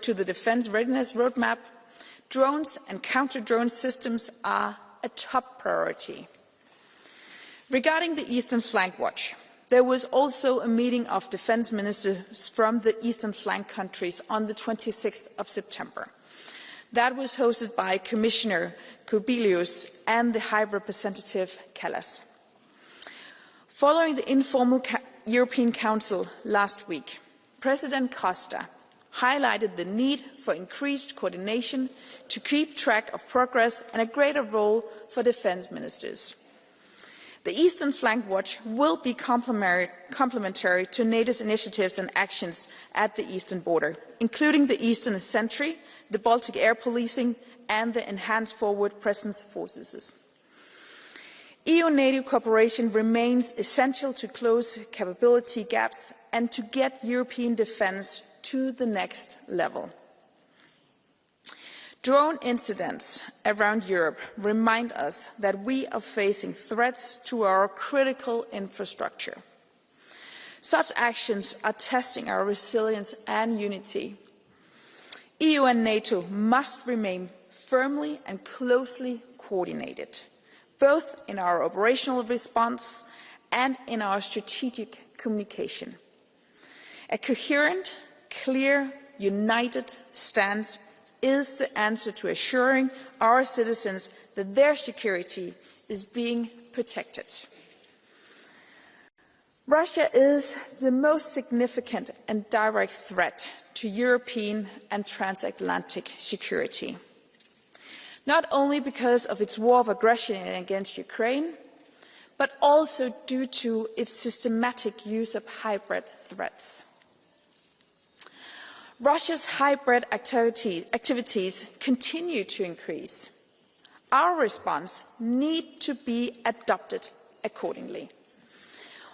to the Defence Readiness Roadmap, drones and counter-drone systems are a top priority. Regarding the Eastern Flank Watch, there was also a meeting of defence ministers from the Eastern Flank countries on the 26th of September. That was hosted by Commissioner Kubilius and the High Representative Kallas. Following the informal European Council last week, President Costa highlighted the need for increased coordination to keep track of progress and a greater role for defence ministers. The Eastern Flank Watch will be complementary to NATO's initiatives and actions at the eastern border, including the Eastern Sentry, the Baltic Air Policing and the Enhanced Forward Presence Forces. EU-NATO cooperation remains essential to close capability gaps and to get European defence to the next level. Drone incidents around Europe remind us that we are facing threats to our critical infrastructure. Such actions are testing our resilience and unity. EU and NATO must remain firmly and closely coordinated, both in our operational response and in our strategic communication. A coherent, clear, united stance is the answer to assuring our citizens that their security is being protected. Russia is the most significant and direct threat to European and transatlantic security, not only because of its war of aggression against Ukraine, but also due to its systematic use of hybrid threats. Russia's hybrid activities continue to increase. Our response needs to be adopted accordingly.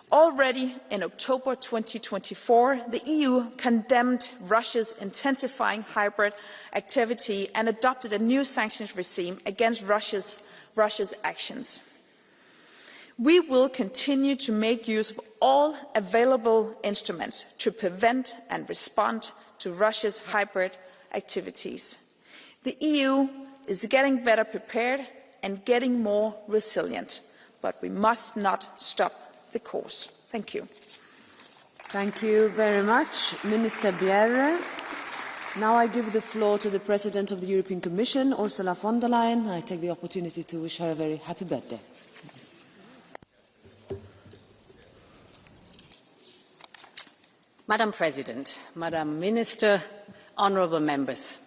Already in October 2024, the EU condemned Russia's intensifying hybrid activity and adopted a new sanctions regime against Russia's actions. We will continue to make use of all available instruments to prevent and respond to Russia's hybrid activities. The EU is getting better prepared and getting more resilient, but we must not stop the course. Thank you. Thank you very much, Minister Bjerre. Now I give the floor to the President of the European Commission, Ursula von der Leyen. I take the opportunity to wish her a very happy birthday. Madam President, Madam Minister, honourable members,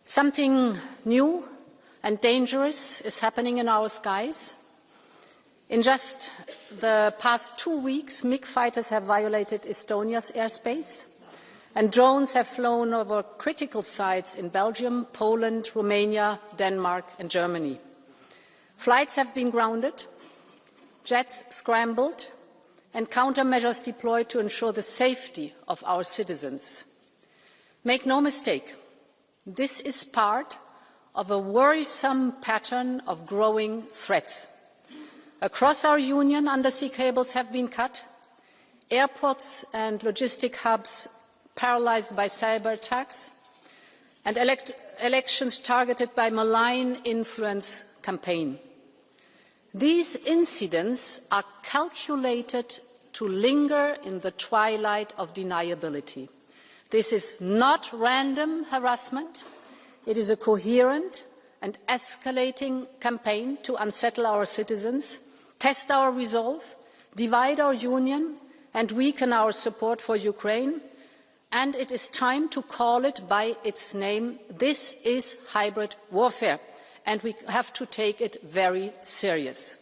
something new and dangerous is happening in our skies. In just the past 2 weeks, MiG fighters have violated Estonia's airspace, and drones have flown over critical sites in Belgium, Poland, Romania, Denmark and Germany. Flights have been grounded, jets scrambled, and countermeasures deployed to ensure the safety of our citizens. Make no mistake, this is part of a worrisome pattern of growing threats. Across our Union, undersea cables have been cut, airports and logistic hubs paralysed by cyber attacks, and elections targeted by malign influence campaign. These incidents are calculated to linger in the twilight of deniability. This is not random harassment. It is a coherent and escalating campaign to unsettle our citizens, test our resolve, divide our union and weaken our support for Ukraine. And it is time to call it by its name. This is hybrid warfare, and we have to take it very serious.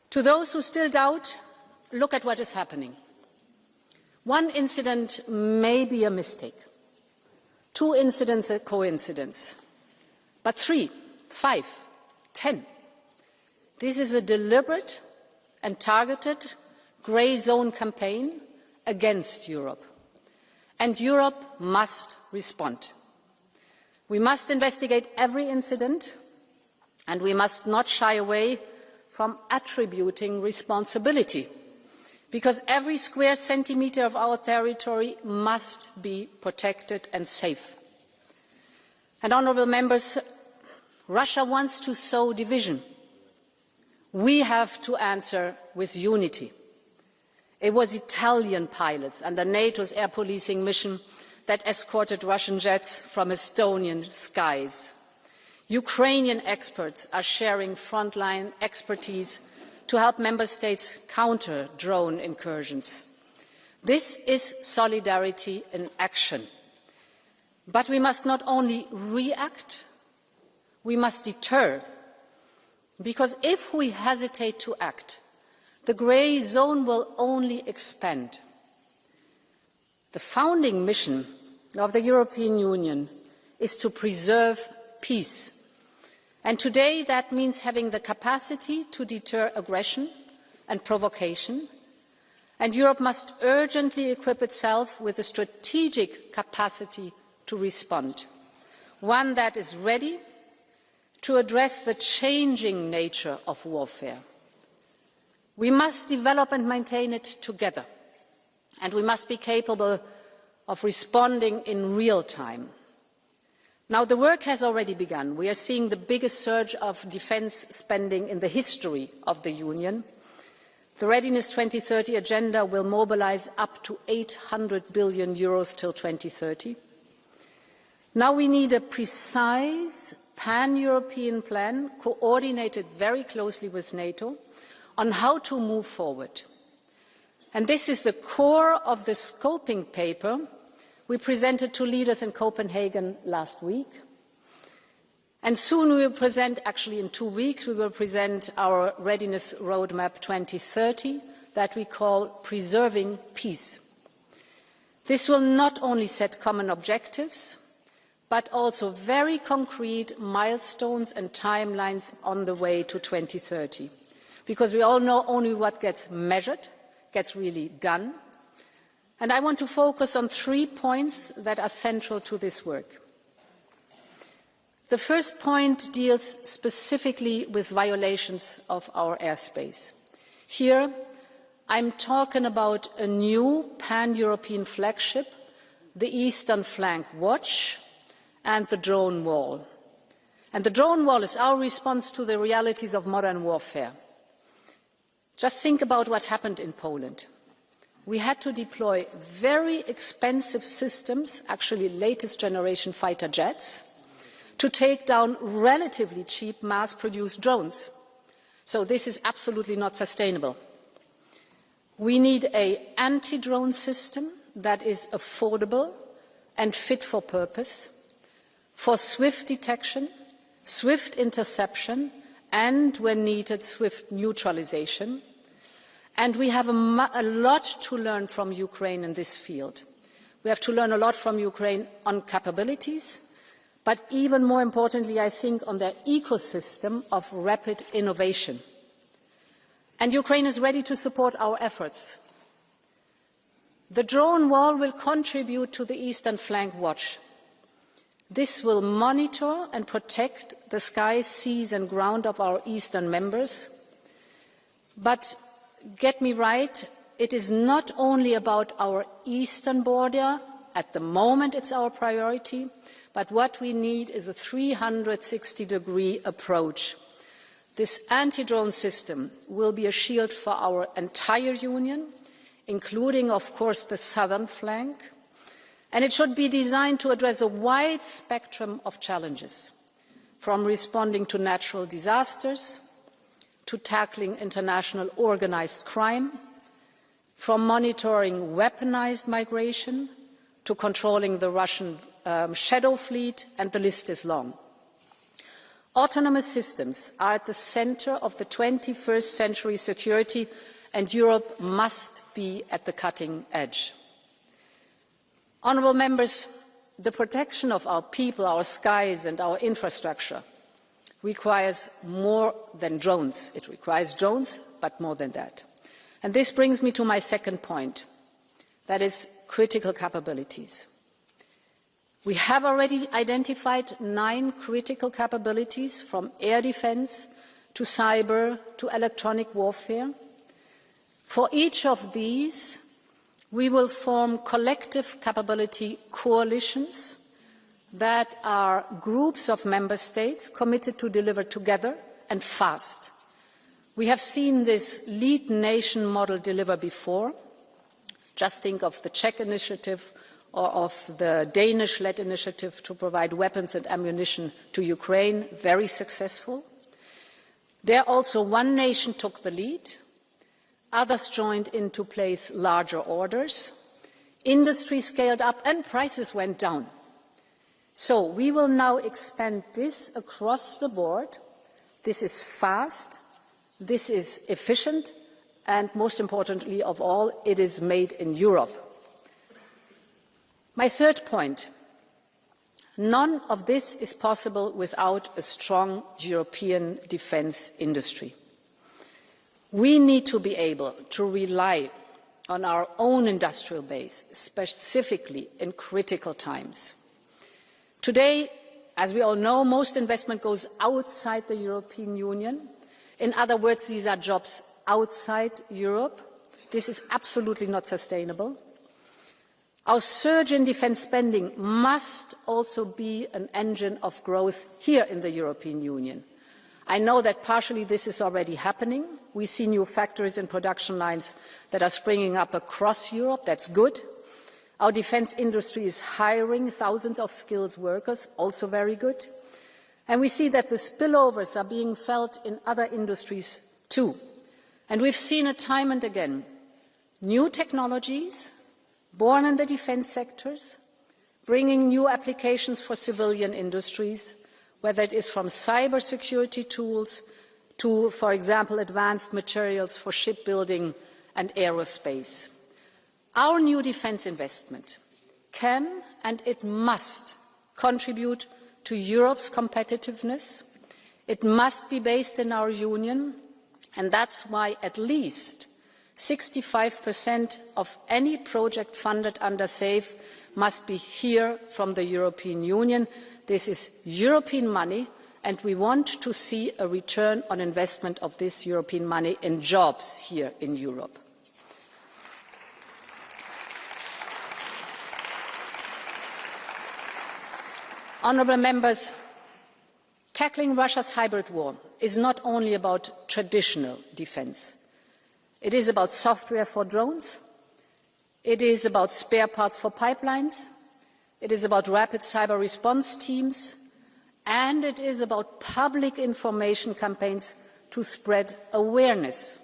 To those who still doubt, look at what is happening. One incident may be a mistake, 2 incidents a coincidence, but 3, 5, 10. This is a deliberate and targeted grey zone campaign against Europe, and Europe must respond. We must investigate every incident, and we must not shy away from attributing responsibility. because every square centimetre of our territory must be protected and safe. And honourable members, Russia wants to sow division. We have to answer with unity. It was Italian pilots under NATO's air policing mission that escorted Russian jets from Estonian skies. Ukrainian experts are sharing frontline expertise to help member states counter drone incursions. This is solidarity in action. But we must not only react, we must deter. Because if we hesitate to act, the grey zone will only expand. The founding mission of the European Union is to preserve peace. And today that means having the capacity to deter aggression and provocation. And Europe must urgently equip itself with a strategic capacity to respond, one that is ready to address the changing nature of warfare. We must develop and maintain it together, and we must be capable of responding in real time. Now, the work has already begun. We are seeing the biggest surge of defence spending in the history of the Union. The Readiness 2030 agenda will mobilise up to €800 billion till 2030. Now we need a precise pan-European plan, coordinated very closely with NATO, on how to move forward. And this is the core of the scoping paper we presented to leaders in Copenhagen last week. And soon we will present, actually in 2 weeks, we will present our Readiness Roadmap 2030 that we call Preserving Peace. This will not only set common objectives, but also very concrete milestones and timelines on the way to 2030. Because we all know only what gets measured gets really done. And I want to focus on 3 points that are central to this work. The first point deals specifically with violations of our airspace. Here, I'm talking about a new pan-European flagship, the Eastern Flank Watch, and the drone wall. And the drone wall is our response to the realities of modern warfare. Just think about what happened in Poland. We had to deploy very expensive systems, actually latest generation fighter jets, to take down relatively cheap mass-produced drones. So this is absolutely not sustainable. We need an anti-drone system that is affordable and fit for purpose, for swift detection, swift interception, and, when needed, swift neutralization. And we have a lot to learn from Ukraine in this field. We have to learn a lot from Ukraine on capabilities, but even more importantly, I think, on their ecosystem of rapid innovation. And Ukraine is ready to support our efforts. The drone wall will contribute to the Eastern Flank Watch. This will monitor and protect the skies, seas and ground of our eastern members. But get me right, it is not only about our eastern border. At the moment, it's our priority. But what we need is a 360-degree approach. This anti-drone system will be a shield for our entire Union, including, of course, the southern flank. And it should be designed to address a wide spectrum of challenges, from responding to natural disasters, to tackling international organised crime, from monitoring weaponised migration, to controlling the Russian shadow fleet, and the list is long. Autonomous systems are at the centre of the 21st century security, and Europe must be at the cutting edge. Honourable members, the protection of our people, our skies and our infrastructure requires more than drones. It requires drones, but more than that. And this brings me to my second point, that is critical capabilities. We have already identified 9 critical capabilities, from air defence to cyber to electronic warfare. For each of these, we will form collective capability coalitions that are groups of member states committed to deliver together and fast. We have seen this lead nation model deliver before. Just think of the Czech initiative or of the Danish-led initiative to provide weapons and ammunition to Ukraine, very successful. There also one nation took the lead. Others joined in to place larger orders. Industry scaled up and prices went down. So we will now expand this across the board. This is fast, this is efficient, and most importantly of all, it is made in Europe. My third point, none of this is possible without a strong European defence industry. We need to be able to rely on our own industrial base, specifically in critical times. Today, as we all know, most investment goes outside the European Union. In other words, these are jobs outside Europe. This is absolutely not sustainable. Our surge in defence spending must also be an engine of growth here in the European Union. I know that partially this is already happening. We see new factories and production lines that are springing up across Europe. That's good. Our defence industry is hiring thousands of skilled workers, also very good. And we see that the spillovers are being felt in other industries too. And we've seen it time and again. New technologies, born in the defence sectors, bringing new applications for civilian industries, whether it is from cybersecurity tools to, for example, advanced materials for shipbuilding and aerospace. Our new defence investment can and it must contribute to Europe's competitiveness. It must be based in our union, and that's why at least 65% of any project funded under SAFE must be here from the European Union. This is European money, and we want to see a return on investment of this European money in jobs here in Europe. Honourable members, tackling Russia's hybrid war is not only about traditional defence. It is about software for drones, it is about spare parts for pipelines, it is about rapid cyber response teams, and it is about public information campaigns to spread awareness.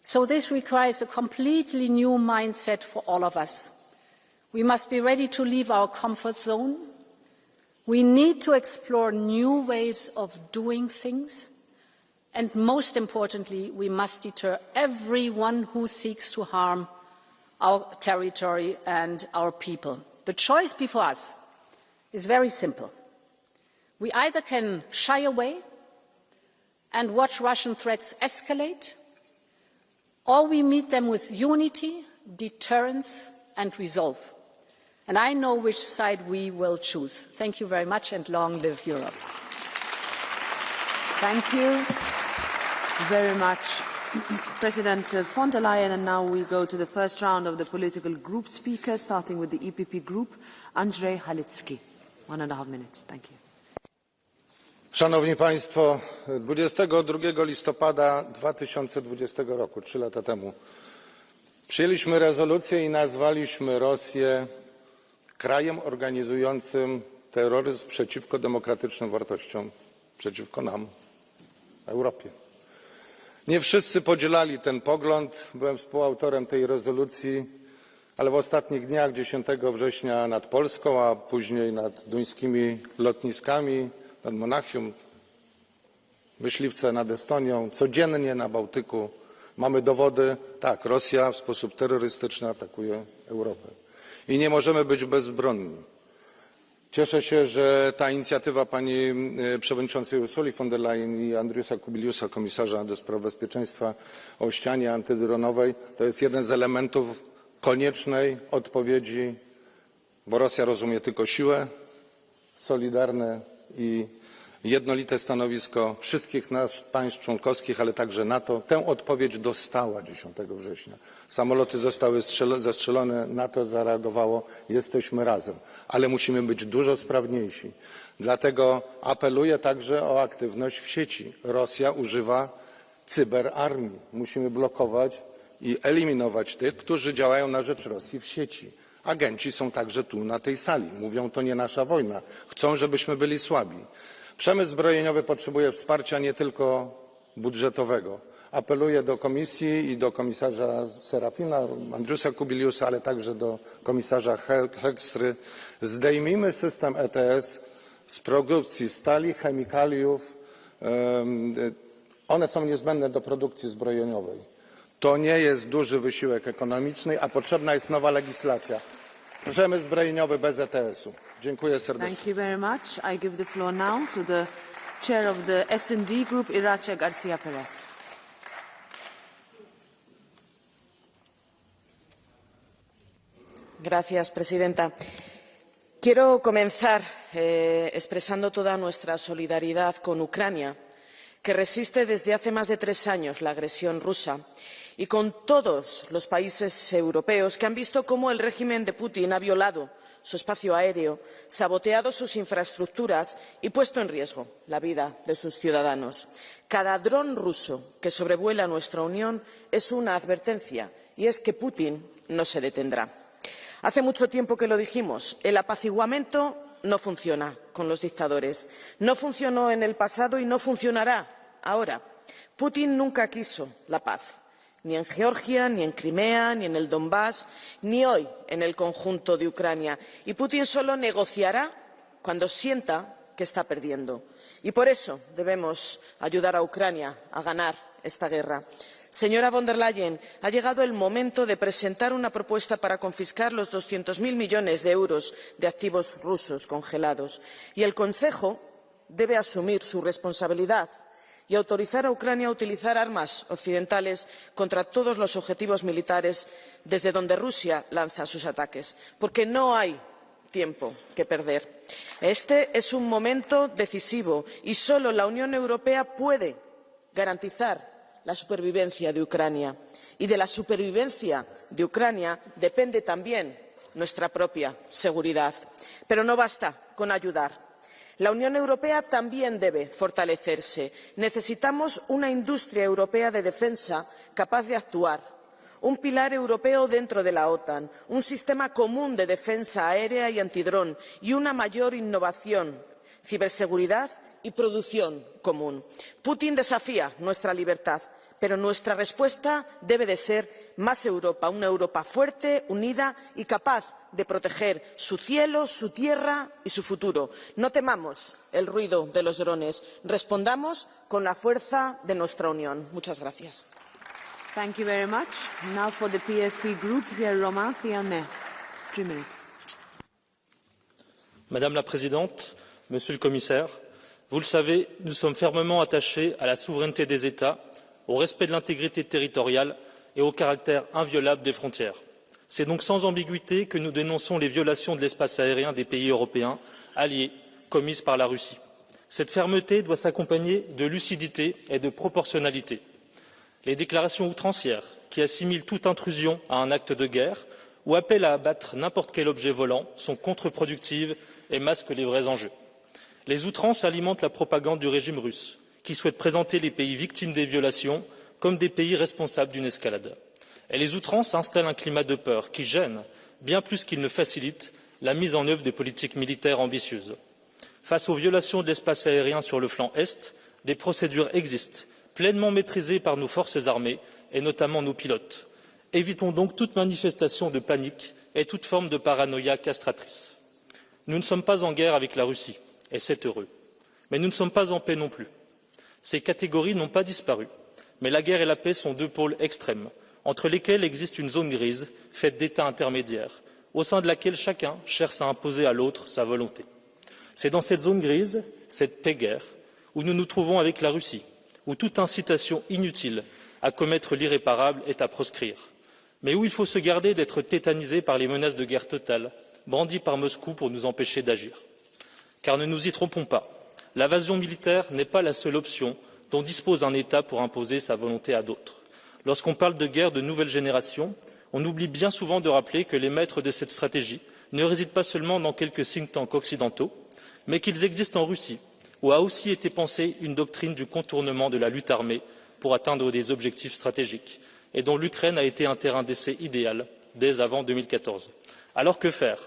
So this requires a completely new mindset for all of us. We must be ready to leave our comfort zone. We need to explore new ways of doing things. And most importantly, we must deter everyone who seeks to harm our territory and our people. The choice before us is very simple. We either can shy away and watch Russian threats escalate, or we meet them with unity, deterrence and resolve. And I know which side we will choose. Thank you very much, and long live Europe. Thank you very much, President von der Leyen. And now we go to the first round of the political group speakers, starting with the EPP group. Andrzej Halicki, 1.5 minutes. Thank you. Szanowni Państwo, 22 listopada 2020 roku, 3 lata temu, przyjęliśmy rezolucję i nazwaliśmy Rosję krajem organizującym terroryzm przeciwko demokratycznym wartościom, przeciwko nam, Europie. Nie wszyscy podzielali ten pogląd. Byłem współautorem tej rezolucji, ale w ostatnich dniach 10 września nad Polską, a później nad duńskimi lotniskami, nad Monachium, myśliwce nad Estonią, codziennie na Bałtyku mamy dowody, tak, Rosja w sposób terrorystyczny atakuje Europę. I nie możemy być bezbronni. Cieszę się, że ta inicjatywa pani przewodniczącej Ursuli von der Leyen i Andriusa Kubiliusa, komisarza do spraw bezpieczeństwa o ścianie antydronowej, to jest jeden z elementów koniecznej odpowiedzi, bo Rosja rozumie tylko siłę, solidarne i jednolite stanowisko wszystkich państw członkowskich, ale także NATO. Tę odpowiedź dostała 10 września. Samoloty zostały zestrzelone, NATO zareagowało, jesteśmy razem, ale musimy być dużo sprawniejsi. Dlatego apeluję także o aktywność w sieci. Rosja używa cyberarmii. Musimy blokować i eliminować tych, którzy działają na rzecz Rosji w sieci. Agenci są także tu, na tej sali. Mówią, to nie nasza wojna. Chcą, żebyśmy byli słabi. Przemysł zbrojeniowy potrzebuje wsparcia nie tylko budżetowego. Apeluję do Komisji i do komisarza Serafina, Andriusa Kubiliusa, ale także do komisarza Hekstry. Zdejmijmy system ETS z produkcji stali, chemikaliów. One są niezbędne do produkcji zbrojeniowej. To nie jest duży wysiłek ekonomiczny, a potrzebna jest nowa legislacja. Przemysł zbrojeniowy bez ETS-u. Dziękuję serdecznie. Thank you very much. I give the floor now to the chair of the S&D Group, Irache Garcia Perez. Gracias, presidenta. Quiero comenzar expresando toda nuestra solidaridad con Ucrania, que resiste desde hace más de 3 años la agresión rusa, y con todos los países europeos que han visto cómo el régimen de Putin ha violado su espacio aéreo, saboteado sus infraestructuras y puesto en riesgo la vida de sus ciudadanos. Cada dron ruso que sobrevuela nuestra Unión es una advertencia, y es que Putin no se detendrá. Hace mucho tiempo que lo dijimos, el apaciguamiento no funciona con los dictadores. No funcionó en el pasado y no funcionará ahora. Putin nunca quiso la paz, ni en Georgia, ni en Crimea, ni en el Donbass, ni hoy en el conjunto de Ucrania. Y Putin solo negociará cuando sienta que está perdiendo. Y por eso debemos ayudar a Ucrania a ganar esta guerra. Señora von der Leyen, ha llegado el momento de presentar una propuesta para confiscar los 200.000 millones de euros de activos rusos congelados. Y el Consejo debe asumir su responsabilidad y autorizar a Ucrania a utilizar armas occidentales contra todos los objetivos militares desde donde Rusia lanza sus ataques, porque no hay tiempo que perder. Este es un momento decisivo y solo la Unión Europea puede garantizar la supervivencia de Ucrania. Y de la supervivencia de Ucrania depende también nuestra propia seguridad. Pero no basta con ayudar. La Unión Europea también debe fortalecerse. Necesitamos una industria europea de defensa capaz de actuar, un pilar europeo dentro de la OTAN, un sistema común de defensa aérea y antidrón y una mayor innovación, ciberseguridad y producción común. Putin desafía nuestra libertad, pero nuestra respuesta debe de ser más Europa, una Europa fuerte, unida y capaz de proteger su cielo, su tierra y su futuro. No temamos el ruido de los drones, respondamos con la fuerza de nuestra Unión. Muchas gracias. Thank you very much. Now for the PFE Group, Pierre Romain, 3 minutes. Madame la Présidente, Monsieur le Commissaire, vous le savez, nous sommes fermement attachés à la souveraineté des États, au respect de l'intégrité territoriale et au caractère inviolable des frontières. C'est donc sans ambiguïté que nous dénonçons les violations de l'espace aérien des pays européens alliés commises par la Russie. Cette fermeté doit s'accompagner de lucidité et de proportionnalité. Les déclarations outrancières qui assimilent toute intrusion à un acte de guerre ou appellent à abattre n'importe quel objet volant sont contre-productives et masquent les vrais enjeux. Les outrances alimentent la propagande du régime russe, qui souhaite présenter les pays victimes des violations comme des pays responsables d'une escalade. Et les outrances installent un climat de peur qui gêne, bien plus qu'il ne facilite, la mise en œuvre des politiques militaires ambitieuses. Face aux violations de l'espace aérien sur le flanc Est, des procédures existent, pleinement maîtrisées par nos forces armées et notamment nos pilotes. Évitons donc toute manifestation de panique et toute forme de paranoïa castratrice. Nous ne sommes pas en guerre avec la Russie, et c'est heureux. Mais nous ne sommes pas en paix non plus. Ces catégories n'ont pas disparu, mais la guerre et la paix sont 2 pôles extrêmes, entre lesquels existe une zone grise faite d'États intermédiaires, au sein de laquelle chacun cherche à imposer à l'autre sa volonté. C'est dans cette zone grise, cette paix-guerre, où nous nous trouvons avec la Russie, où toute incitation inutile à commettre l'irréparable est à proscrire, mais où il faut se garder d'être tétanisé par les menaces de guerre totale brandies par Moscou pour nous empêcher d'agir. Car ne nous y trompons pas, L'invasion militaire n'est pas la seule option dont dispose un État pour imposer sa volonté à d'autres. Lorsqu'on parle de guerre de nouvelle génération, on oublie bien souvent de rappeler que les maîtres de cette stratégie ne résident pas seulement dans quelques think tanks occidentaux, mais qu'ils existent en Russie, où a aussi été pensée une doctrine du contournement de la lutte armée pour atteindre des objectifs stratégiques, et dont l'Ukraine a été un terrain d'essai idéal dès avant 2014. Alors que faire?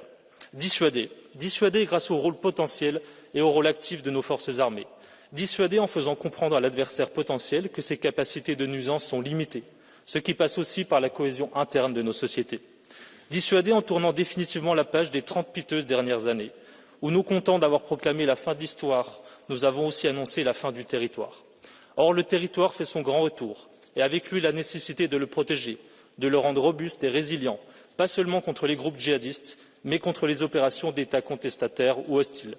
Dissuader. Dissuader grâce au rôle potentiel et au rôle actif de nos forces armées. Dissuader en faisant comprendre à l'adversaire potentiel que ses capacités de nuisance sont limitées, ce qui passe aussi par la cohésion interne de nos sociétés. Dissuader en tournant définitivement la page des 30 piteuses dernières années, où nous comptons d'avoir proclamé la fin de l'histoire, nous avons aussi annoncé la fin du territoire. Or, le territoire fait son grand retour, et avec lui la nécessité de le protéger, de le rendre robuste et résilient, pas seulement contre les groupes djihadistes, mais contre les opérations d'États contestataires ou hostiles.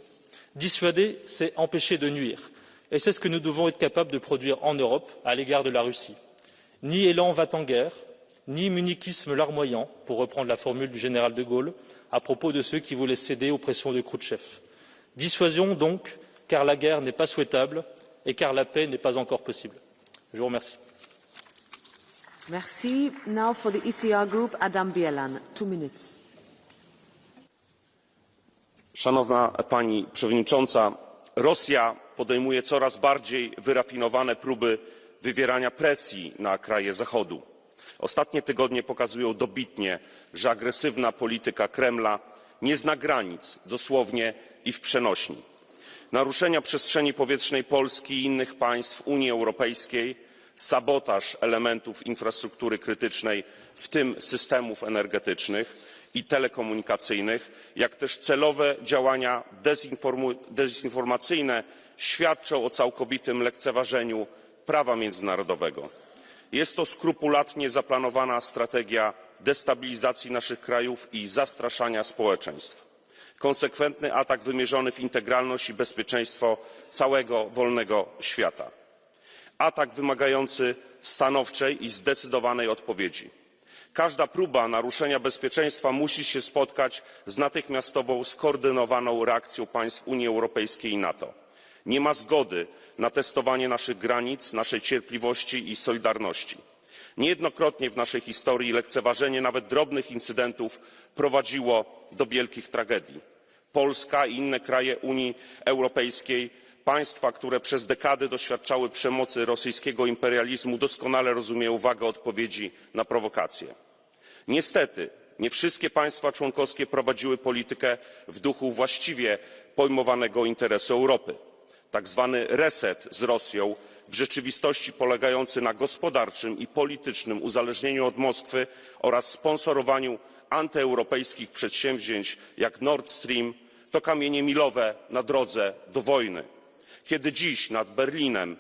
Dissuader, c'est empêcher de nuire, et c'est ce que nous devons être capables de produire en Europe à l'égard de la Russie. Ni élan va en guerre, ni muniquisme larmoyant, pour reprendre la formule du général de Gaulle, à propos de ceux qui voulaient céder aux pressions de Khrouchtchev. Dissuasion donc, car la guerre n'est pas souhaitable et car la paix n'est pas encore possible. Je vous remercie. Merci. Now for the ECR Group, Adam Bielan. 2 minutes. Szanowna Pani Przewodnicząca, Rosja podejmuje coraz bardziej wyrafinowane próby wywierania presji na kraje Zachodu. Ostatnie tygodnie pokazują dobitnie, że agresywna polityka Kremla nie zna granic, dosłownie i w przenośni. Naruszenia przestrzeni powietrznej Polski i innych państw Unii Europejskiej, sabotaż elementów infrastruktury krytycznej, w tym systemów energetycznych i telekomunikacyjnych, jak też celowe działania dezinformacyjne świadczą o całkowitym lekceważeniu prawa międzynarodowego. Jest to skrupulatnie zaplanowana strategia destabilizacji naszych krajów i zastraszania społeczeństw. Konsekwentny atak wymierzony w integralność i bezpieczeństwo całego wolnego świata. Atak wymagający stanowczej i zdecydowanej odpowiedzi. Każda próba naruszenia bezpieczeństwa musi się spotkać z natychmiastową, skoordynowaną reakcją państw Unii Europejskiej i NATO. Nie ma zgody na testowanie naszych granic, naszej cierpliwości i solidarności. Niejednokrotnie w naszej historii lekceważenie nawet drobnych incydentów prowadziło do wielkich tragedii. Polska i inne kraje Unii Europejskiej, państwa, które przez dekady doświadczały przemocy rosyjskiego imperializmu, doskonale rozumieją wagę odpowiedzi na prowokacje. Niestety, nie wszystkie państwa członkowskie prowadziły politykę w duchu właściwie pojmowanego interesu Europy. Tak zwany reset z Rosją, w rzeczywistości polegający na gospodarczym i politycznym uzależnieniu od Moskwy oraz sponsorowaniu antyeuropejskich przedsięwzięć jak Nord Stream, to kamienie milowe na drodze do wojny. Kiedy dziś nad Berlinem,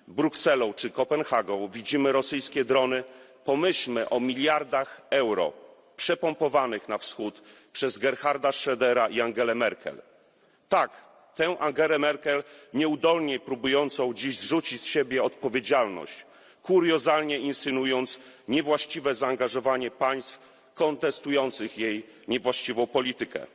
Brukselą czy Kopenhagą widzimy rosyjskie drony, pomyślmy o miliardach euro przepompowanych na wschód przez Gerharda Schrödera i Angelę Merkel. Tak, tę Angelę Merkel nieudolnie próbującą dziś zrzucić z siebie odpowiedzialność, kuriozalnie insynuując niewłaściwe zaangażowanie państw kontestujących jej niewłaściwą politykę.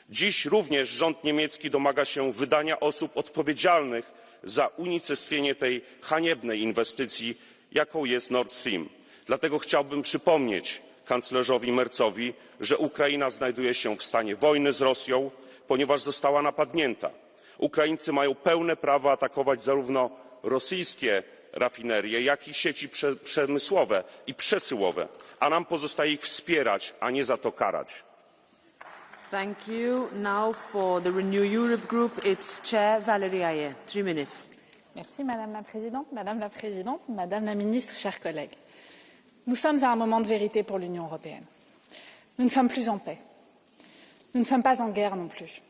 Dziś również rząd niemiecki domaga się wydania osób odpowiedzialnych za unicestwienie tej haniebnej inwestycji, jaką jest Nord Stream. Dlatego chciałbym przypomnieć kanclerzowi Merzowi, że Ukraina znajduje się w stanie wojny z Rosją, ponieważ została napadnięta. Ukraińcy mają pełne prawo atakować zarówno rosyjskie rafinerie, jak i sieci przemysłowe i przesyłowe, a nam pozostaje ich wspierać, a nie za to karać. Thank you. Now for the Renew Europe Group, it's Chair Valérie Ayer. 3 minutes. Merci Madame la Présidente, Madame la Ministre, chers collègues. Nous sommes à un moment de vérité pour l'Union européenne. Nous ne sommes plus en paix. Nous ne sommes pas en guerre non plus.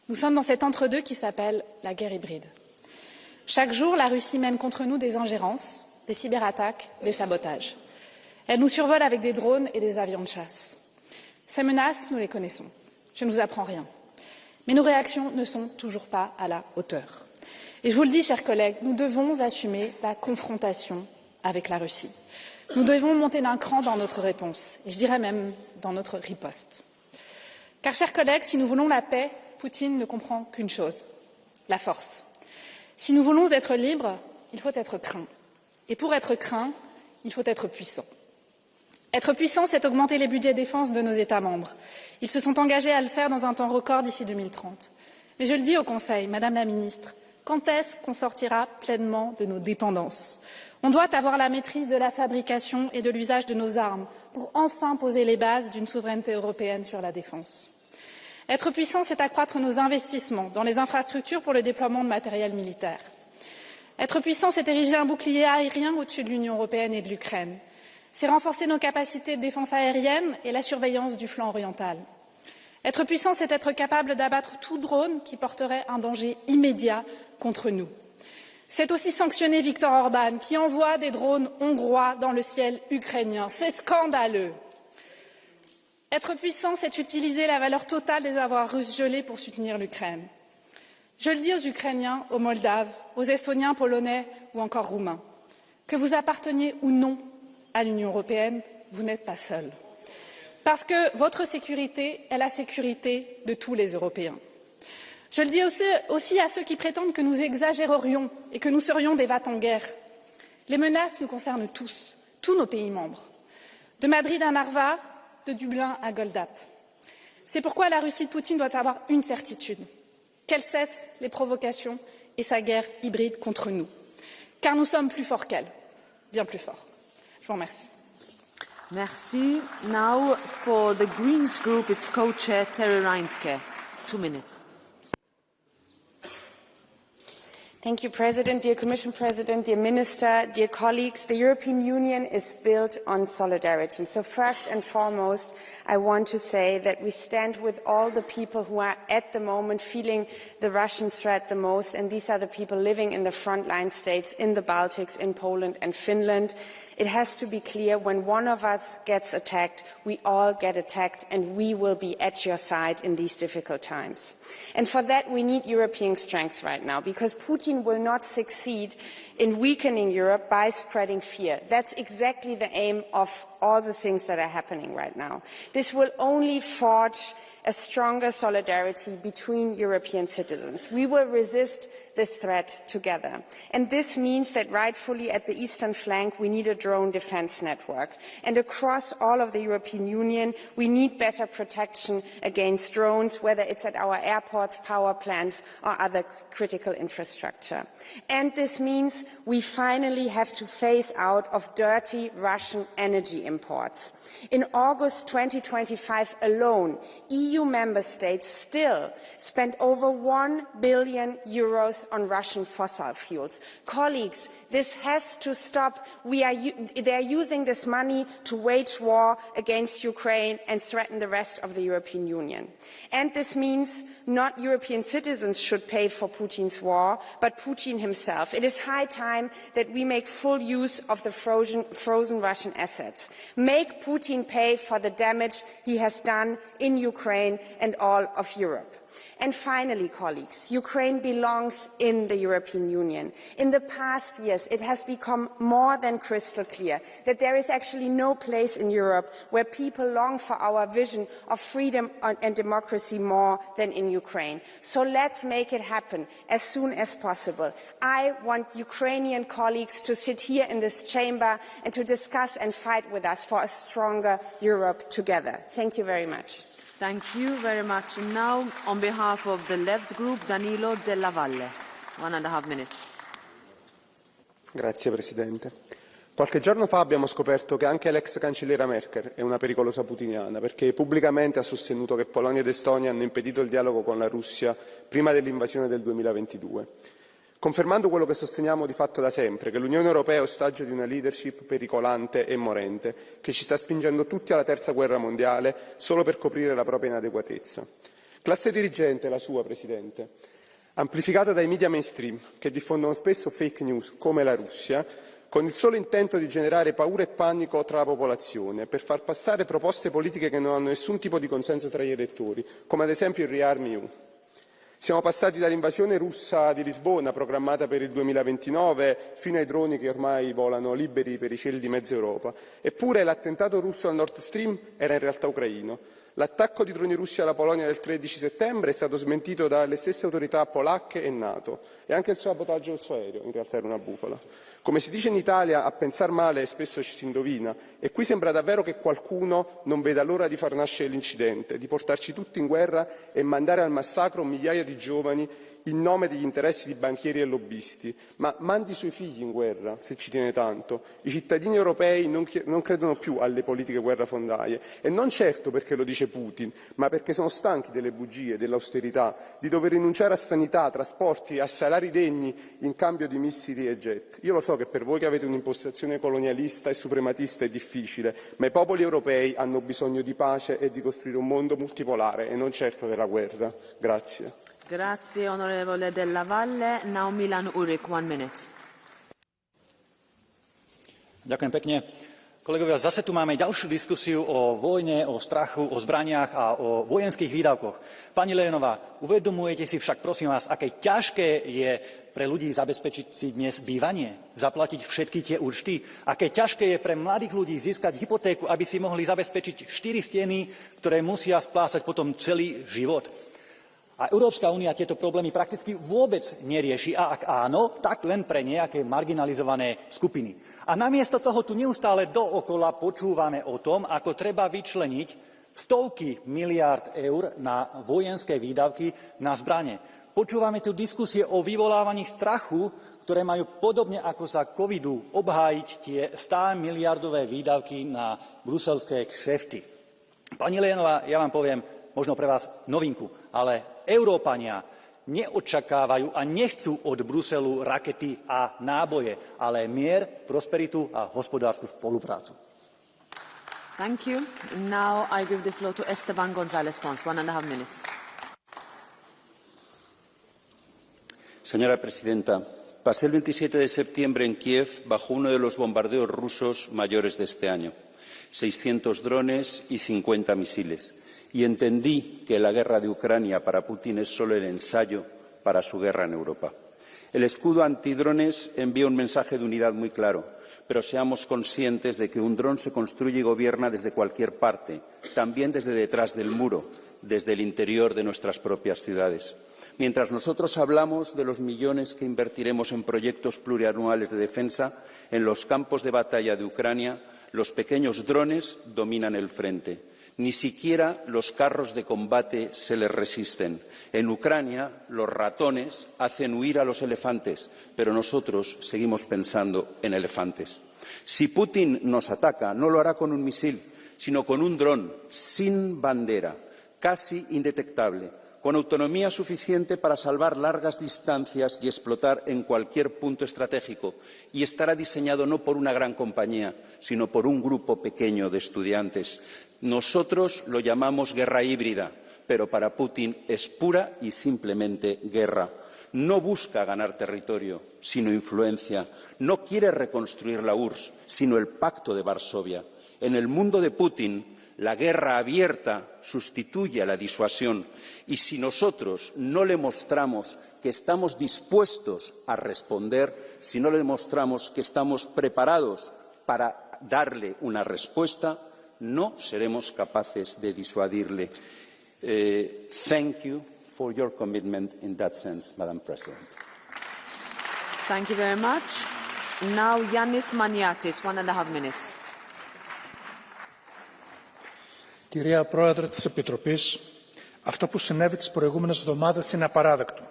Nous sommes dans cet entre-deux qui s'appelle la guerre hybride. Chaque jour, la Russie mène contre nous des ingérences, des cyberattaques, des sabotages. Elle nous survole avec des drones et des avions de chasse. Ces menaces, nous les connaissons. Je ne vous apprends rien. Mais nos réactions ne sont toujours pas à la hauteur. Et je vous le dis, chers collègues, nous devons assumer la confrontation avec la Russie. Nous devons monter d'un cran dans notre réponse, et je dirais même dans notre riposte. Car, chers collègues, si nous voulons la paix, Poutine ne comprend qu'une chose, la force. Si nous voulons être libres, il faut être craint. Et pour être craint, il faut être puissant. Être puissant, c'est augmenter les budgets défense de nos États membres. Ils se sont engagés à le faire dans un temps record d'ici 2030. Mais je le dis au Conseil, Madame la Ministre, quand est-ce qu'on sortira pleinement de nos dépendances? On doit avoir la maîtrise de la fabrication et de l'usage de nos armes pour enfin poser les bases d'une souveraineté européenne sur la défense. Être puissant, c'est accroître nos investissements dans les infrastructures pour le déploiement de matériel militaire. Être puissant, c'est ériger un bouclier aérien au-dessus de l'Union européenne et de l'Ukraine. C'est renforcer nos capacités de défense aérienne et la surveillance du flanc oriental. Être puissant, c'est être capable d'abattre tout drone qui porterait un danger immédiat contre nous. C'est aussi sanctionner Viktor Orban, qui envoie des drones hongrois dans le ciel ukrainien. C'est scandaleux. Être puissant, c'est utiliser la valeur totale des avoirs russes gelés pour soutenir l'Ukraine. Je le dis aux Ukrainiens, aux Moldaves, aux Estoniens, Polonais ou encore Roumains. Que vous apparteniez ou non à l'Union européenne, vous n'êtes pas seuls. Parce que votre sécurité est la sécurité de tous les Européens. Je le dis aussi à ceux qui prétendent que nous exagérerions et que nous serions des va-t-en-guerre. Les menaces nous concernent tous, tous nos pays membres. De Madrid à Narva, de Dublin à Goldap. C'est pourquoi la Russie de Poutine doit avoir une certitude, qu'elle cesse les provocations et sa guerre hybride contre nous. Car nous sommes plus forts qu'elle, bien plus forts. Je vous remercie. Merci. Now for the Greens Group, it's co-chair Terry Reintke. 2 minutes. Thank you, President, dear Commission President, dear Minister, dear colleagues. The European Union is built on solidarity. So first and foremost, I want to say that we stand with all the people who are at the moment feeling the Russian threat the most, and these are the people living in the frontline states, in the Baltics, in Poland and Finland. It has to be clear, when one of us gets attacked, we all get attacked, and we will be at your side in these difficult times. And for that, we need European strength right now, because Putin will not succeed in weakening Europe by spreading fear. That's exactly the aim of all the things that are happening right now. This will only forge a stronger solidarity between European citizens. We will resist this threat together. And this means that rightfully at the eastern flank we need a drone defence network. And across all of the European Union we need better protection against drones, whether it's at our airports, power plants or other critical infrastructure. And this means we finally have to phase out of dirty Russian energy imports. In August 2025 alone, EU member states still spent over €1 billion on Russian fossil fuels. Colleagues, this has to stop. They are using this money to wage war against Ukraine and threaten the rest of the European Union. And this means not European citizens should pay for Putin's war, but Putin himself. It is high time that we make full use of the frozen Russian assets. Make Putin pay for the damage he has done in Ukraine and all of Europe. And finally, colleagues, Ukraine belongs in the European Union. In the past years, it has become more than crystal clear that there is actually no place in Europe where people long for our vision of freedom and democracy more than in Ukraine. So let's make it happen as soon as possible. I want Ukrainian colleagues to sit here in this chamber and to discuss and fight with us for a stronger Europe together. Thank you very much. Thank you very much. And now, on behalf of the Left Group, Danilo Della Valle. 1.5 minutes. Grazie Presidente. Qualche giorno fa abbiamo scoperto che anche l'ex cancelliera Merkel è una pericolosa putiniana, perché pubblicamente ha sostenuto che Polonia ed Estonia hanno impedito il dialogo con la Russia prima dell'invasione del 2022. Confermando quello che sosteniamo di fatto da sempre, che l'Unione Europea è ostaggio di una leadership pericolante e morente, che ci sta spingendo tutti alla terza guerra mondiale solo per coprire la propria inadeguatezza. Classe dirigente, la sua, Presidente, amplificata dai media mainstream, che diffondono spesso fake news, come la Russia, con il solo intento di generare paura e panico tra la popolazione, per far passare proposte politiche che non hanno nessun tipo di consenso tra gli elettori, come ad esempio il Rearm EU. Siamo passati dall'invasione russa di Lisbona, programmata per il 2029, fino ai droni che ormai volano liberi per i cieli di mezza Europa. Eppure l'attentato russo al Nord Stream era in realtà ucraino. L'attacco di droni russi alla Polonia del 13 settembre è stato smentito dalle stesse autorità polacche e NATO e anche il sabotaggio del suo aereo in realtà era una bufala. Come si dice in Italia, a pensar male spesso ci si indovina e qui sembra davvero che qualcuno non veda l'ora di far nascere l'incidente, di portarci tutti in guerra e mandare al massacro migliaia di giovani in nome degli interessi di banchieri e lobbisti, ma mandi i suoi figli in guerra, se ci tiene tanto. I cittadini europei non credono più alle politiche guerrafondaie, e non certo perché lo dice Putin, ma perché sono stanchi delle bugie, dell'austerità, di dover rinunciare a sanità, trasporti e a salari degni in cambio di missili e jet. Io lo so che per voi che avete un'impostazione colonialista e suprematista è difficile, ma i popoli europei hanno bisogno di pace e di costruire un mondo multipolare e non certo della guerra. Grazie. Grazie, onorevole Della Valle. Now Milan Urik, 1 minute. Ďakujem pekne. Kolegovia, zase tu máme ďalšiu diskusiu o vojne, o strachu, o zbraniach a o vojenských výdavkoch. Pani Lejenová, uvedomujete si však, prosím vás, aké ťažké je pre ľudí zabezpečiť si dnes bývanie, zaplatiť všetky tie účty? Aké ťažké je pre mladých ľudí získať hypotéku, aby si mohli zabezpečiť 4 steny, ktoré musia splácať potom celý život? A Európska únia tieto problémy prakticky vôbec nerieši a ak áno, tak len pre nejaké marginalizované skupiny. A namiesto toho tu neustále dookola počúvame o tom, ako treba vyčleniť stovky miliárd eur na vojenské výdavky na zbrane. Počúvame tu diskusie o vyvolávaní strachu, ktoré majú podobne ako za covidu obhájiť tie 100 miliardové výdavky na bruselské kšefty. Pani Lejenová, ja vám poviem možno pre vás novinku, ale Európania neočakávajú a nechcú od Bruselu rakety a náboje, ale mier, prosperitu a hospodársku spoluprácu. Thank you. Now I give the floor to Esteban González Pons, 1.5 minutes. Señora presidenta, pasé el 27 de septiembre en Kiev bajo uno de los bombardeos rusos mayores de este año. 600 drones y 50 misiles. Y entendí que la guerra de Ucrania para Putin es solo el ensayo para su guerra en Europa. El escudo antidrones envía un mensaje de unidad muy claro, pero seamos conscientes de que un dron se construye y gobierna desde cualquier parte, también desde detrás del muro, desde el interior de nuestras propias ciudades. Mientras nosotros hablamos de los millones que invertiremos en proyectos plurianuales de defensa, en los campos de batalla de Ucrania, los pequeños drones dominan el frente. Ni siquiera los carros de combate se les resisten. En Ucrania, los ratones hacen huir a los elefantes, pero nosotros seguimos pensando en elefantes. Si Putin nos ataca, no lo hará con un misil, sino con un dron sin bandera, casi indetectable, con autonomía suficiente para salvar largas distancias y explotar en cualquier punto estratégico, y estará diseñado no por una gran compañía, sino por un grupo pequeño de estudiantes. Nosotros lo llamamos guerra híbrida, pero para Putin es pura y simplemente guerra. No busca ganar territorio, sino influencia. No quiere reconstruir la URSS, sino el Pacto de Varsovia. En el mundo de Putin, la guerra abierta sustituye a la disuasión, y si nosotros no le mostramos que estamos dispuestos a responder, si no le demostramos que estamos preparados para darle una respuesta, no seremos capaces de disuadirle. Thank you for your commitment in that sense, Madam President. Thank you very much. Now Yannis Maniatis, 1.5 minutes. Κυρία Πρόεδρε της Επιτροπής, αυτό που συνέβη τις προηγούμενες εβδομάδες είναι απαράδεκτο.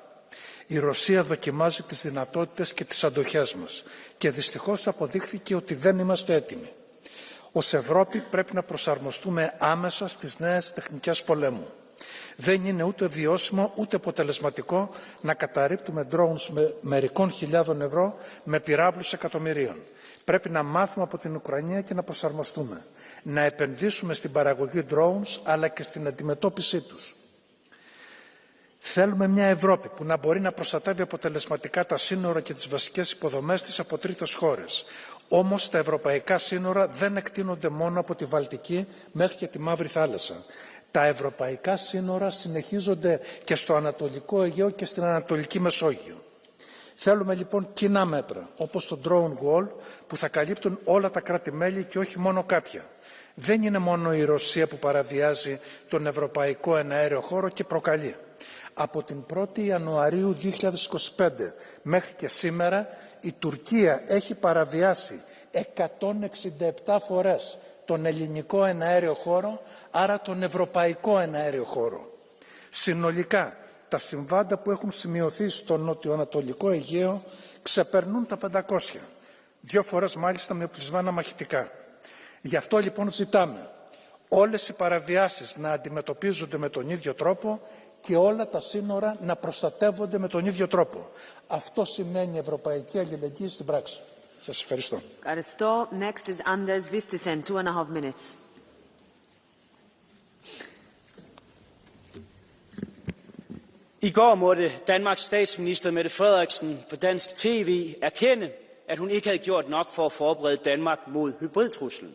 Η Ρωσία δοκιμάζει τις δυνατότητες και τις αντοχές μας και δυστυχώς αποδείχθηκε ότι δεν είμαστε έτοιμοι. Ως Ευρώπη πρέπει να προσαρμοστούμε άμεσα στις νέες τεχνικές πολέμου. Δεν είναι ούτε βιώσιμο ούτε αποτελεσματικό να καταρρίπτουμε drones με μερικών χιλιάδων ευρώ με πυράβλους εκατομμυρίων. Πρέπει να μάθουμε από την Ουκρανία και να προσαρμοστούμε. Να επενδύσουμε στην παραγωγή drones αλλά και στην αντιμετώπιση τους. Θέλουμε μια Ευρώπη που να μπορεί να προστατεύει αποτελεσματικά τα σύνορα και τις βασικές υποδομές της από τρίτες χώρες. Όμως τα ευρωπαϊκά σύνορα δεν εκτείνονται μόνο από τη Βαλτική μέχρι και τη Μαύρη Θάλασσα. Τα ευρωπαϊκά σύνορα συνεχίζονται και στο Ανατολικό Αιγαίο και στην Ανατολική Μεσόγειο. Θέλουμε λοιπόν κοινά μέτρα, όπως το drone wall, που θα καλύπτουν όλα τα κράτη-μέλη και όχι μόνο κάποια. Δεν είναι μόνο η Ρωσία που παραβιάζει τον ευρωπαϊκό εναέριο χώρο και προκαλεί. Από την 1η Ιανουαρίου 2025 μέχρι και σήμερα η Τουρκία έχει παραβιάσει 167 φορές τον ελληνικό εναέριο χώρο, άρα τον ευρωπαϊκό εναέριο χώρο. Συνολικά, τα συμβάντα που έχουν σημειωθεί στο νοτιοανατολικό Αιγαίο ξεπερνούν τα 500, 2 φορές μάλιστα με οπλισμένα μαχητικά. Γι' αυτό λοιπόν ζητάμε όλες οι παραβιάσεις να αντιμετωπίζονται με τον ίδιο τρόπο και όλα τα σύνορα να προστατεύονται με τον ίδιο τρόπο. Αυτό σημαίνει ευρωπαϊκή αλληλεγγύη στην πράξη. Σας ευχαριστώ. Ευχαριστώ. Next is Anders Vistisen, 2,5 minutes. I går måtte Danmarks statsminister Mette Frederiksen på dansk tv erkende, at hun ikke havde gjort nok for at forberede Danmark mod hybridtruslen.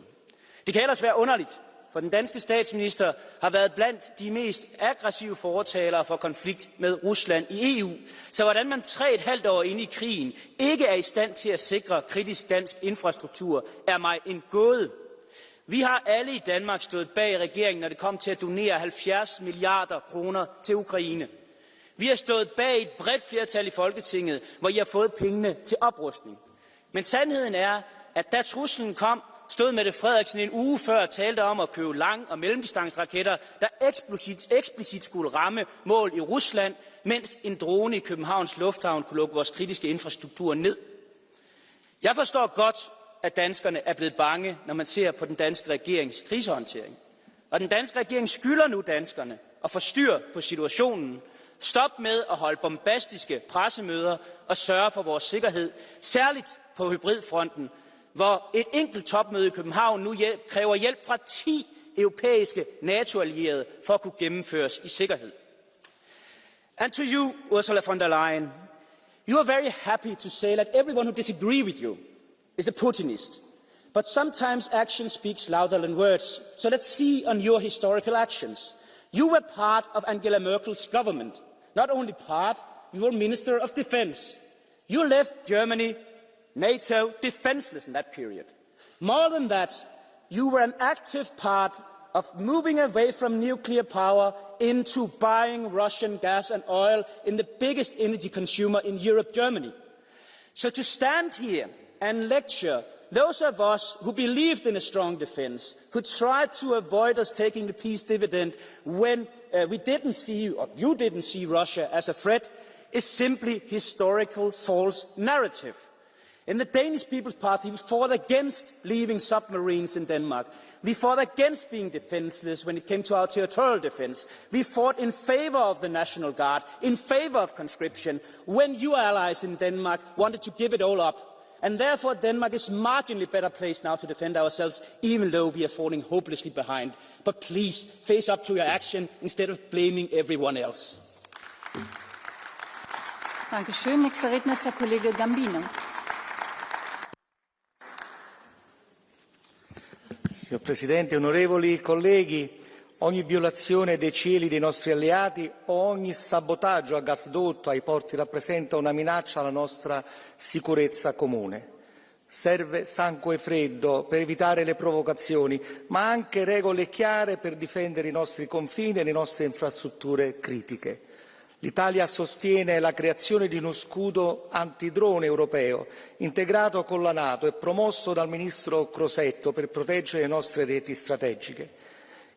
Det kan ellers være underligt, for den danske statsminister har været blandt de mest aggressive fortalere for konflikt med Rusland i EU. Så hvordan man 3,5 år inde i krigen ikke er i stand til at sikre kritisk dansk infrastruktur, er mig en gåde. Vi har alle i Danmark stået bag regeringen, når det kom til at donere 70 milliarder kroner til Ukraine. Vi har stået bag et bredt flertal i Folketinget, hvor I har fået pengene til oprustning. Men sandheden er, at da truslen kom, stod Mette Frederiksen en uge før og talte om at købe lang- og mellemdistanceraketter, der eksplicit skulle ramme mål i Rusland, mens en drone i Københavns Lufthavn kunne lukke vores kritiske infrastruktur ned. Jeg forstår godt, at danskerne er blevet bange, når man ser på den danske regerings krisehåndtering. Og den danske regering skylder nu danskerne at få styr på situationen. Stop med at holde bombastiske pressemøder og sørge for vores sikkerhed, særligt på hybridfronten, hvor et enkelt topmøde i København nu kræver hjælp fra 10 europæiske NATO-allierede for at kunne gennemføres i sikkerhed. And to you, Ursula von der Leyen, you are very happy to say that everyone who disagrees with you is a Putinist. But sometimes action speaks louder than words. So let's see on your historical actions. You were part of Angela Merkel's government. Not only part, you were Minister of Defense. You left Germany, NATO, defenseless in that period. More than that, you were an active part of moving away from nuclear power into buying Russian gas and oil in the biggest energy consumer in Europe, Germany. So to stand here and lecture those of us who believed in a strong defense, who tried to avoid us taking the peace dividend when we didn't see, or you didn't see Russia as a threat, is simply historical false narrative. In the Danish People's Party, we fought against leaving submarines in Denmark. We fought against being defenseless when it came to our territorial defense. We fought in favor of the National Guard, in favor of conscription, when you allies in Denmark wanted to give it all up. And therefore, Denmark is marginally better placed now to defend ourselves, even though we are falling hopelessly behind. But please, face up to your action instead of blaming everyone else. Dankeschön. Nächster Redner ist der Kollege Gambino. Signor Presidente, onorevoli colleghi, ogni violazione dei cieli dei nostri alleati o ogni sabotaggio a gasdotto ai porti rappresenta una minaccia alla nostra sicurezza comune. Serve sangue freddo per evitare le provocazioni, ma anche regole chiare per difendere i nostri confini e le nostre infrastrutture critiche. L'Italia sostiene la creazione di uno scudo antidrone europeo, integrato con la NATO e promosso dal ministro Crosetto per proteggere le nostre reti strategiche.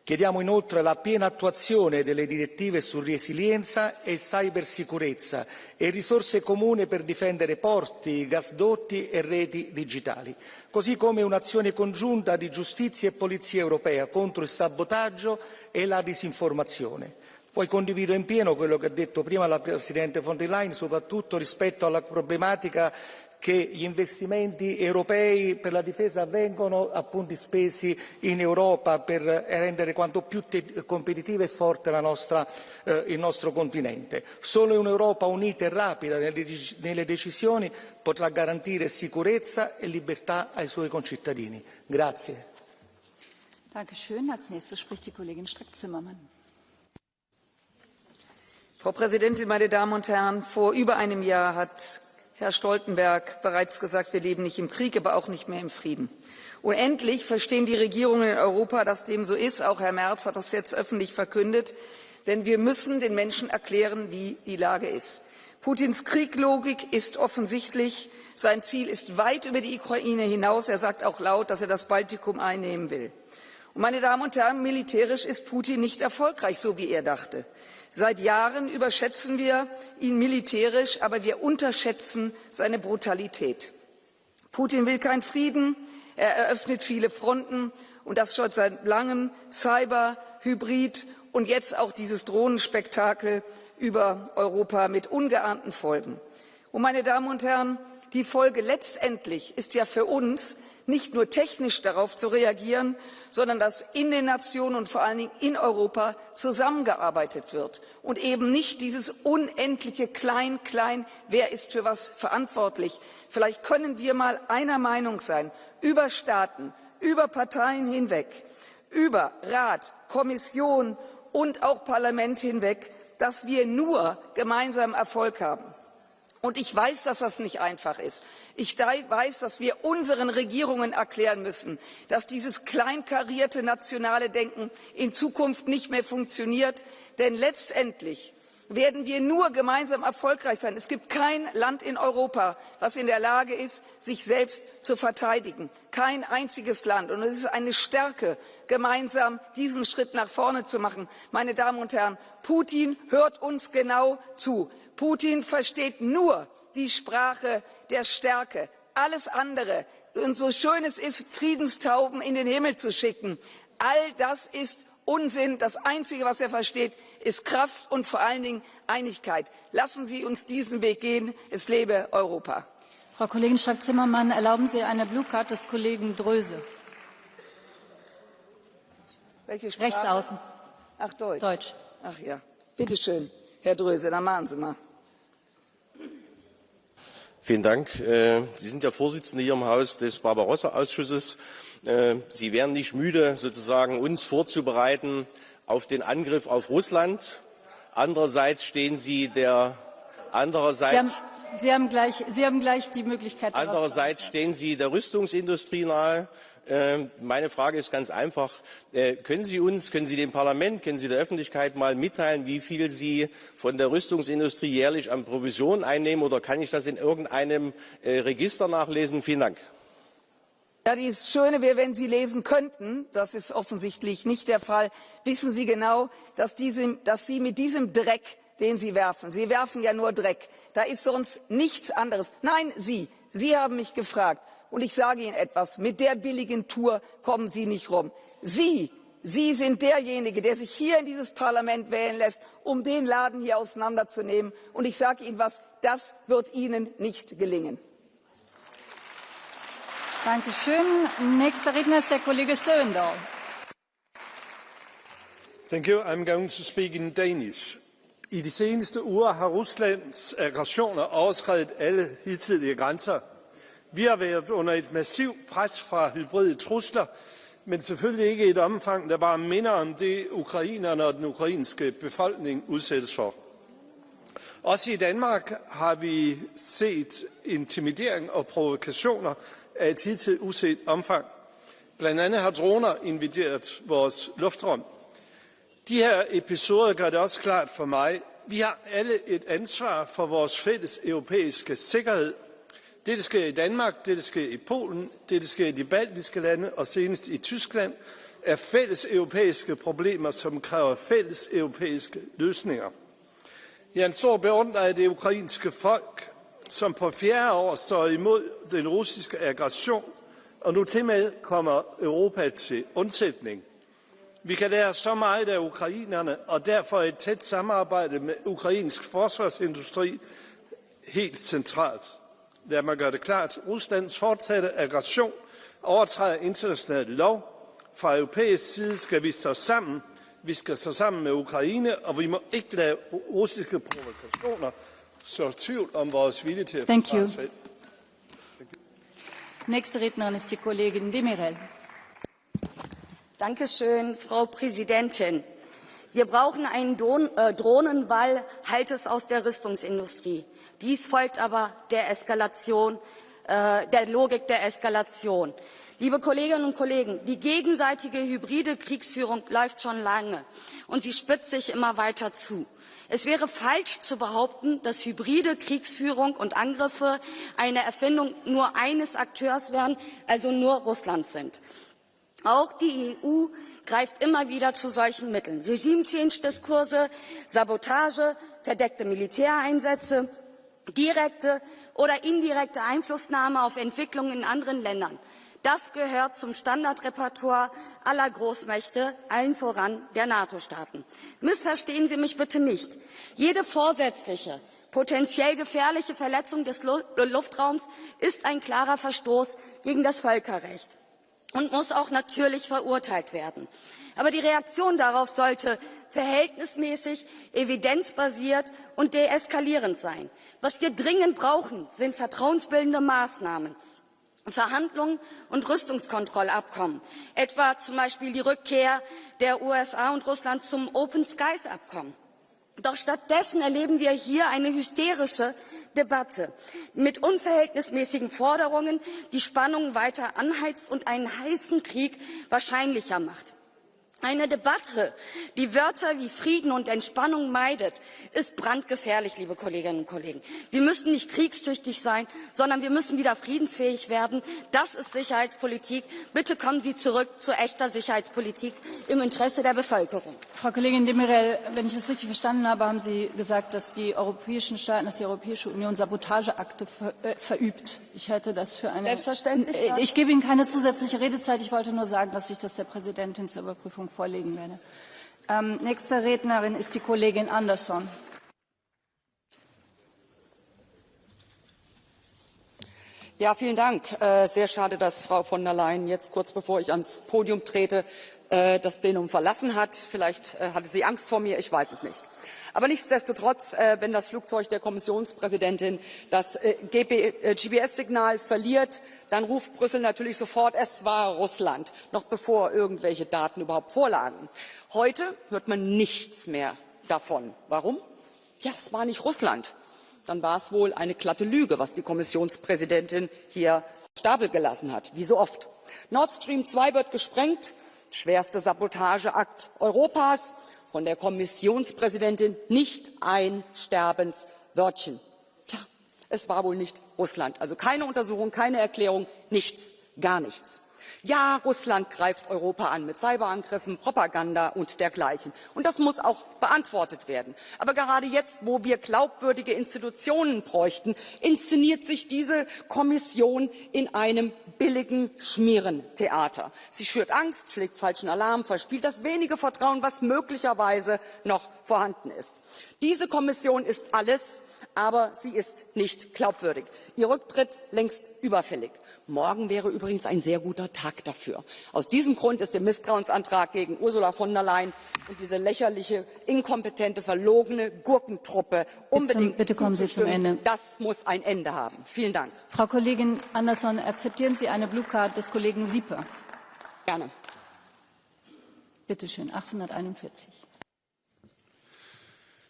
Chiediamo inoltre la piena attuazione delle direttive su resilienza e cybersicurezza e risorse comuni per difendere porti, gasdotti e reti digitali, così come un'azione congiunta di giustizia e polizia europea contro il sabotaggio e la disinformazione. Poi condivido in pieno quello che ha detto prima la Presidente von der Leyen, soprattutto rispetto alla problematica che gli investimenti europei per la difesa vengono appunto spesi in Europa per rendere quanto più competitiva e forte il nostro continente. Solo un'Europa unita e rapida nelle decisioni potrà garantire sicurezza e libertà ai suoi concittadini. Grazie. Dankeschön. Als nächstes spricht die Kollegin Strick-Zimmermann. Frau Präsidentin, meine Damen und Herren! Vor über einem Jahr hat Herr Stoltenberg bereits gesagt, wir leben nicht im Krieg, aber auch nicht mehr im Frieden. Und endlich verstehen die Regierungen in Europa, dass dem so ist. Auch Herr Merz hat das jetzt öffentlich verkündet. Denn wir müssen den Menschen erklären, wie die Lage ist. Putins Krieglogik ist offensichtlich. Sein Ziel ist weit über die Ukraine hinaus. Er sagt auch laut, dass er das Baltikum einnehmen will. Und meine Damen und Herren, militärisch ist Putin nicht erfolgreich, so wie er dachte. Seit Jahren überschätzen wir ihn militärisch, aber wir unterschätzen seine Brutalität. Putin will keinen Frieden, er eröffnet viele Fronten und das schon seit langem. Cyber, Hybrid und jetzt auch dieses Drohnenspektakel über Europa mit ungeahnten Folgen. Und meine Damen und Herren, die Folge letztendlich ist ja für uns, nicht nur technisch darauf zu reagieren, sondern dass in den Nationen und vor allen Dingen in Europa zusammengearbeitet wird und eben nicht dieses unendliche Klein-Klein, wer ist für was verantwortlich. Vielleicht können wir mal einer Meinung sein, über Staaten, über Parteien hinweg, über Rat, Kommission und auch Parlament hinweg, dass wir nur gemeinsam Erfolg haben. Und ich weiß, dass das nicht einfach ist. Ich weiß, dass wir unseren Regierungen erklären müssen, dass dieses kleinkarierte nationale Denken in Zukunft nicht mehr funktioniert. Denn letztendlich werden wir nur gemeinsam erfolgreich sein. Es gibt kein Land in Europa, das in der Lage ist, sich selbst zu verteidigen. Kein einziges Land. Und es ist eine Stärke, gemeinsam diesen Schritt nach vorne zu machen. Meine Damen und Herren, Putin hört uns genau zu. Putin versteht nur die Sprache der Stärke. Alles andere, und so schön es ist, Friedenstauben in den Himmel zu schicken, all das ist Unsinn. Das Einzige, was er versteht, ist Kraft und vor allen Dingen Einigkeit. Lassen Sie uns diesen Weg gehen. Es lebe Europa. Frau Kollegin Strack-Zimmermann, erlauben Sie eine Blue Card des Kollegen Dröse. Welche Sprache? Rechts außen. Ach, Deutsch. Deutsch. Ach ja, bitte schön, Herr Dröse, dann machen Sie mal. Vielen Dank. Sie sind ja Vorsitzende hier im Haus des Barbarossa-Ausschusses. Sie wären nicht müde, sozusagen uns vorzubereiten auf den Angriff auf Russland. Andererseits stehen Sie der Sie haben gleich die Möglichkeit. Andererseits stehen Sie der Rüstungsindustrie nahe. Meine Frage ist ganz einfach. Können Sie dem Parlament, können Sie der Öffentlichkeit mal mitteilen, wie viel Sie von der Rüstungsindustrie jährlich an Provisionen einnehmen? Oder kann ich das in irgendeinem Register nachlesen? Vielen Dank. Ja, das Schöne wäre, wenn Sie lesen könnten. Das ist offensichtlich nicht der Fall. Wissen Sie genau, dass Sie mit diesem Dreck, den Sie werfen ja nur Dreck. Da ist sonst nichts anderes. Nein, Sie haben mich gefragt. Und ich sage Ihnen etwas, mit der billigen Tour kommen Sie nicht rum. Sie sind derjenige, der sich hier in dieses Parlament wählen lässt, um den Laden hier auseinanderzunehmen. Und ich sage Ihnen was, das wird Ihnen nicht gelingen. Danke schön. Nächster Redner ist der Kollege Søndergaard. Thank you. I'm going to speak in Danish. I de seneste uger har Ruslands aggressioner overskredet alle hidtidige grænser. Vi har været under et massivt pres fra hybride trusler, men selvfølgelig ikke i et omfang, der bare minder om det, ukrainerne og den ukrainske befolkning udsættes for. Også i Danmark har vi set intimidering og provokationer af et hidtil uset omfang. Blandt andet har droner invaderet vores luftrum. De her episoder gør det også klart for mig, vi har alle et ansvar for vores fælles europæiske sikkerhed. Det sker i Danmark, det sker i Polen, det sker i de baltiske lande og senest i Tyskland, er fælles europæiske problemer, som kræver fælles europæiske løsninger. Jeg er en stor beundrer af det ukrainske folk, som på 4. år står imod den russiske aggression, og nu til med kommer Europa til undsætning. Vi kan lære så meget af ukrainerne, og derfor er et tæt samarbejde med ukrainsk forsvarsindustri helt centralt. Lad mig gøre det klart. Ruslands fortsatte aggression overtræder international lov. Fra europæisk side skal vi stå sammen. Vi skal stå sammen med Ukraine, og vi må ikke lade russiske provokationer så tvivl om vores vilje til at forsvare os selv. Nächste Rednerin ist die Kollegin Demirel. Dankeschön, Frau Präsidentin. Wir brauchen einen Drohnenwall, halt es aus der Rüstungsindustrie. Dies folgt aber der Logik der Eskalation. Liebe Kolleginnen und Kollegen, die gegenseitige hybride Kriegsführung läuft schon lange und sie spitzt sich immer weiter zu. Es wäre falsch zu behaupten, dass hybride Kriegsführung und Angriffe eine Erfindung nur eines Akteurs wären, also nur Russlands sind. Auch die EU greift immer wieder zu solchen Mitteln. Regime-Change-Diskurse, Sabotage, verdeckte Militäreinsätze, direkte oder indirekte Einflussnahme auf Entwicklungen in anderen Ländern. Das gehört zum Standardrepertoire aller Großmächte, allen voran der NATO-Staaten. Missverstehen Sie mich bitte nicht. Jede vorsätzliche, potenziell gefährliche Verletzung des Luftraums ist ein klarer Verstoß gegen das Völkerrecht und muss auch natürlich verurteilt werden. Aber die Reaktion darauf sollte verhältnismäßig, evidenzbasiert und deeskalierend sein. Was wir dringend brauchen, sind vertrauensbildende Maßnahmen. Verhandlungen und Rüstungskontrollabkommen, etwa zum Beispiel die Rückkehr der USA und Russland zum Open Skies Abkommen. Doch stattdessen erleben wir hier eine hysterische Debatte mit unverhältnismäßigen Forderungen, die Spannungen weiter anheizt und einen heißen Krieg wahrscheinlicher macht. Eine Debatte, die Wörter wie Frieden und Entspannung meidet, ist brandgefährlich, liebe Kolleginnen und Kollegen. Wir müssen nicht kriegstüchtig sein, sondern wir müssen wieder friedensfähig werden. Das ist Sicherheitspolitik. Bitte kommen Sie zurück zu echter Sicherheitspolitik im Interesse der Bevölkerung. Frau Kollegin Demirel, wenn ich das richtig verstanden habe, haben Sie gesagt, dass die europäischen Staaten, dass die Europäische Union Sabotageakte verübt. Ich halte das für eine... Selbstverständlich. Ich gebe Ihnen keine zusätzliche Redezeit. Ich wollte nur sagen, dass ich das der Präsidentin zur Überprüfung vorlegen werde. Nächste Rednerin ist die Kollegin Andersson. Ja, vielen Dank. Sehr schade, dass Frau von der Leyen jetzt kurz bevor ich ans Podium trete, das Plenum verlassen hat. Vielleicht hatte sie Angst vor mir, ich weiß es nicht. Aber nichtsdestotrotz, wenn das Flugzeug der Kommissionspräsidentin das GPS-Signal verliert, dann ruft Brüssel natürlich sofort, es war Russland, noch bevor irgendwelche Daten überhaupt vorlagen. Heute hört man nichts mehr davon. Warum? Ja, es war nicht Russland. Dann war es wohl eine glatte Lüge, was die Kommissionspräsidentin hier auf den Stapel gelassen hat, wie so oft. Nord Stream 2 wird gesprengt, schwerster Sabotageakt Europas. Von der Kommissionspräsidentin nicht ein Sterbenswörtchen. Tja, es war wohl nicht Russland. Also keine Untersuchung, keine Erklärung, nichts, gar nichts. Ja, Russland greift Europa an mit Cyberangriffen, Propaganda und dergleichen. Und das muss auch beantwortet werden. Aber gerade jetzt, wo wir glaubwürdige Institutionen bräuchten, inszeniert sich diese Kommission in einem billigen Schmierentheater. Sie schürt Angst, schlägt falschen Alarm, verspielt das wenige Vertrauen, was möglicherweise noch vorhanden ist. Diese Kommission ist alles, aber sie ist nicht glaubwürdig. Ihr Rücktritt längst überfällig. Morgen wäre übrigens ein sehr guter Tag dafür. Aus diesem Grund ist der Misstrauensantrag gegen Ursula von der Leyen und diese lächerliche, inkompetente, verlogene Gurkentruppe unbedingt bitte kommen Sie zum Ende. Das muss ein Ende haben. Vielen Dank. Frau Kollegin Andersson, akzeptieren Sie eine Blue Card des Kollegen Siepe? Gerne. Bitte schön, 841.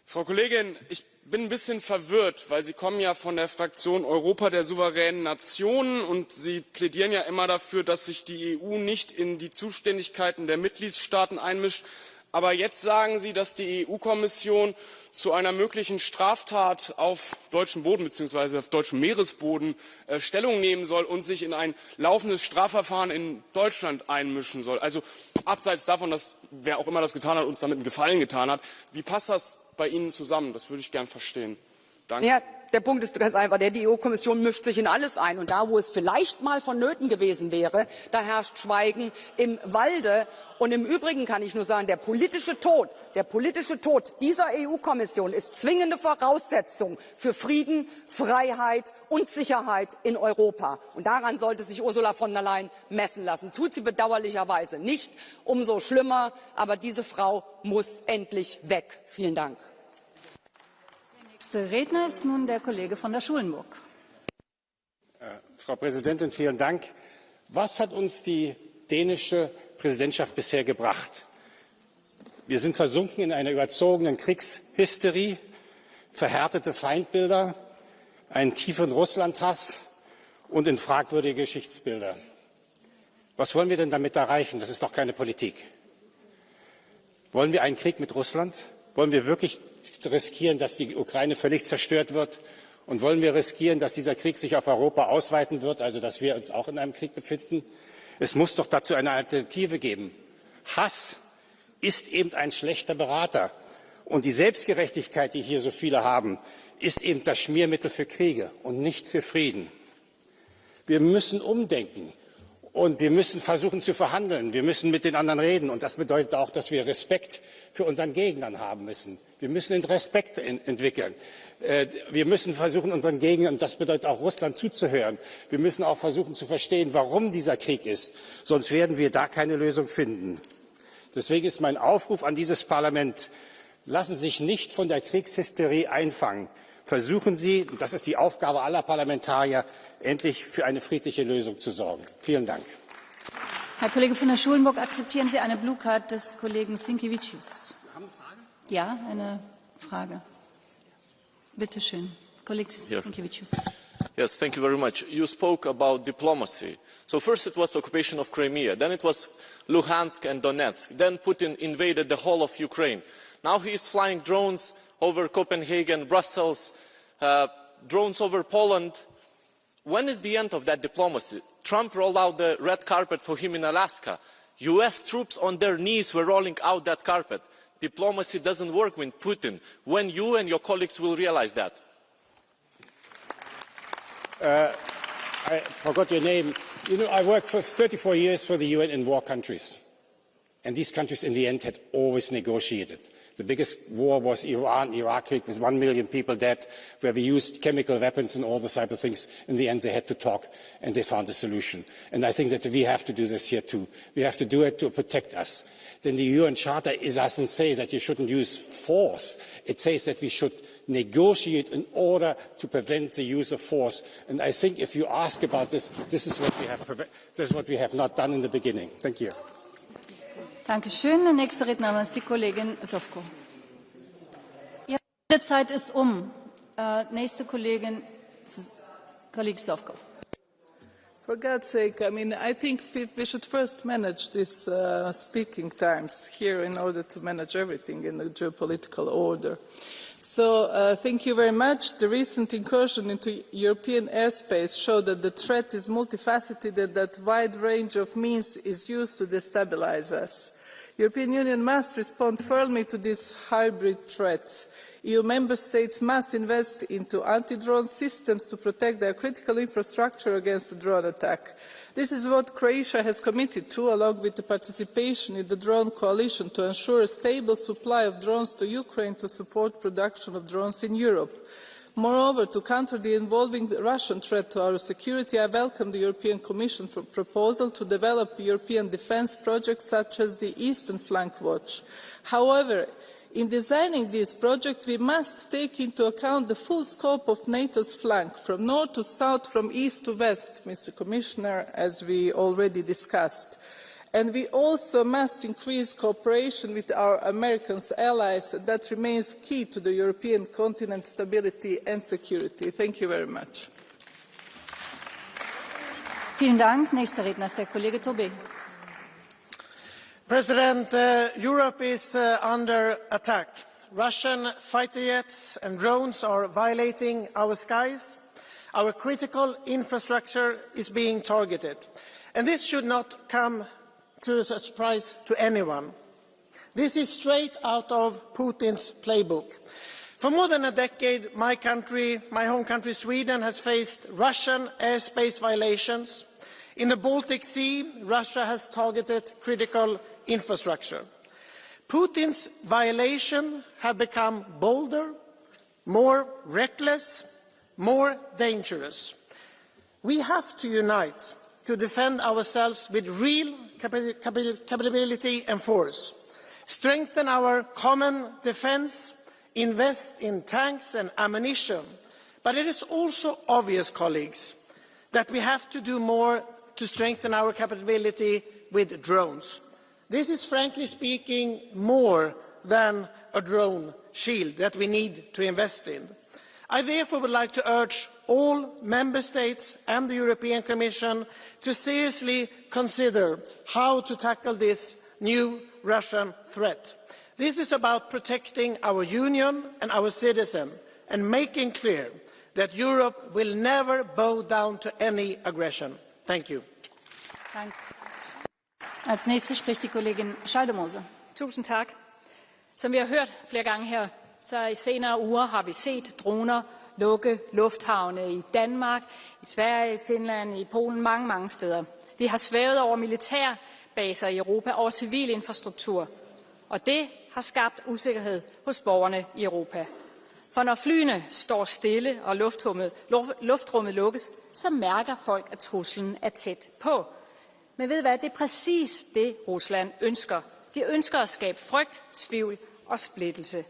Frau Kollegin, ich bin ein bisschen verwirrt, weil Sie kommen ja von der Fraktion Europa der souveränen Nationen und Sie plädieren ja immer dafür, dass sich die EU nicht in die Zuständigkeiten der Mitgliedstaaten einmischt. Aber jetzt sagen Sie, dass die EU-Kommission zu einer möglichen Straftat auf deutschem Boden bzw. auf deutschem Meeresboden Stellung nehmen soll und sich in ein laufendes Strafverfahren in Deutschland einmischen soll. Also abseits davon, dass wer auch immer das getan hat, uns damit einen Gefallen getan hat. Wie passt das bei Ihnen zusammen? Das würde ich gern verstehen. Danke. Ja, der Punkt ist ganz einfach. Die EU-Kommission mischt sich in alles ein. Und da, wo es vielleicht mal vonnöten gewesen wäre, da herrscht Schweigen im Walde. Und im Übrigen kann ich nur sagen, der politische Tod dieser EU-Kommission ist zwingende Voraussetzung für Frieden, Freiheit und Sicherheit in Europa. Und daran sollte sich Ursula von der Leyen messen lassen. Tut sie bedauerlicherweise nicht. Umso schlimmer. Aber diese Frau muss endlich weg. Vielen Dank. Der nächste Redner ist nun der Kollege von der Schulenburg. Frau Präsidentin, vielen Dank. Was hat uns die dänische Präsidentschaft bisher gebracht? Wir sind versunken in einer überzogenen Kriegshysterie, verhärtete Feindbilder, einen tiefen Russlandhass und in fragwürdige Geschichtsbilder. Was wollen wir denn damit erreichen? Das ist doch keine Politik. Wollen wir einen Krieg mit Russland? Wollen wir wirklich riskieren, dass die Ukraine völlig zerstört wird? Und wollen wir riskieren, dass dieser Krieg sich auf Europa ausweiten wird, also dass wir uns auch in einem Krieg befinden? Es muss doch dazu eine Alternative geben. Hass ist eben ein schlechter Berater. Und die Selbstgerechtigkeit, die hier so viele haben, ist eben das Schmiermittel für Kriege und nicht für Frieden. Wir müssen umdenken. Und wir müssen versuchen zu verhandeln. Wir müssen mit den anderen reden. Und das bedeutet auch, dass wir Respekt für unseren Gegnern haben müssen. Wir müssen den Respekt entwickeln. Wir müssen versuchen, unseren Gegnern, und das bedeutet auch Russland, zuzuhören. Wir müssen auch versuchen zu verstehen, warum dieser Krieg ist. Sonst werden wir da keine Lösung finden. Deswegen ist mein Aufruf an dieses Parlament: Lassen Sie sich nicht von der Kriegshysterie einfangen. Versuchen Sie, und das ist die Aufgabe aller Parlamentarier, endlich für eine friedliche Lösung zu sorgen. Vielen Dank. Herr Kollege von der Schulenburg, akzeptieren Sie eine Blue Card des Kollegen Sinkevičius? Ja, eine Frage. Bitte schön, Kollege Sinkevičius. Yes, thank you very much. You spoke about diplomacy. So first it was occupation of Crimea, then it was Luhansk and Donetsk, then Putin invaded the whole of Ukraine. Now he is flying drones over Copenhagen, Brussels, drones over Poland. When is the end of that diplomacy? Trump rolled out the red carpet for him in Alaska. US troops on their knees were rolling out that carpet. Diplomacy doesn't work with Putin. When you and your colleagues will realize that? I forgot your name. You know, I worked for 34 years for the UN in war countries. And these countries in the end had always negotiated. The biggest war was Iran-Iraq with 1 million people dead, where we used chemical weapons and all the type of things. In the end, they had to talk, and they found a solution. And I think that we have to do this here too. We have to do it to protect us. Then the UN Charter doesn't say that you shouldn't use force. It says that we should negotiate in order to prevent the use of force. And I think if you ask about this, this is what we have not done in the beginning. Thank you. Dankeschön. Der nächste Rednerin ist die Kollegin Sofko. Ihre Redezeit ist um. Nächste Kollegin, Kollege Sofko. For God's sake, I mean, I think we should first manage these speaking times here in order to manage everything in the geopolitical order. So thank you very much. The recent incursion into European airspace showed that the threat is multifaceted and that wide range of means is used to destabilize us. The European Union must respond firmly to these hybrid threats. EU member states must invest into anti-drone systems to protect their critical infrastructure against a drone attack. This is what Croatia has committed to, along with the participation in the drone coalition, to ensure a stable supply of drones to Ukraine to support production of drones in Europe. Moreover, to counter the evolving Russian threat to our security, I welcome the European Commission proposal to develop European defence projects such as the Eastern Flank Watch. However, in designing this project, we must take into account the full scope of NATO's flank, from north to south, from east to west, Mr. Commissioner, as we already discussed. And we also must increase cooperation with our American allies. That remains key to the European continent's stability and security. Thank you very much. Vielen Dank. Nächster Redner ist der Kollege Tobé. President, Europe is under attack. Russian fighter jets and drones are violating our skies. Our critical infrastructure is being targeted. And this should not come as a surprise to anyone. This is straight out of Putin's playbook. For more than a decade, my home country, Sweden, has faced Russian airspace violations. In the Baltic Sea, Russia has targeted critical infrastructure. Putin's violations have become bolder, more reckless, more dangerous. We have to unite to defend ourselves with real capability and force, strengthen our common defence, invest in tanks and ammunition. But it is also obvious, colleagues, that we have to do more to strengthen our capability with drones. This is, frankly speaking, more than a drone shield that we need to invest in. I therefore would like to urge all Member States and the European Commission to seriously consider how to tackle this new Russian threat. This is about protecting our Union and our citizens and making clear that Europe will never bow down to any aggression. Thank you. Als næste spricht die Kollegin Schaldemose. Tusind tak. Som vi har hørt flere gange her, så i senere uger har vi set droner lukke lufthavne i Danmark, i Sverige, i Finland, i Polen, mange steder. De har svævet over militærbaser i Europa, over civil infrastruktur. Og det har skabt usikkerhed hos borgerne i Europa. For når flyene står stille og luftrummet lukkes, så mærker folk, at truslen er tæt på. Men ved I hvad? Det er præcis det, Rusland ønsker. De ønsker at skabe frygt, tvivl og splittelse.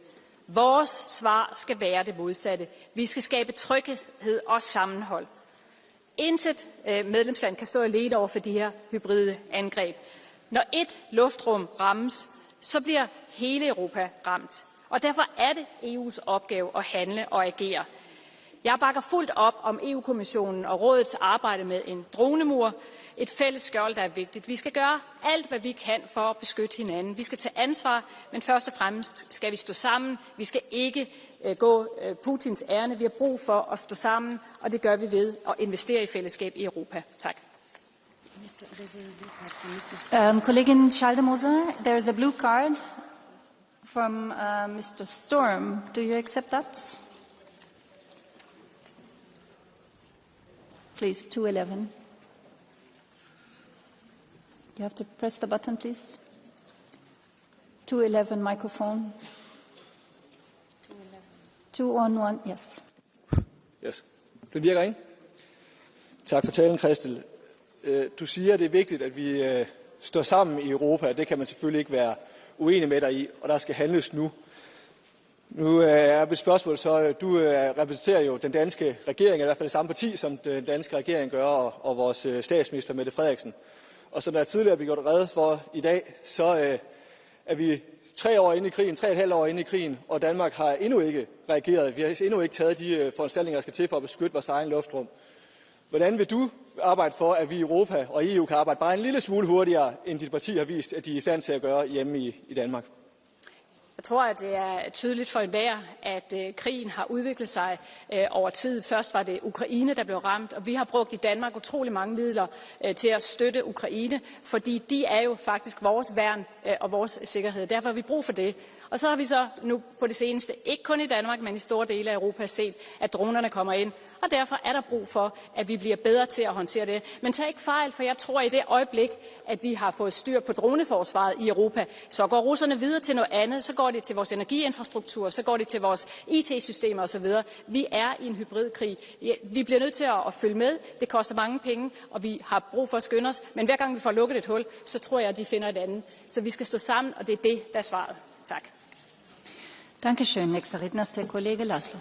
Vores svar skal være det modsatte. Vi skal skabe tryghed og sammenhold. Intet medlemsland kan stå alene over for de her hybride angreb. Når et luftrum rammes, så bliver hele Europa ramt. Og derfor er det EU's opgave at handle og agere. Jeg bakker fuldt op om EU-kommissionen og rådets arbejde med en dronemur. Et fælles skjold, der er vigtigt. Vi skal gøre alt, hvad vi kan for at beskytte hinanden. Vi skal tage ansvar, men først og fremmest skal vi stå sammen. Vi skal ikke gå Putins ærne. Vi har brug for at stå sammen, og det gør vi ved at investere i fællesskab i Europa. Tak. Kollegin Schaldemose, there is a blue card from Mr. Storm. Do you accept that? Please, 211. You have to press the button, please. 211 microphone. 211, yes. Yes. Det virker, ikke? Tak for talen, Christel. Du siger, at det er vigtigt, at vi står sammen i Europa. Det kan man selvfølgelig ikke være uenig med dig i, og der skal handles nu. Nu er mit spørgsmål så, du repræsenterer jo den danske regering, i hvert fald det samme parti, som den danske regering gør, og vores statsminister Mette Frederiksen. Og som der tidligere blev gjort rede for i dag, så er vi 3,5 år inde i krigen, og Danmark har endnu ikke reageret. Vi har endnu ikke taget de foranstaltninger, der skal til for at beskytte vores egen luftrum. Hvordan vil du arbejde for, at vi i Europa og EU kan arbejde bare en lille smule hurtigere, end dit parti har vist, at de er i stand til at gøre hjemme i Danmark? Jeg tror, at det er tydeligt for enhver, at krigen har udviklet sig over tid. Først var det Ukraine, der blev ramt, og vi har brugt i Danmark utrolig mange midler til at støtte Ukraine, fordi de er jo faktisk vores værn og vores sikkerhed. Derfor har vi brug for det. Og så har vi så nu på det seneste, ikke kun i Danmark, men i store dele af Europa, set, at dronerne kommer ind. Og derfor er der brug for, at vi bliver bedre til at håndtere det. Men tag ikke fejl, for jeg tror, at i det øjeblik, at vi har fået styr på droneforsvaret i Europa, så går russerne videre til noget andet. Så går det til vores energiinfrastruktur, så går det til vores IT-systemer osv. Vi er i en hybridkrig. Vi bliver nødt til at følge med. Det koster mange penge, og vi har brug for at skynde os. Men hver gang vi får lukket et hul, så tror jeg, at de finder et andet. Så vi skal stå sammen, og det er det, der er svaret. Tak. Dankeschön. Nächster Redner ist der Kollege Laszlo.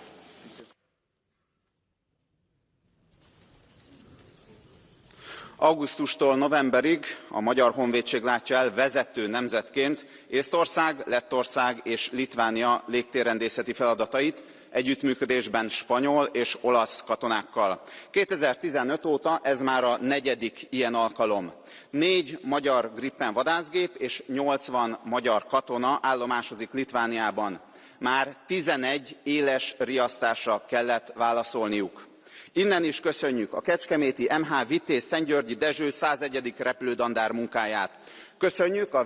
Augusztustól novemberig a Magyar Honvédség látja el vezető nemzetként Észtország, Lettország és Litvánia légtérrendészeti feladatait, együttműködésben spanyol és olasz katonákkal. 2015 óta ez már a 4. ilyen alkalom. 4 magyar Gripen vadászgép és 80 magyar katona állomásozik Litvániában. Már 11 éles riasztásra kellett válaszolniuk. Innen is köszönjük a kecskeméti MH Vitéz Szentgyörgyi Dezső 101. repülődandár munkáját. Köszönjük a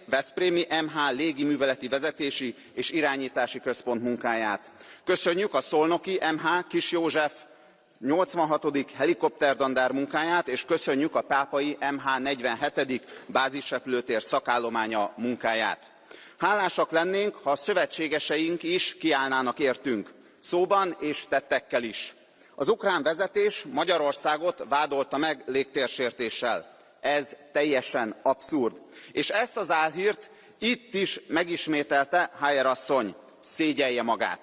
veszprémi MH légiműveleti vezetési és irányítási központ munkáját. Köszönjük a szolnoki MH Kis József 86. helikopterdandár munkáját, és köszönjük a pápai MH 47. bázisrepülőtér szakállománya munkáját. Hálásak lennénk, ha a szövetségeseink is kiállnának értünk, szóban és tettekkel is. Az ukrán vezetés Magyarországot vádolta meg légtérsértéssel. Ez teljesen abszurd. És ezt az álhírt itt is megismételte Heyer asszony. Szégyelje magát.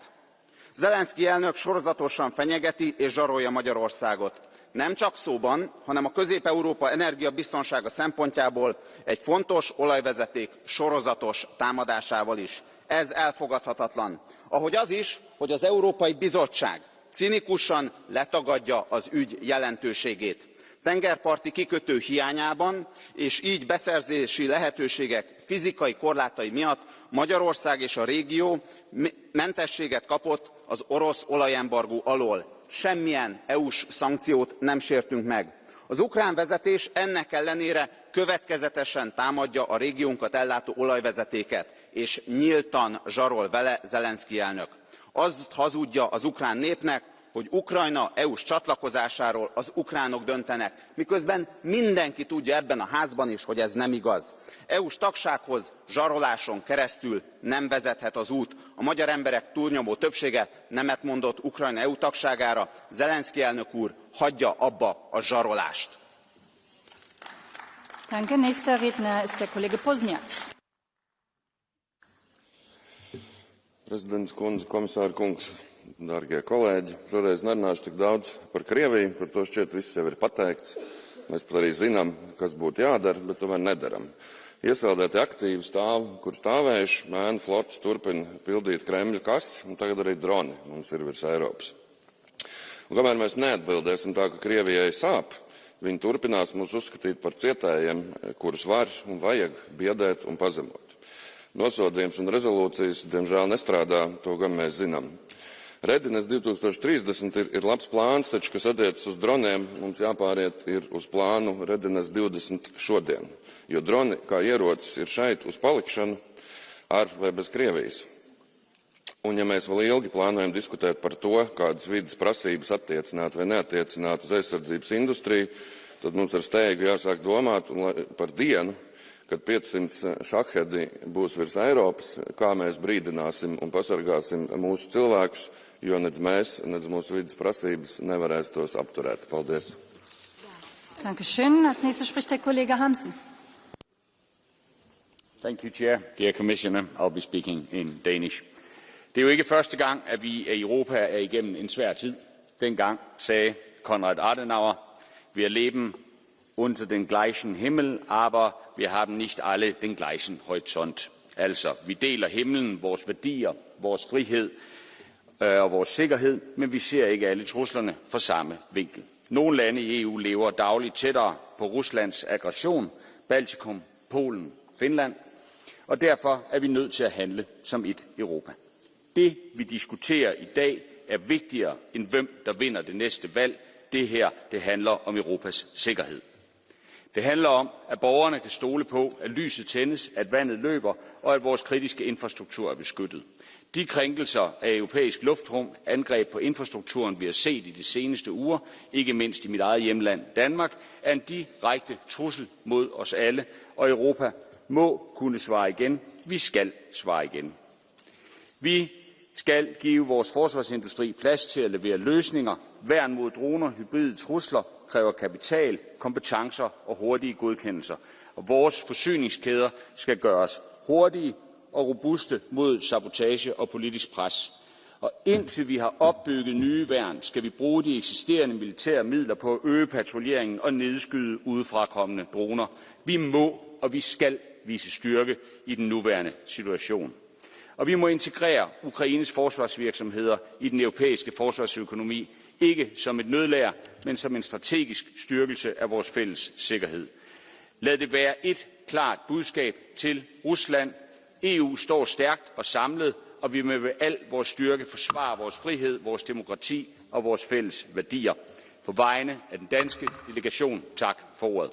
Zelenszky elnök sorozatosan fenyegeti és zsarolja Magyarországot. Nem csak szóban, hanem a Közép-Európa energiabiztonsága szempontjából egy fontos olajvezeték sorozatos támadásával is. Ez elfogadhatatlan. Ahogy az is, hogy az Európai Bizottság cinikusan letagadja az ügy jelentőségét. Tengerparti kikötő hiányában és így beszerzési lehetőségek fizikai korlátai miatt Magyarország és a régió mentességet kapott az orosz olajembargó alól. Semmilyen EU-s szankciót nem sértünk meg. Az ukrán vezetés ennek ellenére következetesen támadja a régiónkat ellátó olajvezetéket, és nyíltan zsarol vele Zelenszky elnök. Azt hazudja az ukrán népnek, hogy Ukrajna EU-s csatlakozásáról az ukránok döntenek, miközben mindenki tudja ebben a házban is, hogy ez nem igaz. EU-s tagsághoz zsaroláson keresztül nem vezethet az út. A magyar emberek túlnyomó többsége nemet mondott Ukrajna EU tagságára. Zelenszky elnök úr, hagyja abba a zsarolást. Danke. Nächster Redner ist der Kollege Pozniak. Prezidents kundze, komisāra kungs, dārgie kolēģi, šoreiz nerunāšu tik daudz par Krieviju, par to šķiet viss jau ir pateikts. Mēs pat arī zinām, kas būtu jādara, bet tomēr nedaram. Iesaldēti aktīvi stāv, kur stāvējuši, mēnu flote turpina pildīt Kremļa kases, un tagad arī droni mums ir virs Eiropas. Un kamēr mēs neatbildēsim tā, ka Krievijai sāp, viņi turpinās mūs uzskatīt par cietējiem, kurus var un vajag biedēt un pazemot. Nosodījums un rezolūcijas, diemžēl, nestrādā, to gan mēs zinām. Redines 2030 ir labs plāns, taču, kas attiecas uz droniem, mums jāpāriet ir uz plānu Redines 20 šodien, jo droni kā ierocis ir šeit uz palikšanu ar vai bez Krievijas. Un ja mēs vēl ilgi plānojam diskutēt par to, kādas vidas prasības attiecināt vai neattiecināt uz aizsardzības industriju, tad mums ar steigu jāsāk domāt par dienu, kad 500 šahedi būs virs Eiropas, kā mēs brīdināsim un pasargāsim mūsu cilvēkus, jo nedz mēs, nedz mūsu vidas prasības nevarēs tos apturēt. Paldies. Dankeschön. Als nächster spricht der Kollege Hansen. Thank you, Chair. Dear Commissioner, I'll be speaking in Danish. Det er jo ikke første gang, at vi i Europa er igennem en svær tid. Dengang sagde Konrad Adenauer, wir leben unter den gleichen Himmel, aber wir haben nicht alle den gleichen Horizont. Altså, vi deler himlen, vores værdier, vores frihed og vores sikkerhed, men vi ser ikke alle truslerne fra samme vinkel. Nogle lande i EU lever dagligt tættere på Ruslands aggression, Baltikum, Polen, Finland, og derfor er vi nødt til at handle som et Europa. Det, vi diskuterer i dag, er vigtigere end hvem, der vinder det næste valg. Det her, det handler om Europas sikkerhed. Det handler om, at borgerne kan stole på, at lyset tændes, at vandet løber, og at vores kritiske infrastruktur er beskyttet. De krænkelser af europæisk luftrum, angreb på infrastrukturen, vi har set i de seneste uger, ikke mindst i mit eget hjemland Danmark, er en direkte trussel mod os alle, og Europa må kunne svare igen. Vi skal svare igen. Vi skal give vores forsvarsindustri plads til at levere løsninger. Værn mod droner, hybride trusler kræver kapital, kompetencer og hurtige godkendelser. Og vores forsyningskæder skal gøres hurtige og robuste mod sabotage og politisk pres. Og indtil vi har opbygget nye værn, skal vi bruge de eksisterende militære midler på at øge patruljeringen og nedskyde udefrakommende droner. Vi må og vi skal vise styrke i den nuværende situation. Og vi må integrere Ukraines forsvarsvirksomheder i den europæiske forsvarsøkonomi, ikke som et nødlager, men som en strategisk styrkelse af vores fælles sikkerhed. Lad det være et klart budskab til Rusland. EU står stærkt og samlet, og vi må med al vores styrke forsvare vores frihed, vores demokrati og vores fælles værdier. På vegne af den danske delegation, tak for ordet.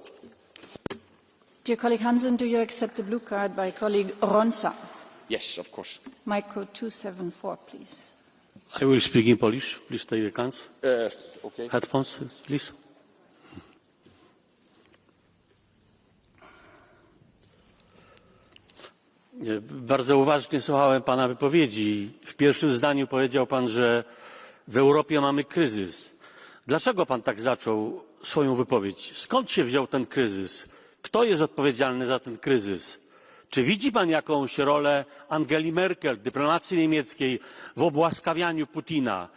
Dear colleague Hansen, do you accept the blue card by colleague Ronsa? Yes, of course. Micro 274, please. I will speak in Polish. Please take the cans. Okay. Headphones, please. Bardzo uważnie słuchałem pana wypowiedzi. W pierwszym zdaniu powiedział pan, że w Europie mamy kryzys. Dlaczego pan tak zaczął swoją wypowiedź? Skąd się wziął ten kryzys? Kto jest odpowiedzialny za ten kryzys? Czy widzi pan jakąś rolę Angeli Merkel, dyplomacji niemieckiej w obłaskawianiu Putina?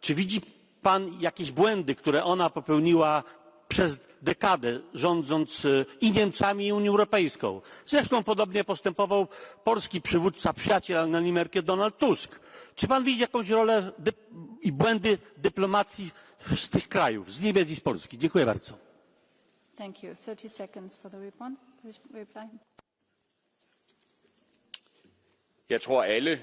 Czy widzi pan jakieś błędy, które ona popełniła przez dekadę rządząc i Niemcami, i Unią Europejską. Zresztą podobnie postępował polski przywódca, przyjaciel Angeli Merkel, Donald Tusk. Czy pan widzi jakąś rolę i błędy dyplomacji z tych krajów, z Niemiec i z Polski? Dziękuję bardzo. Thank you. 30 seconds for the reply. Jeg tror, alle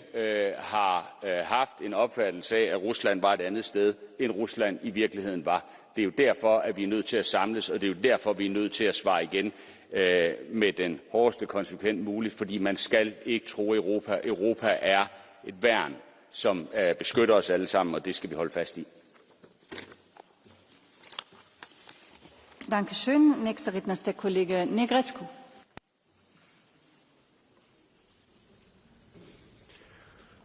har haft en opfattelse af, at Rusland var et andet sted, end Rusland i virkeligheden var. Det er jo derfor, at vi er nødt til at samles, og det er jo derfor, vi er nødt til at svare igen med den hårdeste konsekvens muligt, fordi man skal ikke tro Europa. Europa er et værn, som beskytter os alle sammen, og det skal vi holde fast i. Dankeschön. Nächster Redner ist der Kollege Negrescu.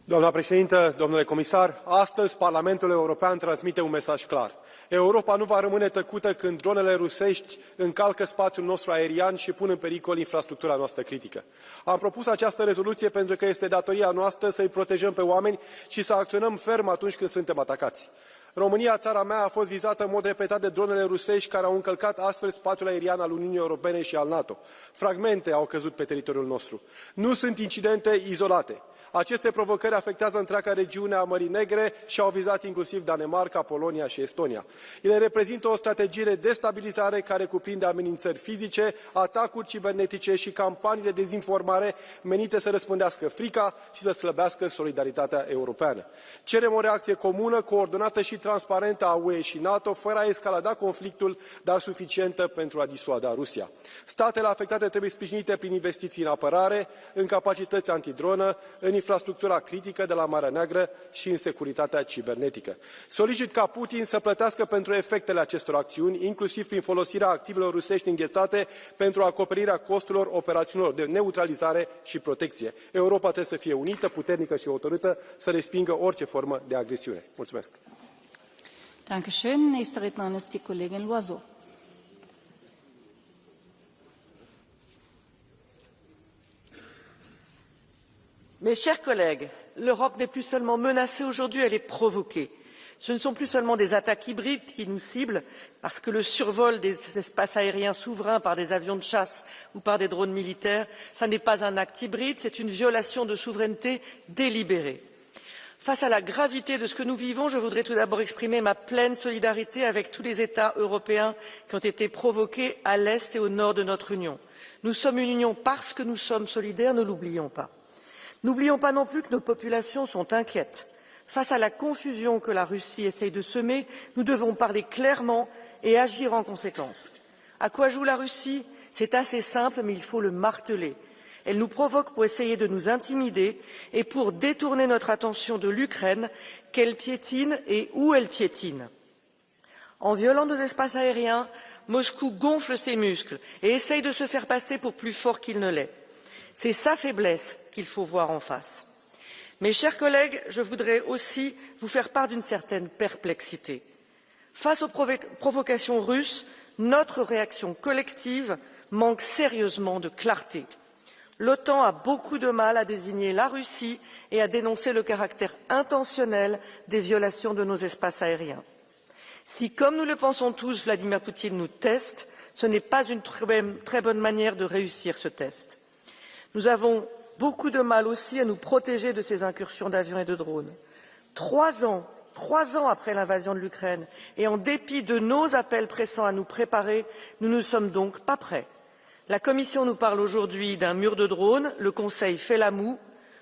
Doamna președintă, domnule comisar, astăzi Parlamentul European transmite un mesaj clar. Europa nu va rămâne tăcută când dronele rusești încalcă spațiul nostru aerian și pun în pericol infrastructura noastră critică. Am propus această rezoluție pentru că este datoria noastră să îi protejăm pe oameni și să acționăm ferm atunci când suntem atacați. România, țara mea, a fost vizată în mod repetat de dronele rusești care au încălcat astfel spațiul aerian al Uniunii Europene și al NATO. Fragmente au căzut pe teritoriul nostru. Nu sunt incidente izolate. Aceste provocări afectează întreaga regiune a Mării Negre și au vizat inclusiv Danemarca, Polonia și Estonia. Ele reprezintă o strategie de destabilizare care cuprinde amenințări fizice, atacuri cibernetice și campanii de dezinformare menite să răspândească frica și să slăbească solidaritatea europeană. Cerem o reacție comună, coordonată și transparentă a UE și NATO, fără a escalada conflictul, dar suficientă pentru a disuada Rusia. Statele afectate trebuie sprijinite prin investiții în apărare, în capacități antidronă, în infrastructura critică de la Marea Neagră și în securitatea cibernetică. Solicit ca Putin să plătească pentru efectele acestor acțiuni, inclusiv prin folosirea activelor rusești înghețate pentru acoperirea costurilor operațiunilor de neutralizare și protecție. Europa trebuie să fie unită, puternică și hotărâtă să respingă orice formă de agresiune. Mulțumesc! Dankeschön. Nächste Rednerin ist die Kollegin Loiseau. Mes chers collègues, l'Europe n'est plus seulement menacée aujourd'hui, elle est provoquée. Ce ne sont plus seulement des attaques hybrides qui nous ciblent, parce que le survol des espaces aériens souverains par des avions de chasse ou par des drones militaires, ça n'est pas un acte hybride, c'est une violation de souveraineté délibérée. Face à la gravité de ce que nous vivons, je voudrais tout d'abord exprimer ma pleine solidarité avec tous les États européens qui ont été provoqués à l'est et au nord de notre Union. Nous sommes une Union parce que nous sommes solidaires, ne l'oublions pas. N'oublions pas non plus que nos populations sont inquiètes. Face à la confusion que la Russie essaye de semer, nous devons parler clairement et agir en conséquence. À quoi joue la Russie? C'est assez simple, mais il faut le marteler. Elle nous provoque pour essayer de nous intimider et pour détourner notre attention de l'Ukraine, qu'elle piétine et où elle piétine. En violant nos espaces aériens, Moscou gonfle ses muscles et essaye de se faire passer pour plus fort qu'il ne l'est. C'est sa faiblesse qu'il faut voir en face. Mes chers collègues, je voudrais aussi vous faire part d'une certaine perplexité. Face aux provocations russes, notre réaction collective manque sérieusement de clarté. L'OTAN a beaucoup de mal à désigner la Russie et à dénoncer le caractère intentionnel des violations de nos espaces aériens. Si, comme nous le pensons tous, Vladimir Poutine nous teste, ce n'est pas une très bonne manière de réussir ce test. Nous avons beaucoup de mal aussi à nous protéger de ces incursions d'avions et de drones. 3 ans après l'invasion de l'Ukraine et en dépit de nos appels pressants à nous préparer, nous ne sommes donc pas prêts. La Commission nous parle aujourd'hui d'un mur de drones, le Conseil fait la moue.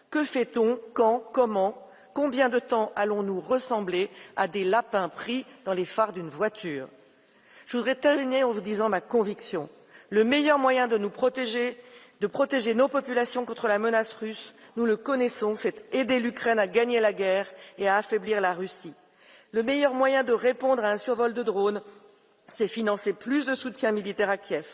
Que fait-on? Quand? Comment? Combien de temps allons-nous ressembler à des lapins pris dans les phares d'une voiture? Je voudrais terminer en vous disant ma conviction. Le meilleur moyen de nous protéger, de protéger nos populations contre la menace russe, nous le connaissons, c'est aider l'Ukraine à gagner la guerre et à affaiblir la Russie. Le meilleur moyen de répondre à un survol de drones, c'est financer plus de soutien militaire à Kiev.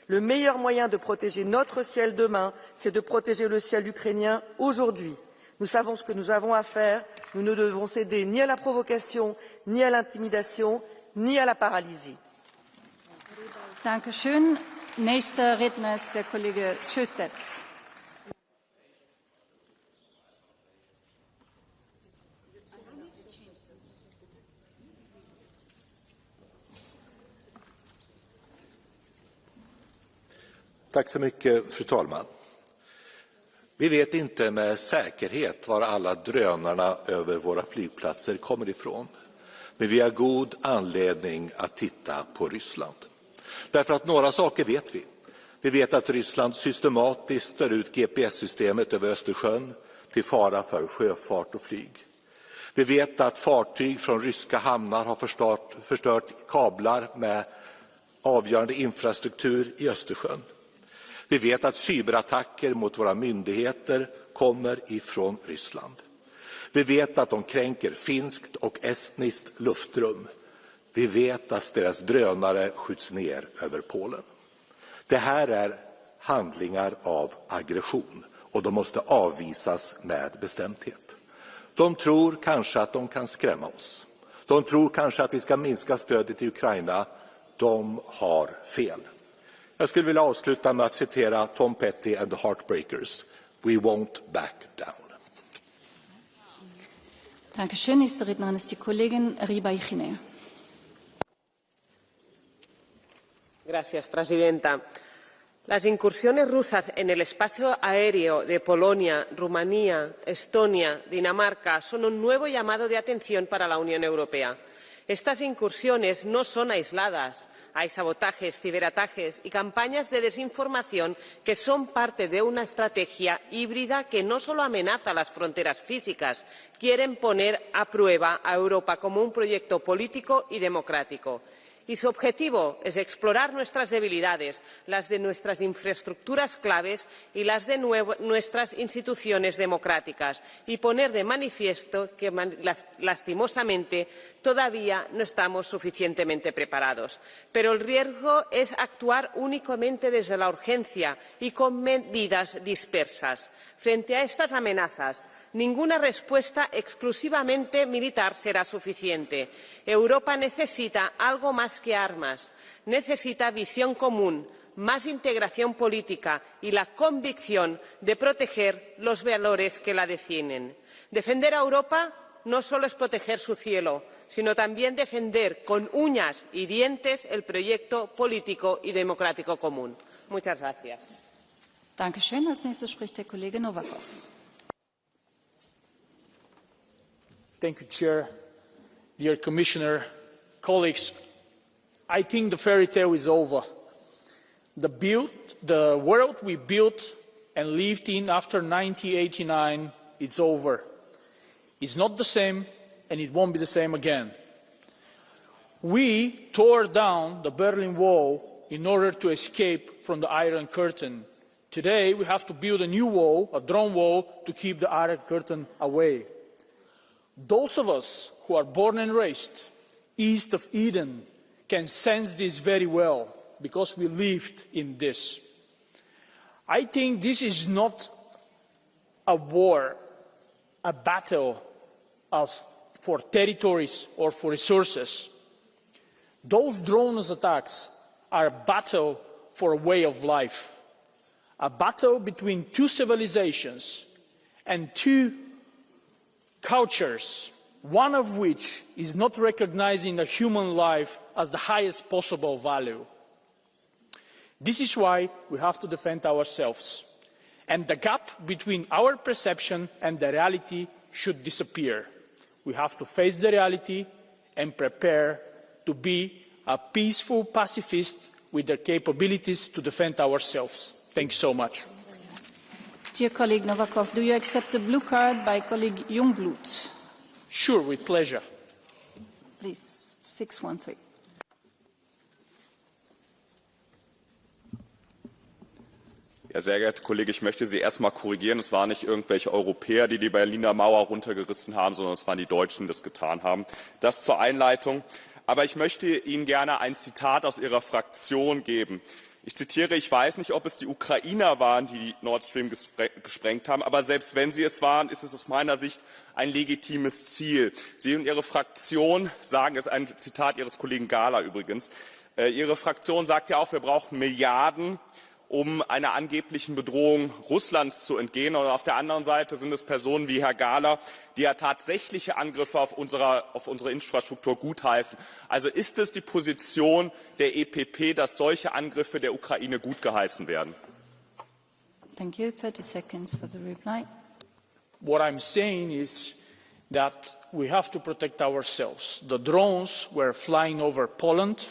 Le meilleur moyen de protéger notre ciel demain, c'est de protéger le ciel ukrainien aujourd'hui. Nous savons ce que nous avons à faire, nous ne devons céder ni à la provocation, ni à l'intimidation, ni à la paralysie. Dankeschön. Nächster Redner ist der Kollege Schösterz. Tack så mycket, fru talman. Vi vet inte med säkerhet var alla drönarna över våra flygplatser kommer ifrån. Men vi har god anledning att titta på Ryssland. Därför att några saker vet vi. Vi vet att Ryssland systematiskt stör ut GPS-systemet över Östersjön till fara för sjöfart och flyg. Vi vet att fartyg från ryska hamnar har förstört kablar med avgörande infrastruktur i Östersjön. Vi vet att cyberattacker mot våra myndigheter kommer ifrån Ryssland. Vi vet att de kränker finskt och estniskt luftrum. Vi vet att deras drönare skjuts ner över Polen. Det här är handlingar av aggression och de måste avvisas med bestämdhet. De tror kanske att de kan skrämma oss. De tror kanske att vi ska minska stödet till Ukraina. De har fel. Jag skulle vilja avsluta med att citera Tom Petty and the Heartbreakers. We won't back down. Dankeschön. Nächste Rednerin ist die Kollegin Ribaijine. Gracias, presidenta. Las incursiones rusas en el espacio aéreo de Polonia, Rumanía, Estonia, Dinamarca son un nuevo llamado de atención para la Unión Europea. Estas incursiones no son aisladas. Hay sabotajes, ciberataques y campañas de desinformación que son parte de una estrategia híbrida que no solo amenaza las fronteras físicas, quieren poner a prueba a Europa como un proyecto político y democrático. Y su objetivo es explorar nuestras debilidades, las de nuestras infraestructuras claves y las de nuestras instituciones democráticas, y poner de manifiesto que, lastimosamente, todavía no estamos suficientemente preparados. Pero el riesgo es actuar únicamente desde la urgencia y con medidas dispersas. Frente a estas amenazas, ninguna respuesta exclusivamente militar será suficiente. Europa necesita algo más que armas. Necesita visión común, más integración política y la convicción de proteger los valores que la definen. Defender a Europa no solo es proteger su cielo, sino también defender con uñas y dientes el proyecto político y democrático común. Muchas gracias. Dankeschön. Als nächstes spricht der Kollege Novakov. Thank you, Chair. Dear Commissioner, colleagues, I think the fairy tale is over. The world we built and lived in after 1989 is over. It's not the same, and it won't be the same again. We tore down the Berlin Wall in order to escape from the Iron Curtain. Today, we have to build a new wall, a drone wall, to keep the Iron Curtain away. Those of us who are born and raised east of Eden can sense this very well because we lived in this. I think this is not a war, a battle for territories or for resources. Those drone attacks are a battle for a way of life, a battle between two civilizations and two cultures, one of which is not recognizing a human life as the highest possible value. This is why we have to defend ourselves, and the gap between our perception and the reality should disappear. We have to face the reality and prepare to be a peaceful pacifist with the capabilities to defend ourselves. Thank you so much. Dear colleague Novakov, do you accept the blue card by colleague Jungblut? Sure, with pleasure. Please, 613. Ja, sehr geehrter Kollege, ich möchte Sie erst mal korrigieren. Es waren nicht irgendwelche Europäer, die die Berliner Mauer runtergerissen haben, sondern es waren die Deutschen, die das getan haben. Das zur Einleitung. Aber ich möchte Ihnen gerne ein Zitat aus Ihrer Fraktion geben. Ich zitiere, ich weiß nicht, ob es die Ukrainer waren, die Nord Stream gesprengt haben, aber selbst wenn sie es waren, ist es aus meiner Sicht ein legitimes Ziel. Sie und Ihre Fraktion sagen, es ist ein Zitat Ihres Kollegen Gahler übrigens, Ihre Fraktion sagt ja auch, wir brauchen Milliarden, um einer angeblichen Bedrohung Russlands zu entgehen. Und auf der anderen Seite sind es Personen wie Herr Gahler, die ja tatsächliche Angriffe auf unsere Infrastruktur gutheißen. Also ist es die Position der EPP, dass solche Angriffe der Ukraine gutgeheißen werden? Thank you. 30 seconds for the reply. What I'm saying is that we have to protect ourselves. The drones were flying over Poland,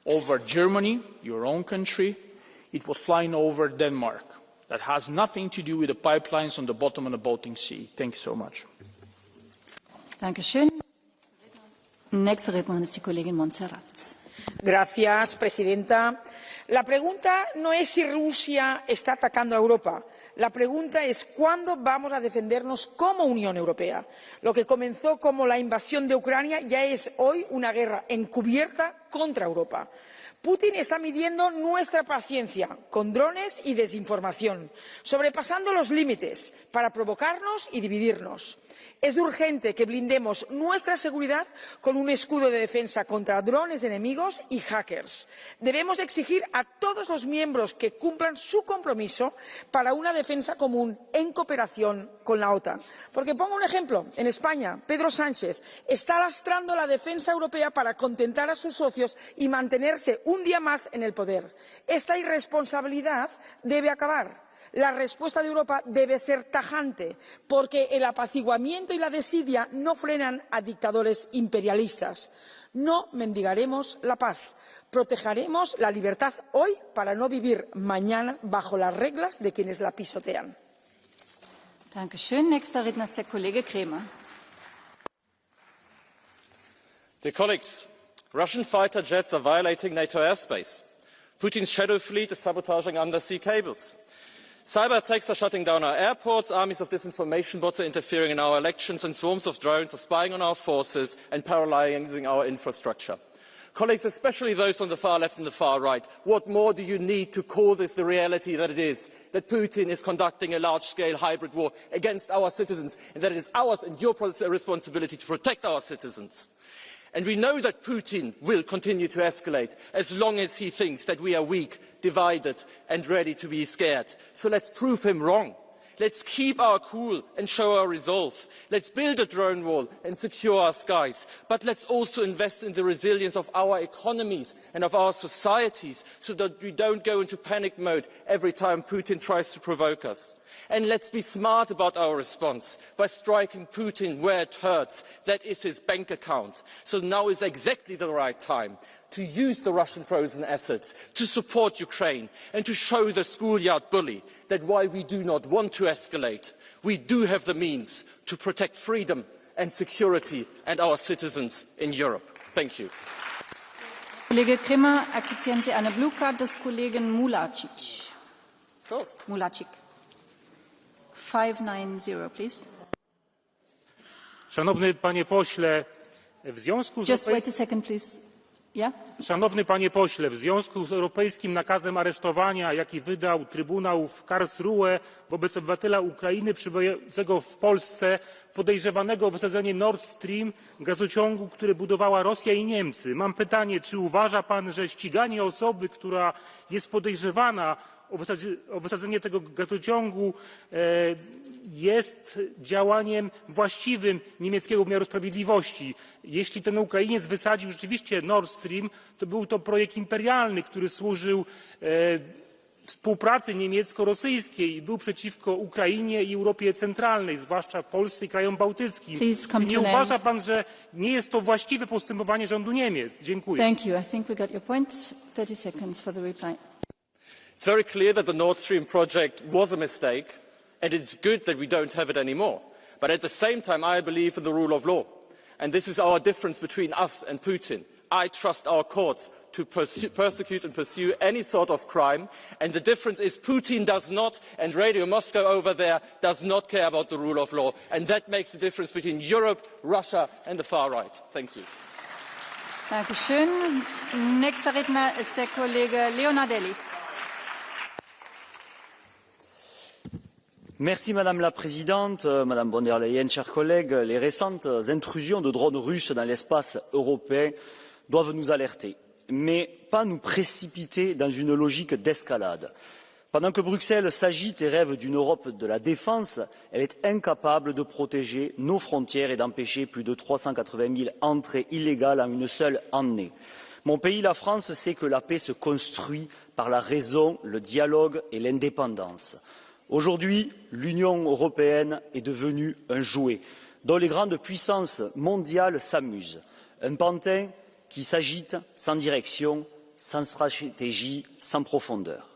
over Germany, your own country. It was flying over Denmark. That has nothing to do with the pipelines on the bottom of the Baltic Sea. Thank you so much. Dankeschön. Nächste Rednerin ist die Kollegin Montserrat. Gracias, presidenta. La pregunta no es si Rusia está atacando a Europa. La pregunta es cuándo vamos a defendernos como Unión Europea. Lo que comenzó como la invasión de Ucrania ya es hoy una guerra encubierta contra Europa. Putin está midiendo nuestra paciencia con drones y desinformación, sobrepasando los límites para provocarnos y dividirnos. Es urgente que blindemos nuestra seguridad con un escudo de defensa contra drones enemigos y hackers. Debemos exigir a todos los miembros que cumplan su compromiso para una defensa común en cooperación con la OTAN. Porque pongo un ejemplo. En España, Pedro Sánchez está lastrando la defensa europea para contentar a sus socios y mantenerse un día más en el poder. Esta irresponsabilidad debe acabar. La respuesta de Europa debe ser tajante, porque el apaciguamiento y la desidia no frenan a dictadores imperialistas. No mendigaremos la paz. Protegeremos la libertad hoy para no vivir mañana bajo las reglas de quienes la pisotean. Dankeschön. Nächster Redner ist der Kollege Kremer. Dear colleagues, Russian fighter jets are violating NATO airspace. Putin's shadow fleet is sabotaging undersea cables. Cyber attacks are shutting down our airports, armies of disinformation bots are interfering in our elections, and swarms of drones are spying on our forces and paralysing our infrastructure. Colleagues, especially those on the far left and the far right, what more do you need to call this the reality that it is, that Putin is conducting a large-scale hybrid war against our citizens, and that it is ours and your responsibility to protect our citizens? And we know that Putin will continue to escalate as long as he thinks that we are weak, divided and ready to be scared. So let's prove him wrong. Let's keep our cool and show our resolve. Let's build a drone wall and secure our skies. But let's also invest in the resilience of our economies and of our societies so that we don't go into panic mode every time Putin tries to provoke us. And let's be smart about our response by striking Putin where it hurts. That is his bank account. So now is exactly the right time to use the Russian frozen assets to support Ukraine and to show the schoolyard bully that while we do not want to escalate, we do have the means to protect freedom and security and our citizens in Europe. Thank you. Kollege Kremer, akzeptieren Sie eine Blue Card des Kollegen Mulacic? Mulacic. 590, please. Szanowny panie pośle, w związku z Just wait a second, please. Yeah? Szanowny panie pośle, w związku z europejskim nakazem aresztowania, jaki wydał Trybunał w Karlsruhe wobec obywatela Ukrainy przebywającego w Polsce, podejrzewanego o wysadzenie Nord Stream, gazociągu, który budowała Rosja i Niemcy. Mam pytanie, czy uważa pan, że ściganie osoby, która jest podejrzewana o wysadzenie tego gazociągu jest działaniem właściwym niemieckiego wymiaru sprawiedliwości? Jeśli ten Ukrainiec wysadził rzeczywiście Nord Stream, to był to projekt imperialny, który służył współpracy niemiecko-rosyjskiej i był przeciwko Ukrainie i Europie Centralnej, zwłaszcza Polsce i krajom bałtyckim. Czy nie uważa pan, że nie jest to właściwe postępowanie rządu Niemiec? Dziękuję. Thank you. I think we got your point. 30 seconds for the reply. It's very clear that the Nord Stream project was a mistake, and it's good that we don't have it anymore. But at the same time, I believe in the rule of law. And this is our difference between us and Putin. I trust our courts to persecute and pursue any sort of crime. And the difference is Putin does not, and Radio Moscow over there does not care about the rule of law. And that makes the difference between Europe, Russia and the far right. Thank you. Dankeschön. Nächster Redner ist der Kollege Leonardelli. Merci Madame la Présidente, Madame von der Leyen, chers collègues. Les récentes intrusions de drones russes dans l'espace européen doivent nous alerter, mais pas nous précipiter dans une logique d'escalade. Pendant que Bruxelles s'agite et rêve d'une Europe de la défense, elle est incapable de protéger nos frontières et d'empêcher plus de 380 000 entrées illégales en une seule année. Mon pays, la France, sait que la paix se construit par la raison, le dialogue et l'indépendance. Aujourd'hui, l'Union européenne est devenue un jouet dont les grandes puissances mondiales s'amusent. Un pantin qui s'agite sans direction, sans stratégie, sans profondeur.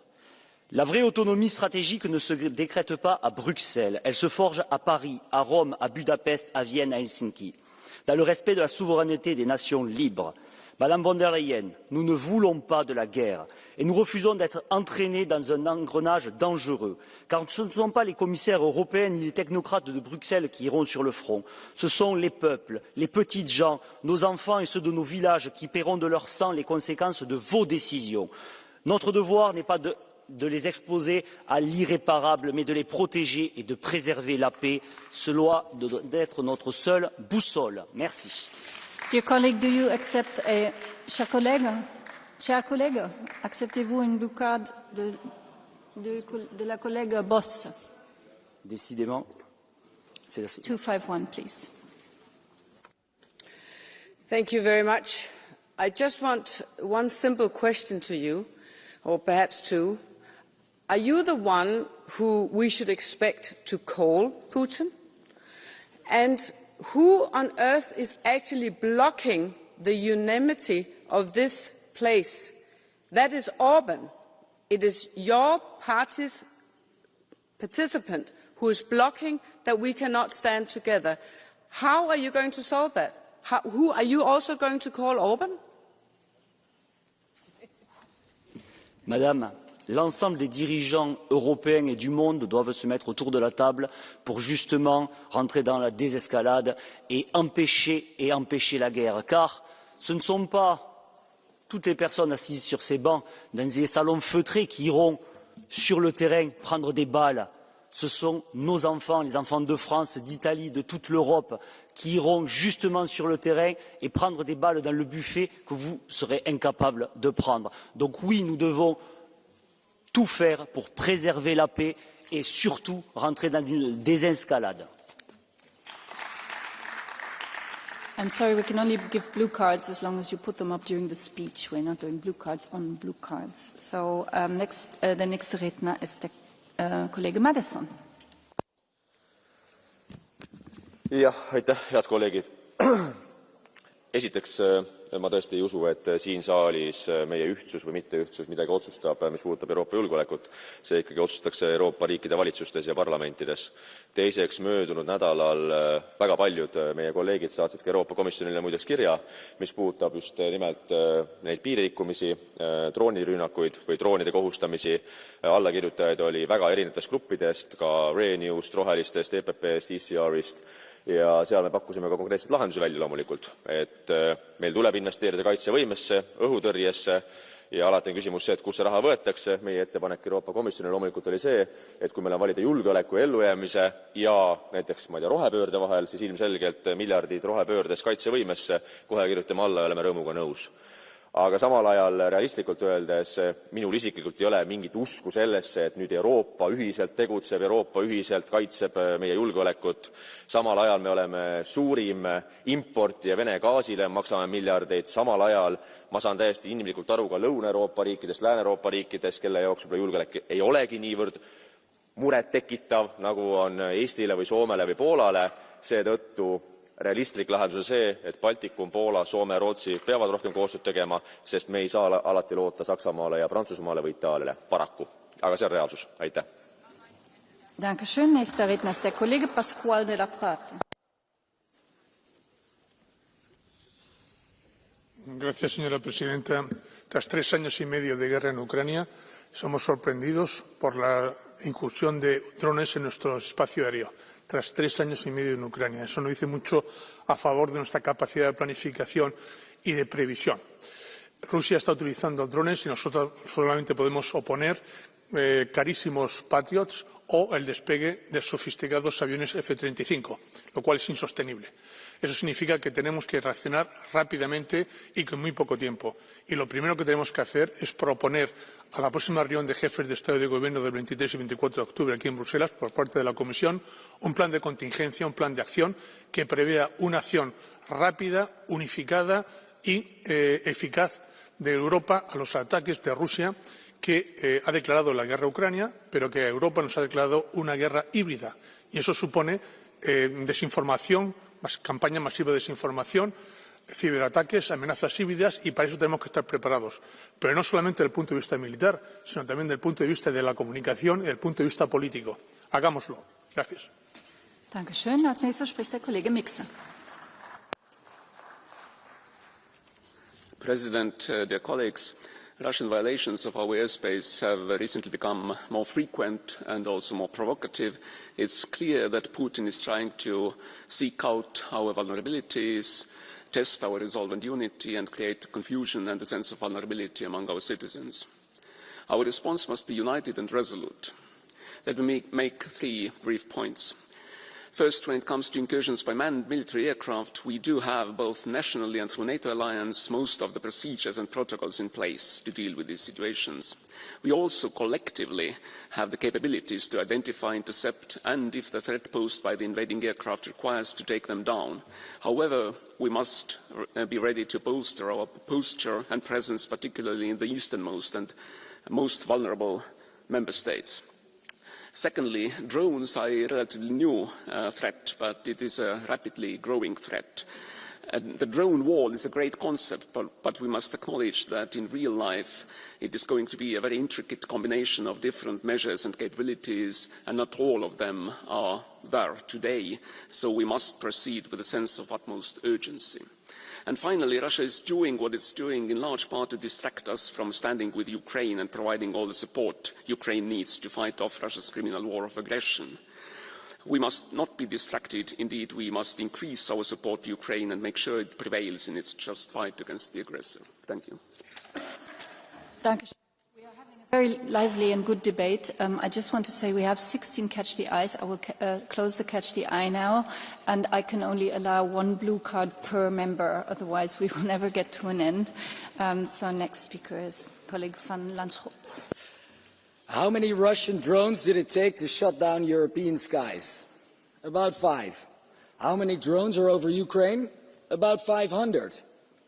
La vraie autonomie stratégique ne se décrète pas à Bruxelles, elle se forge à Paris, à Rome, à Budapest, à Vienne, à Helsinki, dans le respect de la souveraineté des nations libres. Madame von der Leyen, nous ne voulons pas de la guerre et nous refusons d'être entraînés dans un engrenage dangereux, car ce ne sont pas les commissaires européens ni les technocrates de Bruxelles qui iront sur le front, ce sont les peuples, les petites gens, nos enfants et ceux de nos villages qui paieront de leur sang les conséquences de vos décisions. Notre devoir n'est pas de les exposer à l'irréparable, mais de les protéger et de préserver la paix. Cela doit être notre seule boussole. Merci. Dear colleague, do you accept a... Cher collègue, acceptez-vous une blue card de la collègue Boss? Décidément, c'est la... 251, please. Thank you very much. I just want one simple question to you, or perhaps two. Are you the one who we should expect to call Putin? And who on earth is actually blocking the unanimity of this place? That is Orban. It is your party's participant who is blocking that we cannot stand together. How are you going to solve that? Who are you also going to call Orban? Madame, l'ensemble des dirigeants européens et du monde doivent se mettre autour de la table pour justement rentrer dans la désescalade et empêcher la guerre. Car ce ne sont pas toutes les personnes assises sur ces bancs dans des salons feutrés qui iront sur le terrain prendre des balles. Ce sont nos enfants, les enfants de France, d'Italie, de toute l'Europe, qui iront justement sur le terrain et prendre des balles dans le buffet que vous serez incapables de prendre. Donc oui, nous devons tout faire pour préserver la paix et surtout rentrer dans une désescalade. I'm sorry, we can only give blue cards as long as you put them up during the speech. We're not doing blue cards on blue cards. So der nächste Redner ist der Kollege Madison. Jah, aitäh, head kolleegid. Esiteks, ma tõesti ei usu, et siin saalis meie ühtsus või mitteühtsus midagi otsustab, mis puudutab Euroopa julgeolekut. See ikkagi otsustatakse Euroopa riikide valitsustes ja parlamentides. Teiseks, möödunud nädalal väga paljud meie kolleegid saatsid ka Euroopa Komisjonile muideks kirja, mis puudutab just nimelt neid piiririkkumisi, droonirünnakuid või droonide kohustamisi. Allakirjutajaid oli väga erinevatest gruppidest, ka Renewst, Rohelistest, EPPst, ECRist. Ja seal me pakkusime ka konkreetseid lahendusi välja loomulikult, et meil tuleb investeerida kaitsevõimesse, õhutõrjesse ja alati on küsimus see, et kus see raha võetakse. Meie ettepanek Euroopa Komisjonile loomulikult oli see, et kui meil on valida julgeoleku ja ellujäämise ja näiteks rohepöörde vahel, siis ilmselgelt miljardid rohepöördes kaitsevõimesse, kohe kirjutame alla ja oleme rõõmuga nõus. Aga samal ajal realistlikult öeldes minul isiklikult ei ole mingit usku sellesse, et nüüd Euroopa ühiselt tegutseb, Euroopa ühiselt kaitseb meie julgeolekut. Samal ajal me oleme suurim importija Vene gaasile, maksame miljardeid. Samal ajal ma saan täiesti inimlikult aru ka Lõuna-Euroopa riikidest, Lääne-Euroopa riikidest, kelle jaoks julgeolek ei olegi niivõrd muret tekitav, nagu on Eestile või Soomele või Poolale. Seetõttu realistlik lahendus on see, et Baltikum, Poola, Soome ja Rootsi peavad rohkem koostööd tegema, sest me ei saa alati loota Saksamaale ja Prantsusmaale või Itaaliale, paraku. Aga see on reaalsus. Aitäh. Dankeschön. Nächster Redner ist der Kollege Pascual de la Prata. Gracias, señora presidenta. Tras 3 años y medio de guerra en Ucrania, somos sorprendidos por la incursión de drones en nuestro espacio aéreo. Tras 3 años y medio en Ucrania. Eso nos dice mucho a favor de nuestra capacidad de planificación y de previsión. Rusia está utilizando drones y nosotros solamente podemos oponer carísimos Patriots o el despegue de sofisticados aviones F-35, lo cual es insostenible. Eso significa que tenemos que reaccionar rápidamente y con muy poco tiempo. Y lo primero que tenemos que hacer es proponer a la próxima reunión de jefes de Estado y de Gobierno del 23 y 24 de octubre aquí en Bruselas, por parte de la Comisión, un plan de contingencia, un plan de acción que prevea una acción rápida, unificada y eficaz de Europa a los ataques de Rusia, que ha declarado la guerra a Ucrania, pero que a Europa nos ha declarado una guerra híbrida. Y eso supone desinformación, campaña masiva de desinformación, ciberataques, amenazas híbridas, y para eso tenemos que estar preparados. Pero no solamente desde el punto de vista militar, sino también desde el punto de vista de la comunicación y desde el punto de vista político. Hagámoslo. Gracias. Dankeschön. Als nächster spricht der Kollege Mixer. President, dear colleagues, Russian violations of our airspace have recently become more frequent and also more provocative. It's clear that Putin is trying to seek out our vulnerabilities, test our resolve and unity, and create confusion and a sense of vulnerability among our citizens. Our response must be united and resolute. Let me make three brief points. First, when it comes to incursions by manned military aircraft, we do have, both nationally and through NATO alliance, most of the procedures and protocols in place to deal with these situations. We also collectively have the capabilities to identify, intercept, and, if the threat posed by the invading aircraft requires, to take them down. However, we must be ready to bolster our posture and presence, particularly in the easternmost and most vulnerable member states. Secondly, drones are a relatively new threat, but it is a rapidly growing threat. And the drone wall is a great concept, but we must acknowledge that in real life it is going to be a very intricate combination of different measures and capabilities, and not all of them are there today. So we must proceed with a sense of utmost urgency. And finally, Russia is doing what it's doing in large part to distract us from standing with Ukraine and providing all the support Ukraine needs to fight off Russia's criminal war of aggression. We must not be distracted. Indeed, we must increase our support to Ukraine and make sure it prevails in its just fight against the aggressor. Thank you. Very lively and good debate. I just want to say we have 16 Catch the Eyes. I will close the Catch the Eye now, and I can only allow one blue card per member, otherwise we will never get to an end. So next speaker is colleague van Lanschot. How many Russian drones did it take to shut down European skies? About 5. How many drones are over Ukraine? About 500.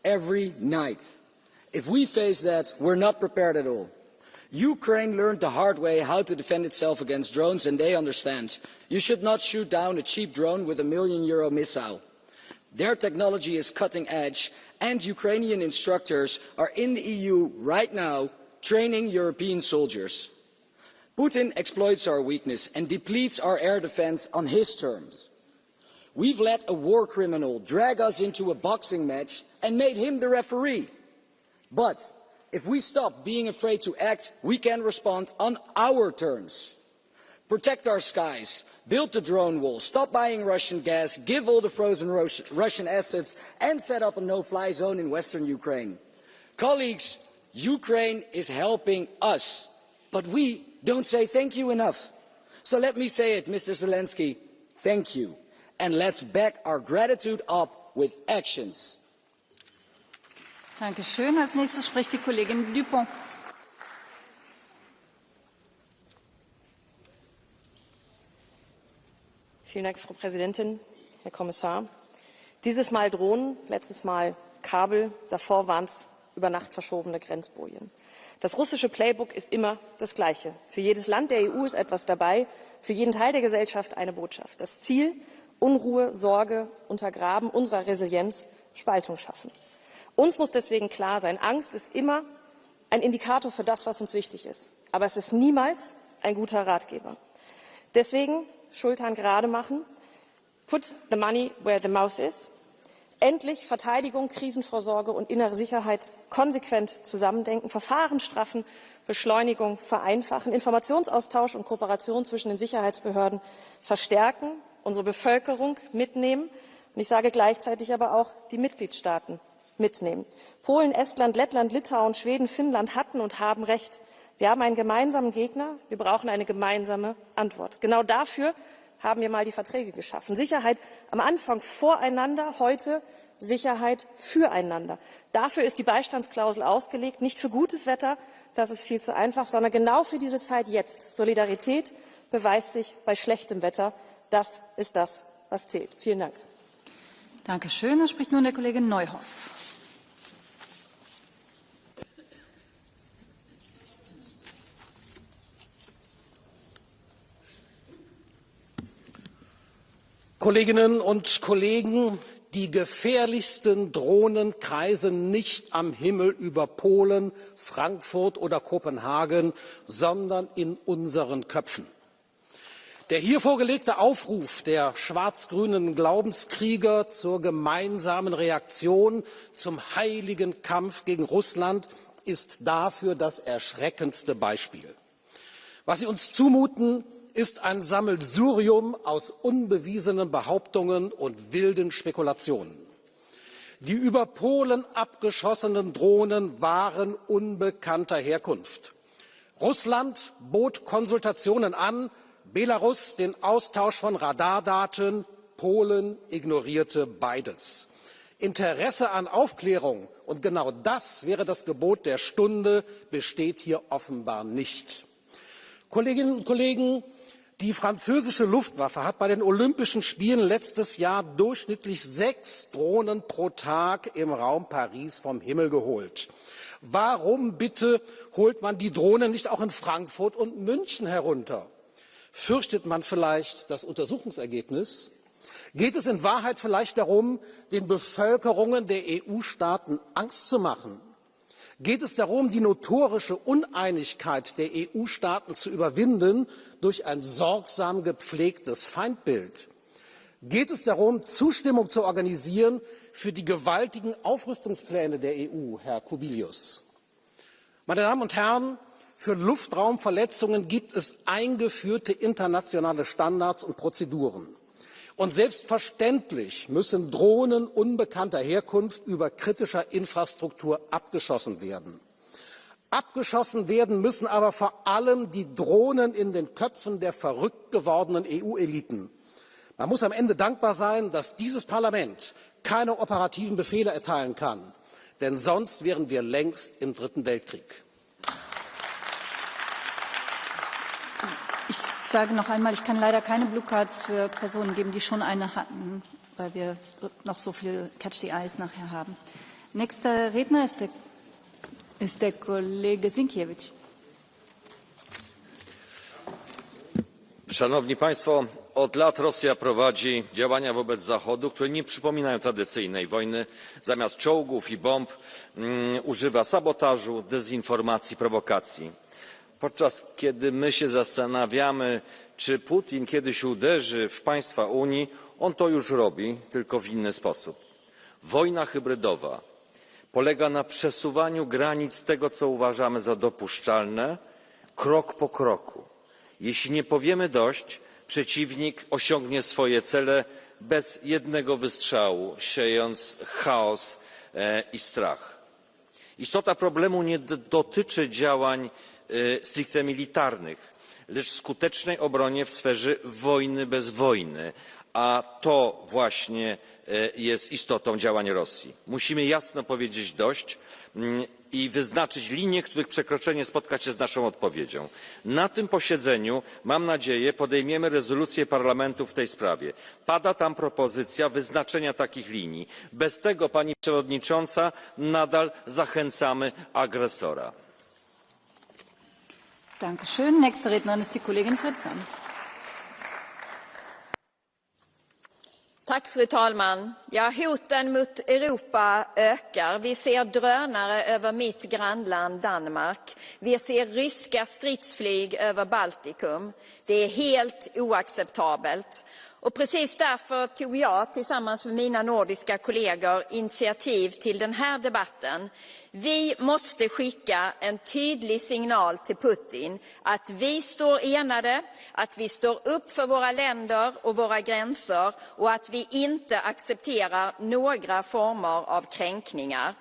Every night. If we face that, we're not prepared at all. Ukraine learned the hard way how to defend itself against drones, and they understand. You should not shoot down a cheap drone with €1 million missile. Their technology is cutting edge, and Ukrainian instructors are in the EU right now training European soldiers. Putin exploits our weakness and depletes our air defense on his terms. We've let a war criminal drag us into a boxing match and made him the referee. But if we stop being afraid to act, we can respond on our terms. Protect our skies, build the drone wall, stop buying Russian gas, give all the frozen Russian assets, and set up a no-fly zone in western Ukraine. Colleagues, Ukraine is helping us, but we don't say thank you enough. So let me say it, Mr. Zelensky, thank you. And let's back our gratitude up with actions. Dankeschön. Als nächstes spricht die Kollegin Dupont. Vielen Dank, Frau Präsidentin, Herr Kommissar. Dieses Mal Drohnen, letztes Mal Kabel, davor waren es über Nacht verschobene Grenzbojen. Das russische Playbook ist immer das Gleiche. Für jedes Land der EU ist etwas dabei, für jeden Teil der Gesellschaft eine Botschaft. Das Ziel: Unruhe, Sorge, Untergraben unserer Resilienz, Spaltung schaffen. Uns muss deswegen klar sein, Angst ist immer ein Indikator für das, was uns wichtig ist. Aber es ist niemals ein guter Ratgeber. Deswegen Schultern gerade machen, put the money where the mouth is, endlich Verteidigung, Krisenvorsorge und innere Sicherheit konsequent zusammendenken, Verfahren straffen, Beschleunigung vereinfachen, Informationsaustausch und Kooperation zwischen den Sicherheitsbehörden verstärken, unsere Bevölkerung mitnehmen und ich sage gleichzeitig aber auch die Mitgliedstaaten mitnehmen. Polen, Estland, Lettland, Litauen, Schweden, Finnland hatten und haben Recht. Wir haben einen gemeinsamen Gegner, wir brauchen eine gemeinsame Antwort. Genau dafür haben wir mal die Verträge geschaffen. Sicherheit am Anfang voreinander, heute Sicherheit füreinander. Dafür ist die Beistandsklausel ausgelegt, nicht für gutes Wetter, das ist viel zu einfach, sondern genau für diese Zeit jetzt. Solidarität beweist sich bei schlechtem Wetter. Das ist das, was zählt. Vielen Dank. Danke schön. Es spricht nun der Kollege Neuhoff. Kolleginnen und Kollegen, die gefährlichsten Drohnen kreisen nicht am Himmel über Polen, Frankfurt oder Kopenhagen, sondern in unseren Köpfen. Der hier vorgelegte Aufruf der schwarz-grünen Glaubenskrieger zur gemeinsamen Reaktion, zum heiligen Kampf gegen Russland ist dafür das erschreckendste Beispiel. Was sie uns zumuten, ist ein Sammelsurium aus unbewiesenen Behauptungen und wilden Spekulationen. Die über Polen abgeschossenen Drohnen waren unbekannter Herkunft. Russland bot Konsultationen an, Belarus den Austausch von Radardaten, Polen ignorierte beides. Interesse an Aufklärung, und genau das wäre das Gebot der Stunde, besteht hier offenbar nicht. Kolleginnen und Kollegen, die französische Luftwaffe hat bei den Olympischen Spielen letztes Jahr durchschnittlich 6 Drohnen pro Tag im Raum Paris vom Himmel geholt. Warum bitte holt man die Drohnen nicht auch in Frankfurt und München herunter? Fürchtet man vielleicht das Untersuchungsergebnis? Geht es in Wahrheit vielleicht darum, den Bevölkerungen der EU-Staaten Angst zu machen? Geht es darum, die notorische Uneinigkeit der EU-Staaten zu überwinden durch ein sorgsam gepflegtes Feindbild? Geht es darum, Zustimmung zu organisieren für die gewaltigen Aufrüstungspläne der EU, Herr Kubilius? Meine Damen und Herren, für Luftraumverletzungen gibt es eingeführte internationale Standards und Prozeduren. Und selbstverständlich müssen Drohnen unbekannter Herkunft über kritischer Infrastruktur abgeschossen werden. Abgeschossen werden müssen aber vor allem die Drohnen in den Köpfen der verrückt gewordenen EU-Eliten. Man muss am Ende dankbar sein, dass dieses Parlament keine operativen Befehle erteilen kann, denn sonst wären wir längst im Dritten Weltkrieg. Ich sage noch einmal, ich kann leider keine Blue Cards für Personen geben, die schon eine hatten, weil wir noch so viel Catch the Eyes nachher haben. Nächster Redner ist der Kollege Sinkiewicz. Szanowni Państwo, od lat Rosja prowadzi działania wobec Zachodu, które nie przypominają tradycyjnej wojny. Zamiast czołgów i bomb używa sabotażu, dezinformacji, prowokacji. Podczas kiedy my się zastanawiamy, czy Putin kiedyś uderzy w państwa Unii, on to już robi, tylko w inny sposób. Wojna hybrydowa polega na przesuwaniu granic tego, co uważamy za dopuszczalne, krok po kroku. Jeśli nie powiemy dość, przeciwnik osiągnie swoje cele bez jednego wystrzału, siejąc chaos i strach. Istota problemu nie dotyczy działań stricte militarnych, lecz skutecznej obronie w sferze wojny bez wojny, a to właśnie jest istotą działań Rosji. Musimy jasno powiedzieć dość i wyznaczyć linie, których przekroczenie spotka się z naszą odpowiedzią. Na tym posiedzeniu, mam nadzieję, podejmiemy rezolucję Parlamentu w tej sprawie. Pada tam propozycja wyznaczenia takich linii. Bez tego, pani przewodnicząca, nadal zachęcamy agresora. Dankeschön. Nächste Rednerin ist die Kollegin Fritzon. Tack, fru talman. Ja, hoten mot Europa ökar. Vi ser drönare över mitt grannland Danmark. Vi ser ryska stridsflyg över Baltikum. Det är helt oacceptabelt. Och precis därför tog jag tillsammans med mina nordiska kollegor initiativ till den här debatten. Vi måste skicka en tydlig signal till Putin att vi står enade, att vi står upp för våra länder och våra gränser och att vi inte accepterar några former av kränkningar.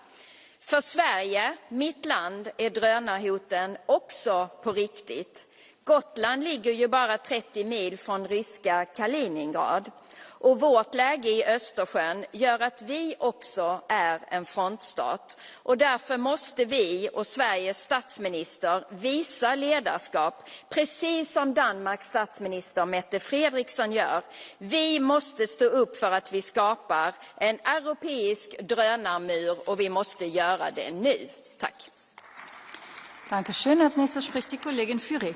För Sverige, mitt land, är drönarhoten också på riktigt. Gotland ligger ju bara 30 mil från ryska Kaliningrad. Och vårt läge i Östersjön gör att vi också är en frontstat. Och därför måste vi och Sveriges statsminister visa ledarskap, precis som Danmarks statsminister Mette Frederiksen gör. Vi måste stå upp för att vi skapar en europeisk drönarmur och vi måste göra det nu. Tack. Dankeschön. Als nächster spricht die Kollegin Furet.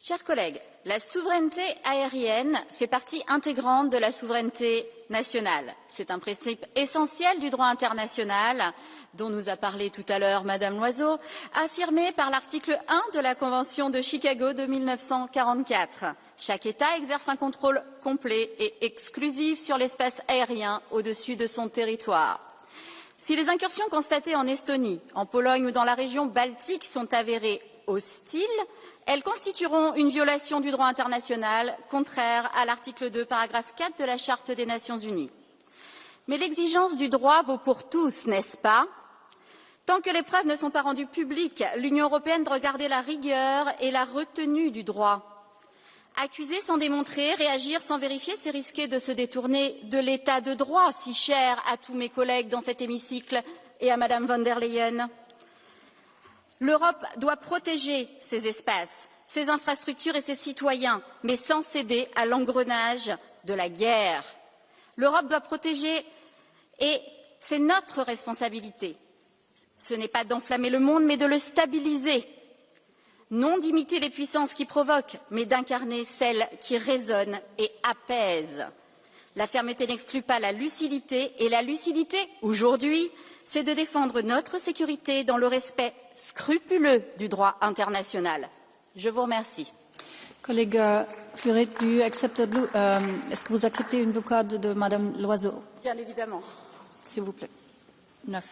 Chers collègues, la souveraineté aérienne fait partie intégrante de la souveraineté nationale. C'est un principe essentiel du droit international, dont nous a parlé tout à l'heure Madame Loiseau, affirmé par l'article 1 de la Convention de Chicago de 1944. Chaque État exerce un contrôle complet et exclusif sur l'espace aérien au-dessus de son territoire. Si les incursions constatées en Estonie, en Pologne ou dans la région baltique sont avérées hostiles, elles constitueront une violation du droit international contraire à l'article 2, paragraphe 4 de la Charte des Nations Unies. Mais l'exigence du droit vaut pour tous, n'est-ce pas? Tant que les preuves ne sont pas rendues publiques, l'Union européenne doit garder la rigueur et la retenue du droit. Accuser sans démontrer, réagir sans vérifier, c'est risquer de se détourner de l'état de droit si cher à tous mes collègues dans cet hémicycle et à Madame von der Leyen. L'Europe doit protéger ses espaces, ses infrastructures et ses citoyens, mais sans céder à l'engrenage de la guerre. L'Europe doit protéger et c'est notre responsabilité. Ce n'est pas d'enflammer le monde, mais de le stabiliser. Non d'imiter les puissances qui provoquent, mais d'incarner celles qui raisonnent et apaisent. La fermeté n'exclut pas la lucidité, et la lucidité, aujourd'hui, c'est de défendre notre sécurité dans le respect scrupuleux du droit international. Je vous remercie. Collègue Furet, est-ce que vous acceptez une blue card de Madame Loiseau? Bien évidemment. S'il vous plaît. 9.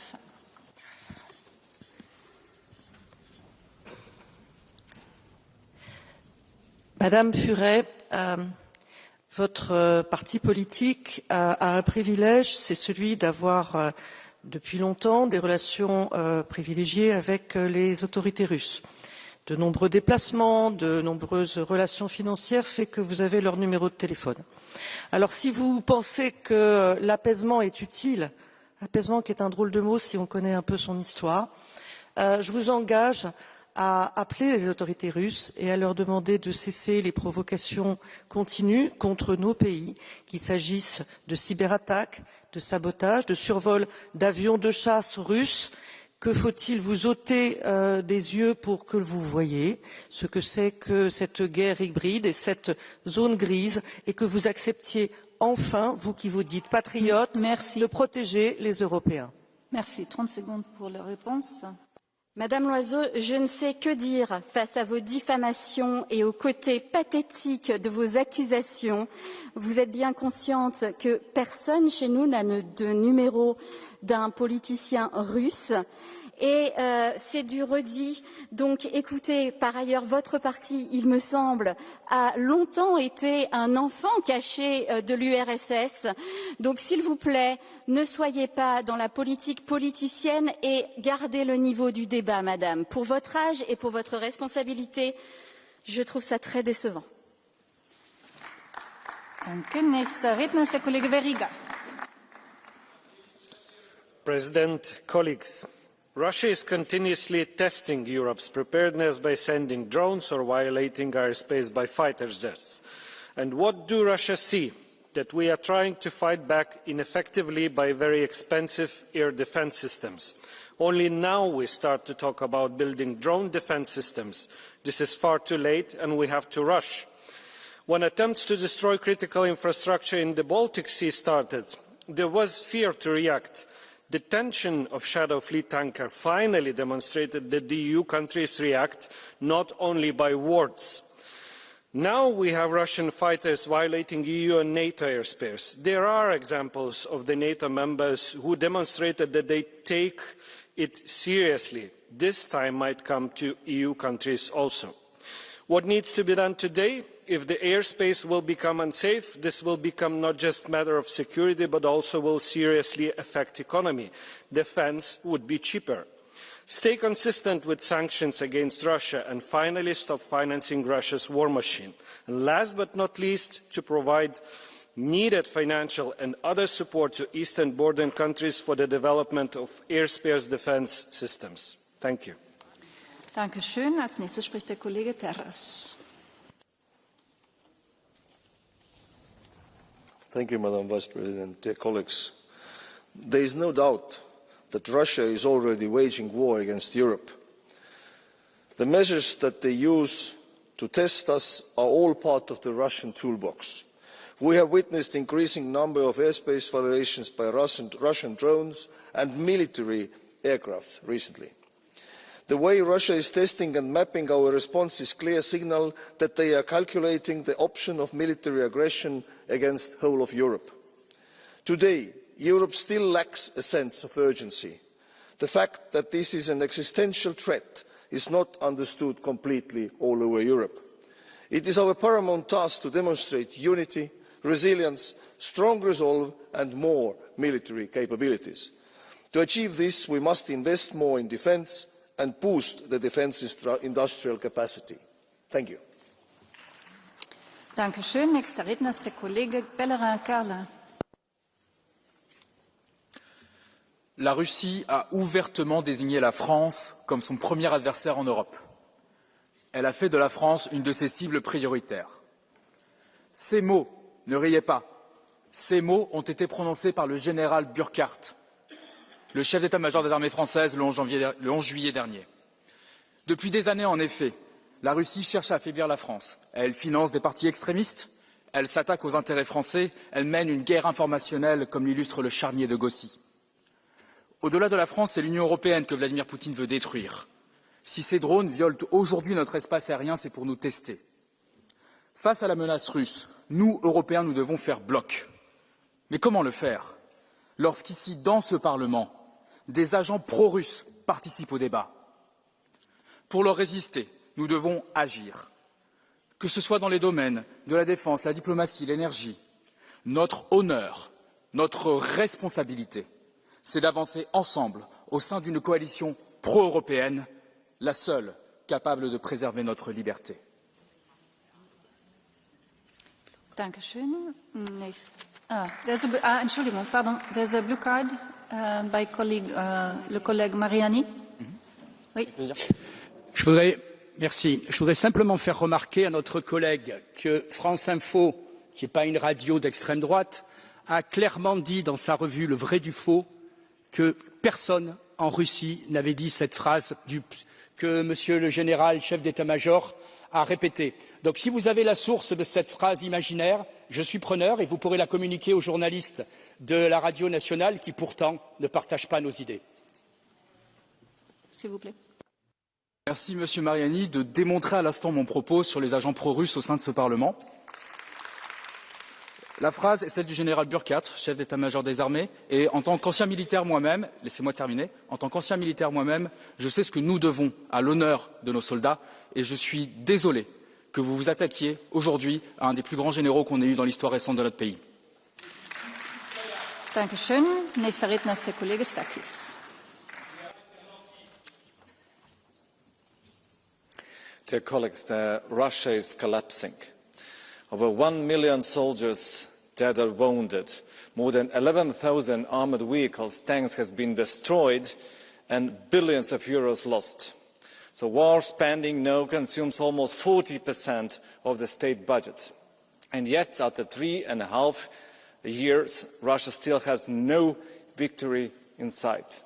Madame Furet, votre parti politique a un privilège, c'est celui d'avoir depuis longtemps des relations privilégiées avec les autorités russes. De nombreux déplacements, de nombreuses relations financières fait que vous avez leur numéro de téléphone. Alors si vous pensez que l'apaisement est utile, apaisement qui est un drôle de mot si on connaît un peu son histoire, je vous engage à appeler les autorités russes et à leur demander de cesser les provocations continues contre nos pays, qu'il s'agisse de cyberattaques, de sabotage, de survol d'avions de chasse russes. Que faut-il vous ôter des yeux pour que vous voyez ce que c'est que cette guerre hybride et cette zone grise et que vous acceptiez enfin, vous qui vous dites patriotes, de protéger les Européens. Merci. 30 secondes pour la réponse. Madame Loiseau, je ne sais que dire face à vos diffamations et au côté pathétique de vos accusations. Vous êtes bien consciente que personne chez nous n'a de numéro d'un politicien russe. Et c'est du redit. Donc écoutez, par ailleurs, votre parti, il me semble, a longtemps été un enfant caché de l'URSS. Donc s'il vous plaît, ne soyez pas dans la politique politicienne et gardez le niveau du débat, madame. Pour votre âge et pour votre responsabilité, je trouve ça très décevant. President, colleagues, Russia is continuously testing Europe's preparedness by sending drones or violating airspace by fighter jets. And what do Russia see? That we are trying to fight back ineffectively by very expensive air defence systems. Only now we start to talk about building drone defence systems. This is far too late and we have to rush. When attempts to destroy critical infrastructure in the Baltic Sea started, there was fear to react. The detention of Shadow Fleet tanker finally demonstrated that the EU countries react not only by words. Now we have Russian fighters violating EU and NATO airspace. There are examples of the NATO members who demonstrated that they take it seriously. This time might come to EU countries also. What needs to be done today? if the airspace will become unsafe, this will become not just a matter of security, but also will seriously affect the economy. Defence would be cheaper. Stay consistent with sanctions against Russia and finally stop financing Russia's war machine. And last but not least, to provide needed financial and other support to eastern border countries for the development of airspace defence systems. Thank you. Dankeschön. Als nächstes spricht der Kollege Terras. Thank you, Madam Vice President. Dear colleagues, there is no doubt that Russia is already waging war against Europe. The measures that they use to test us are all part of the Russian toolbox. We have witnessed an increasing number of airspace violations by Russian drones and military aircraft recently. The way Russia is testing and mapping our response is a clear signal that they are calculating the option of military aggression against the whole of Europe. Today, Europe still lacks a sense of urgency. The fact that this is an existential threat is not understood completely all over Europe. It is our paramount task to demonstrate unity, resilience, strong resolve and more military capabilities. To achieve this, we must invest more in defence and boost the defence industrial capacity. Thank you. Dankeschön. Nächster Redner ist der Kollege Bellerin-Carlin. La Russie a ouvertement désigné la France comme son premier adversaire en Europe. Elle a fait de la France une de ses cibles prioritaires. Ces mots, ne riez pas, ces mots ont été prononcés par le général Burkhardt, le chef d'état-major des armées françaises le 11 juillet dernier. Depuis des années, en effet, la Russie cherche à affaiblir la France. Elle finance des partis extrémistes, elle s'attaque aux intérêts français, elle mène une guerre informationnelle comme l'illustre le charnier de Gossi. Au-delà de la France, c'est l'Union européenne que Vladimir Poutine veut détruire. Si ces drones violent aujourd'hui notre espace aérien, c'est pour nous tester. Face à la menace russe, nous, Européens, nous devons faire bloc. Mais comment le faire lorsqu'ici, dans ce Parlement, des agents pro-russes participent au débat? Pour leur résister, nous devons agir. Que ce soit dans les domaines de la défense, la diplomatie, l'énergie, notre honneur, notre responsabilité, c'est d'avancer ensemble au sein d'une coalition pro-européenne, la seule capable de préserver notre liberté. Dankeschön. Entschuldigung, pardon. There's a blue card by le collègue Mariani. Oui. Je voudrais simplement faire remarquer à notre collègue que France Info, qui n'est pas une radio d'extrême droite, a clairement dit dans sa revue Le Vrai du Faux que personne en Russie n'avait dit cette phrase que Monsieur le général chef d'état-major a répétée. Donc si vous avez la source de cette phrase imaginaire, je suis preneur et vous pourrez la communiquer aux journalistes de la radio nationale qui pourtant ne partagent pas nos idées. S'il vous plaît. Merci Monsieur Mariani de démontrer à l'instant mon propos sur les agents pro-russes au sein de ce Parlement. La phrase est celle du général Burkhardt, chef d'état-major des armées, et en tant qu'ancien militaire moi-même, laissez-moi terminer, en tant qu'ancien militaire moi-même, je sais ce que nous devons à l'honneur de nos soldats, et je suis désolé que vous vous attaquiez aujourd'hui à un des plus grands généraux qu'on ait eu dans l'histoire récente de notre pays. Dankeschön. Nächster Redner ist der Kollege Stakis. Dear colleagues, Russia is collapsing. Over 1 million soldiers dead or wounded. More than 11,000 armoured vehicles, tanks has been destroyed and billions of euros lost. So war spending now consumes almost 40% of the state budget. And yet, after 3.5 years, Russia still has no victory in sight.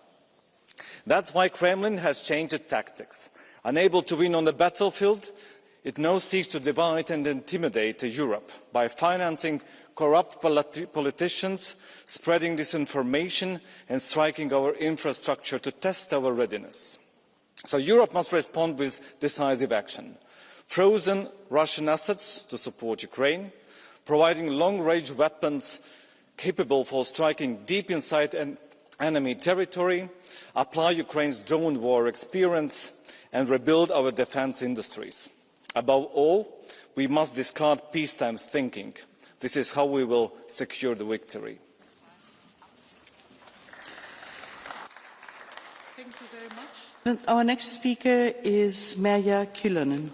That's why Kremlin has changed its tactics. Unable to win on the battlefield, it now seeks to divide and intimidate Europe by financing corrupt politicians, spreading disinformation and striking our infrastructure to test our readiness. So Europe must respond with decisive action. Frozen Russian assets to support Ukraine, providing long-range weapons capable of striking deep inside enemy territory, apply Ukraine's drone war experience and rebuild our defence industries. Above all, we must discard peacetime thinking. This is how we will secure the victory. Thank you very much. Our next speaker is Merja Kyllönen.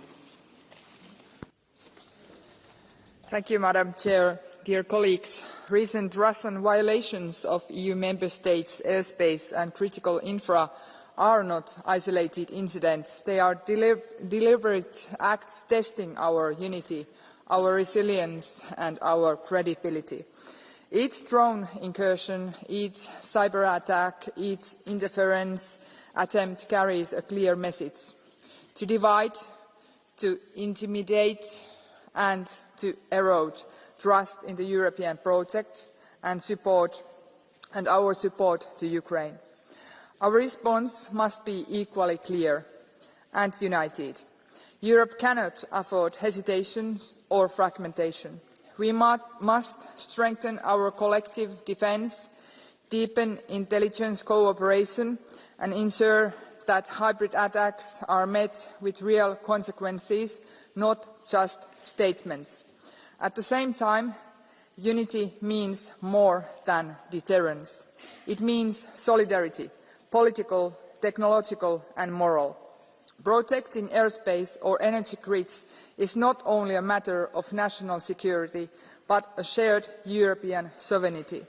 Thank you, Madam Chair. Dear colleagues, recent Russian violations of EU member states' airspace and critical infra are not isolated incidents. They are deliberate acts testing our unity, our resilience and our credibility. Each drone incursion, each cyber attack, each interference attempt carries a clear message: to divide, to intimidate and to erode trust in the European project and our support to Ukraine. Our response must be equally clear and united. Europe cannot afford hesitation or fragmentation. We must strengthen our collective defence, deepen intelligence cooperation and ensure that hybrid attacks are met with real consequences, not just statements. At the same time, unity means more than deterrence. It means solidarity, political, technological and moral. Protecting airspace or energy grids is not only a matter of national security, but a shared European sovereignty.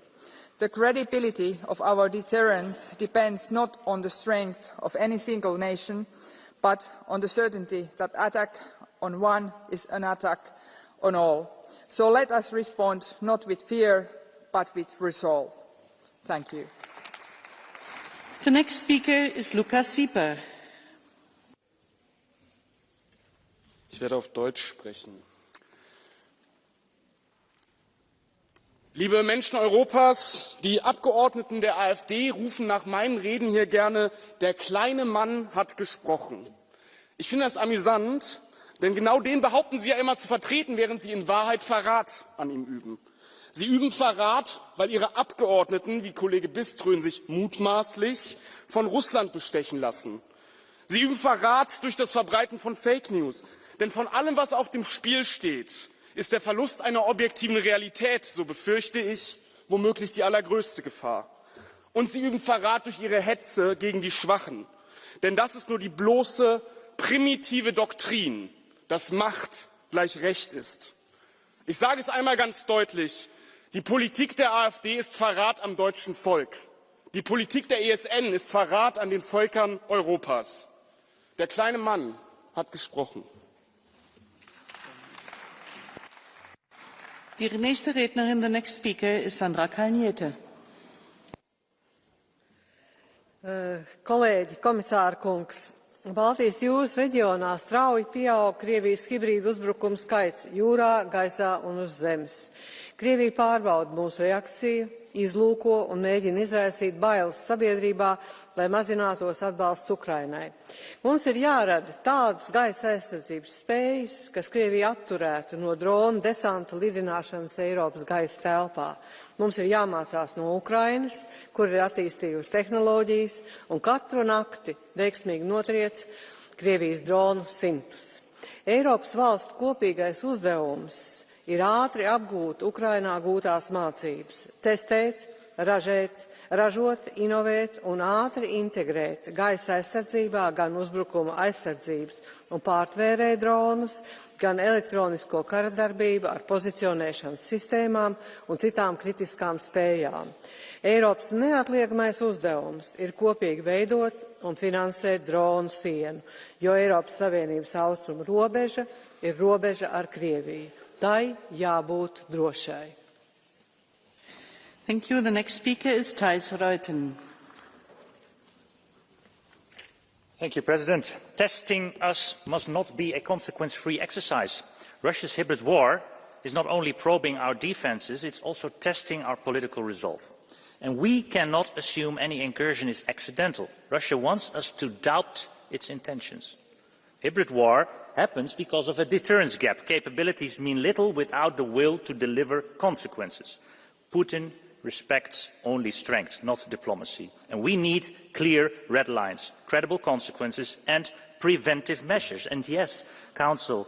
The credibility of our deterrence depends not on the strength of any single nation, but on the certainty that attack on one is an attack on all. So let us respond not with fear, but with resolve. Thank you. The next speaker is Lukas Sieper. Ich werde auf Deutsch sprechen. Liebe Menschen Europas, die Abgeordneten der AfD rufen nach meinen Reden hier gerne, der kleine Mann hat gesprochen. Ich finde das amüsant, denn genau den behaupten Sie ja immer zu vertreten, während Sie in Wahrheit Verrat an ihm üben. Sie üben Verrat, weil Ihre Abgeordneten, wie Kollege Biströn, sich mutmaßlich von Russland bestechen lassen. Sie üben Verrat durch das Verbreiten von Fake News. Denn von allem, was auf dem Spiel steht, ist der Verlust einer objektiven Realität, so befürchte ich, womöglich die allergrößte Gefahr. Und Sie üben Verrat durch Ihre Hetze gegen die Schwachen. Denn das ist nur die bloße, primitive Doktrin, dass Macht gleich Recht ist. Ich sage es einmal ganz deutlich: Die Politik der AfD ist Verrat am deutschen Volk. Die Politik der ESN ist Verrat an den Völkern Europas. Der kleine Mann hat gesprochen. Die nächste Rednerin, the next speaker, is Sandra Kalniete. Kolēģi, komisāra kungs, Baltijas jūras reģionā strauji pieaug Krievijas hibrīdu uzbrukumu skaits jūrā, gaisā un uz zemes. Krievija pārbauda mūsu reakciju, izlūko un mēģina izraisīt bailes sabiedrībā, lai mazinātos atbalsts Ukrainai. Mums ir jārada tādas gaisa aizsardzības spējas, kas Krieviju atturētu no drona desanta lidināšanas Eiropas gaisa telpā. Mums ir jāmācās no Ukrainas, kur ir attīstījusi tehnoloģijas un katru nakti veiksmīgi notriec Krievijas dronu simtus. Eiropas valstu kopīgais uzdevums ir ātri apgūt Ukrainā gūtās mācības, testēt, ražot, inovēt un ātri integrēt gaisa aizsardzībā gan uzbrukuma aizsardzības un pārtvērēja dronus, gan elektronisko karadarbību ar pozicionēšanas sistēmām un citām kritiskām spējām. Eiropas neatliekamais uzdevums ir kopīgi veidot un finansēt dronu sienu, jo Eiropas Savienības austrumu robeža ir robeža ar Krieviju. Tai jābūt drošai. Thank you. The next speaker is Thijs Ruiten. Thank you, President. Testing us must not be a consequence-free exercise. Russia's hybrid war is not only probing our defences, it's also testing our political resolve. And we cannot assume any incursion is accidental. Russia wants us to doubt its intentions. Hybrid war happens because of a deterrence gap. Capabilities mean little without the will to deliver consequences. Putin respects only strength, not diplomacy. And we need clear red lines, credible consequences and preventive measures. And yes, Council,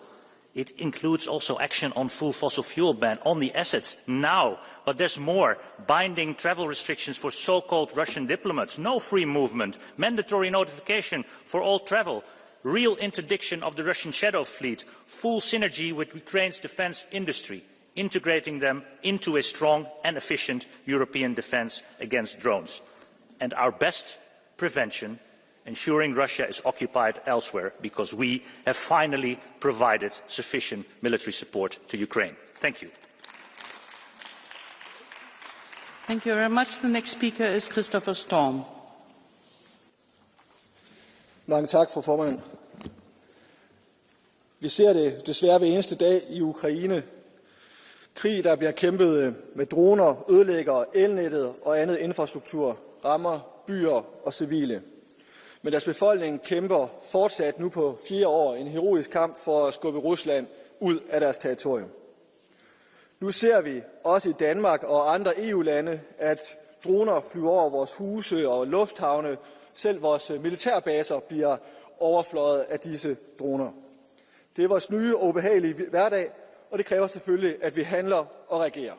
It includes also action on full fossil fuel ban on the assets now. But there's more. Binding travel restrictions for so-called Russian diplomats. No free movement. Mandatory notification for all travel. Real interdiction of the Russian shadow fleet. Full synergy with Ukraine's defence industry. Integrating them into a strong and efficient European defence against drones. And our best prevention, ensuring Russia is occupied elsewhere, because we have finally provided sufficient military support to Ukraine. Thank you. Thank you very much. The next speaker is Christopher Storm. Mange tak, fru formand. Vi ser det desværre hver eneste dag i Ukraine. Krig, der bliver kæmpet med droner, ødelægger elnettet og andet infrastruktur, rammer byer og civile. Men deres befolkning kæmper fortsat nu på 4 år en heroisk kamp for at skubbe Rusland ud af deres territorium. Nu ser vi også i Danmark og andre EU-lande, at droner flyver over vores huse og lufthavne. Selv vores militærbaser bliver overfløjet af disse droner. Det er vores nye og ubehagelige hverdag, og det kræver selvfølgelig, at vi handler og reagerer.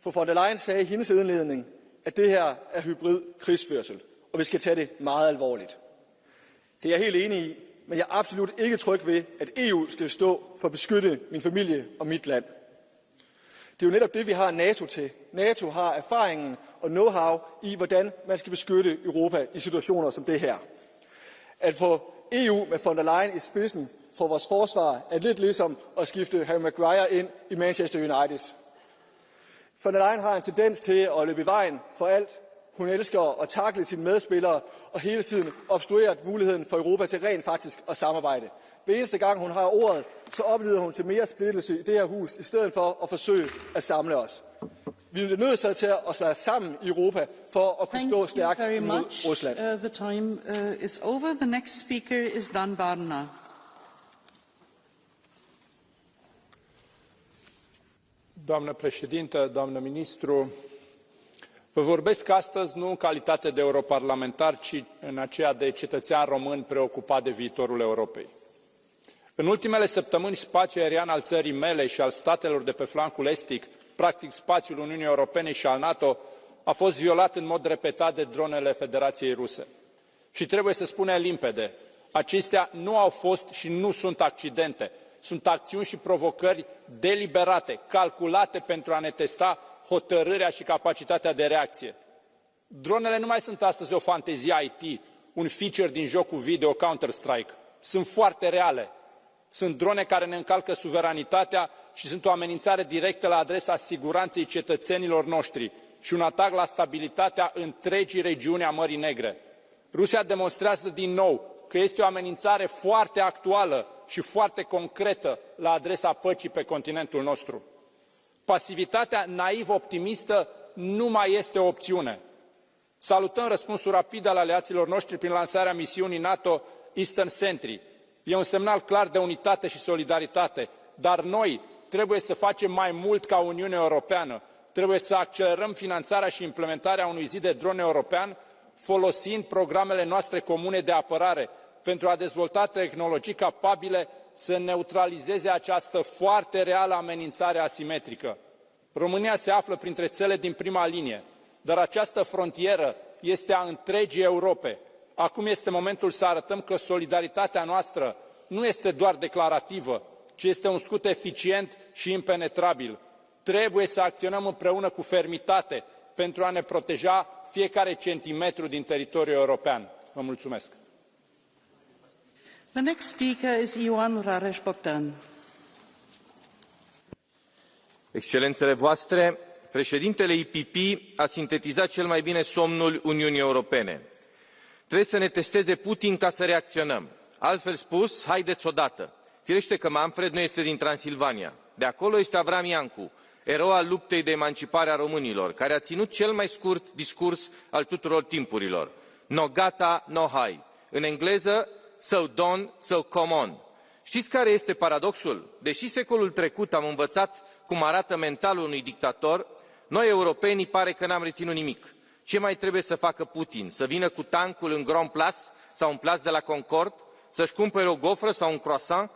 For von der Leyen sagde i hendes indledning, at det her er hybrid krigsførsel, og vi skal tage det meget alvorligt. Det er jeg helt enig i, men jeg er absolut ikke tryg ved, at EU skal stå for at beskytte min familie og mit land. Det er jo netop det, vi har NATO til. NATO har erfaringen og know-how i, hvordan man skal beskytte Europa i situationer som det her. At få EU med von der Leyen i spidsen for vores forsvar er lidt ligesom at skifte Harry Maguire ind i Manchester United. Von der Leyen har en tendens til at løbe i vejen for alt. Hun elsker at takle sine medspillere og hele tiden obstruere muligheden for Europa til rent faktisk at samarbejde. Hver eneste gang hun har ordet, så oplever hun til mere splittelse i det her hus, i stedet for at forsøge at samle os. Vi er nødt til at stå sammen i Europa for at kunne stå stærkt imod Rusland. The time is over. The next speaker is Dan Barna. Doamnă președintă, doamnă ministru, vă vorbesc astăzi nu în calitate de europarlamentar, ci în aceea de cetățean român preocupat de viitorul Europei. În ultimele săptămâni, spațiul aerian al țării mele și al statelor de pe flancul estic, practic spațiul Uniunii Europene și al NATO, a fost violat în mod repetat de dronele Federației Ruse. Și trebuie să spunem limpede, acestea nu au fost și nu sunt accidente. Sunt acțiuni și provocări deliberate, calculate pentru a ne testa hotărârea și capacitatea de reacție. Dronele nu mai sunt astăzi o fantezie IT, un feature din jocul video Counter-Strike. Sunt foarte reale. Sunt drone care ne încalcă suveranitatea și sunt o amenințare directă la adresa siguranței cetățenilor noștri și un atac la stabilitatea întregii regiuni a Mării Negre. Rusia demonstrează din nou că este o amenințare foarte actuală și foarte concretă la adresa păcii pe continentul nostru. Pasivitatea naiv-optimistă nu mai este o opțiune. Salutăm răspunsul rapid al aliaților noștri prin lansarea misiunii NATO Eastern Sentry. E un semnal clar de unitate și solidaritate, dar noi trebuie să facem mai mult ca Uniune Europeană. Trebuie să accelerăm finanțarea și implementarea unui zid de drone european, folosind programele noastre comune de apărare, pentru a dezvolta tehnologii capabile să neutralizeze această foarte reală amenințare asimetrică. România se află printre țările din prima linie, dar această frontieră este a întregii Europe. Acum este momentul să arătăm că solidaritatea noastră nu este doar declarativă, ci este un scut eficient și impenetrabil. Trebuie să acționăm împreună cu fermitate pentru a ne proteja fiecare centimetru din teritoriul european. Vă mulțumesc. The next speaker is Ioan Rareș-Bogdan. Excelențele voastre, președintele IPP a sintetizat cel mai bine somnul Uniunii Europene. Trebuie să ne testeze Putin ca să reacționăm. Altfel spus, haideți odată. Firește că Manfred nu este din Transilvania. De acolo este Avram Iancu, erou al luptei de emancipare a românilor, care a ținut cel mai scurt discurs al tuturor timpurilor. No gata, no hai. În engleză, so done, so come on. Știți care este paradoxul? Deși secolul trecut am învățat cum arată mentalul unui dictator, noi europenii pare că n-am reținut nimic. Ce mai trebuie să facă Putin? Să vină cu tancul în Grand Place sau în Place de la Concorde? Să-și cumpere o gofră sau un croissant?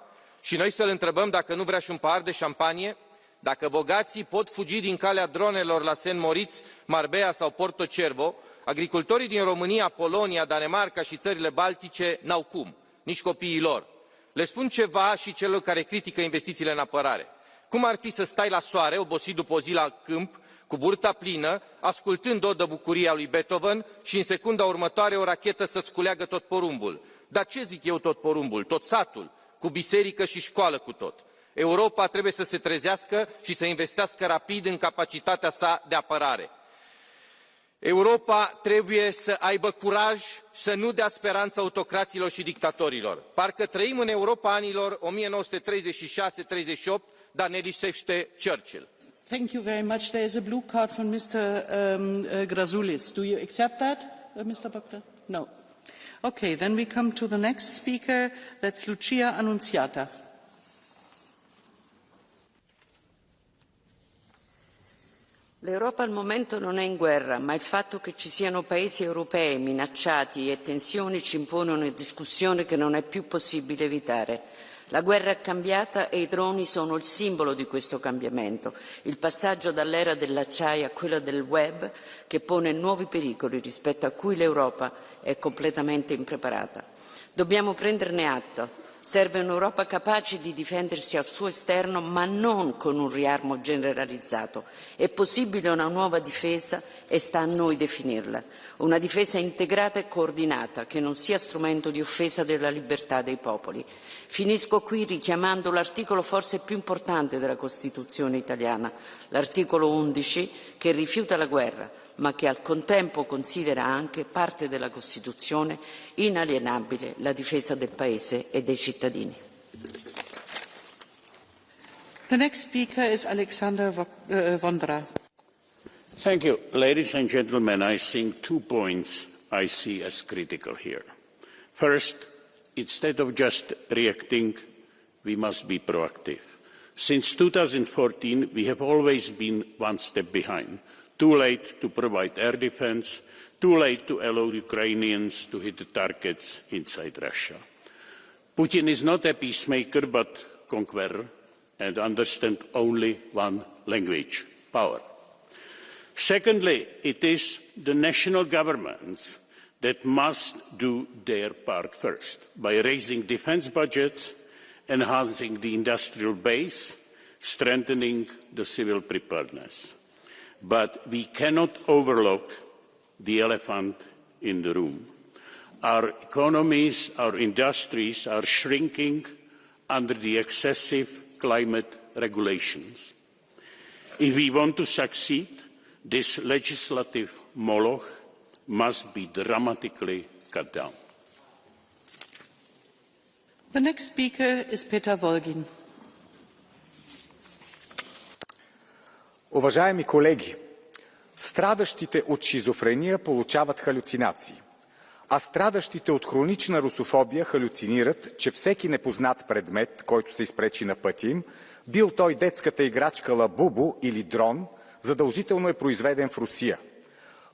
Și noi să-l întrebăm dacă nu vrea și un pahar de șampanie? Dacă bogații pot fugi din calea dronelor la Saint Moritz, Marbella sau Porto Cervo, agricultorii din România, Polonia, Danemarca și țările Baltice n-au cum, nici copiii lor. Le spun ceva și celor care critică investițiile în apărare. Cum ar fi să stai la soare, obosit după o zi la câmp, cu burta plină, ascultând Odă bucuria lui Beethoven și în secunda următoare o rachetă să-ți culeagă tot porumbul? Dar ce zic eu tot porumbul? Tot satul, cu biserică și școală cu tot. Europa trebuie să se trezească și să investească rapid în capacitatea sa de apărare. Europa trebuie să aibă curaj să nu dea speranță autocraților și dictatorilor. Parcă trăim în Europa anilor 1936-38, dar ne lipsește Churchill. Thank you very much. There is a blue card from Mr. Grazoulis. Do you accept that, Mr. Bogdan? No. Okay, then we come to the next speaker. That's Lucia Annunziata. L'Europa al momento non è in guerra, ma il fatto che ci siano paesi europei minacciati e tensioni ci impone una discussione che non è più possibile evitare. La guerra è cambiata e i droni sono il simbolo di questo cambiamento, il passaggio dall'era dell'acciaio a quella del web che pone nuovi pericoli rispetto a cui l'Europa è completamente impreparata. Dobbiamo prenderne atto. Serve un'Europa capace di difendersi al suo esterno, ma non con un riarmo generalizzato. È possibile una nuova difesa e sta a noi definirla. Una difesa integrata e coordinata, che non sia strumento di offesa della libertà dei popoli. Finisco qui richiamando l'articolo forse più importante della Costituzione italiana, l'articolo 11, che rifiuta la guerra, ma che al contempo considera anche parte della Costituzione inalienabile la difesa del Paese e dei cittadini. The next speaker is Alexander Vondra. Thank you. Ladies and gentlemen, I think 2 points I see as critical here. First, instead of just reacting, we must be proactive. Since 2014, we have always been one step behind. Too late to provide air defence, too late to allow Ukrainians to hit the targets inside Russia. Putin is not a peacemaker but conqueror and understands only one language, power. Secondly, it is the national governments that must do their part first by raising defence budgets, enhancing the industrial base, strengthening the civil preparedness. But we cannot overlook the elephant in the room. Our economies, our industries are shrinking under the excessive climate regulations. If we want to succeed, this legislative moloch must be dramatically cut down. The next speaker is Peter Volgin. Уважаеми колеги, страдащите от шизофрения получават халюцинации, а страдащите от хронична русофобия халюцинират, че всеки непознат предмет, който се изпречи на пътя им, бил той детската играчка лабубу или дрон, задължително е произведен в Русия.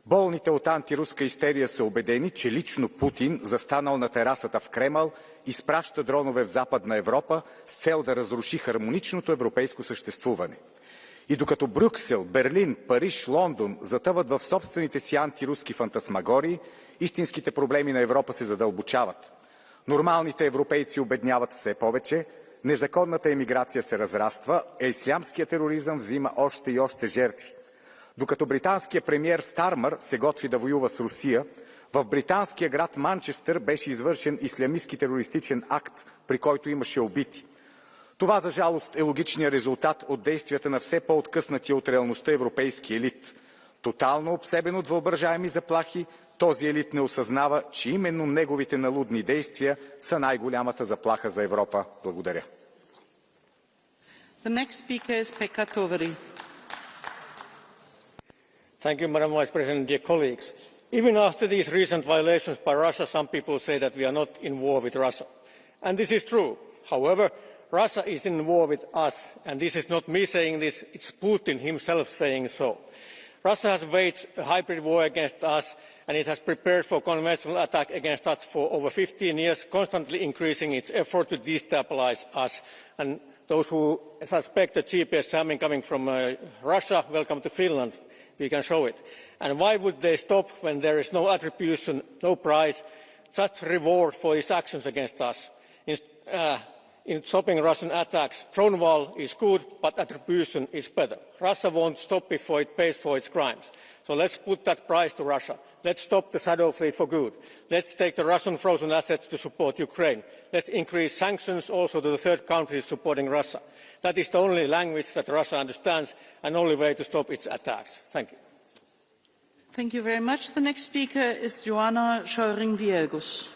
Болните от антируска истерия са убедени, че лично Путин, застанал на терасата в Кремъл, изпраща дронове в Западна Европа с цел да разруши хармоничното европейско съществуване. И докато Брюксел, Берлин, Париж, Лондон затъват в собствените си антируски фантасмагории, истинските проблеми на Европа се задълбочават. Нормалните европейци обедняват все повече, незаконната емиграция се разраства, а ислямският тероризъм взима още и още жертви. Докато британският премиер Стармър се готви да воюва с Русия, в британския град Манчестър беше извършен ислямистки терористичен акт, при който имаше убити. Това, за жалост, е логичният резултат от действията на все по-откъснатия от реалността европейски елит. Тотално обсебен от въображаеми заплахи, този елит не осъзнава, че именно неговите налудни действия са най-голямата заплаха за Европа. Благодаря. The next speaker is Pekka Toveri. Thank you, Madam Vice President, dear colleagues. Even after these recent violations by Russia, some people say that we are not in war with Russia. And this is true. However, Russia is in war with us, and this is not me saying this, it's Putin himself saying so. Russia has waged a hybrid war against us, and it has prepared for conventional attack against us for over 15 years, constantly increasing its effort to destabilize us. And those who suspect the GPS jamming coming from Russia, welcome to Finland. We can show it. And why would they stop when there is no attribution, no prize, just reward for its actions against us? In stopping Russian attacks, drone wall is good, but attribution is better. Russia won't stop before it pays for its crimes. So let's put that price to Russia. Let's stop the shadow fleet for good. Let's take the Russian frozen assets to support Ukraine. Let's increase sanctions also to the third countries supporting Russia. That is the only language that Russia understands and the only way to stop its attacks. Thank you. Thank you very much. The next speaker is Joanna Scheuring-Wielgus.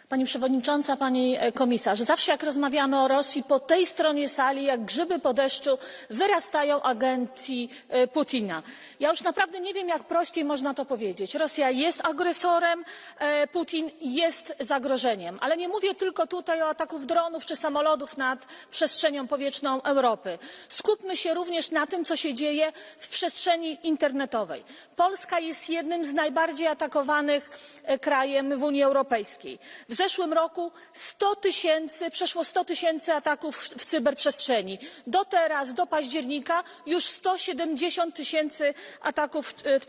Pani Przewodnicząca, Pani Komisarz, zawsze jak rozmawiamy o Rosji, po tej stronie sali, jak grzyby po deszczu, wyrastają agenci Putina. Ja już naprawdę nie wiem, jak prościej można to powiedzieć. Rosja jest agresorem, Putin jest zagrożeniem. Ale nie mówię tylko tutaj o ataku dronów czy samolotów nad przestrzenią powietrzną Europy. Skupmy się również na tym, co się dzieje w przestrzeni internetowej. Polska jest jednym z najbardziej atakowanych krajem w Unii Europejskiej. W zeszłym roku przeszło 100 tysięcy ataków w cyberprzestrzeni. Do teraz, do października, już 170 tysięcy ataków w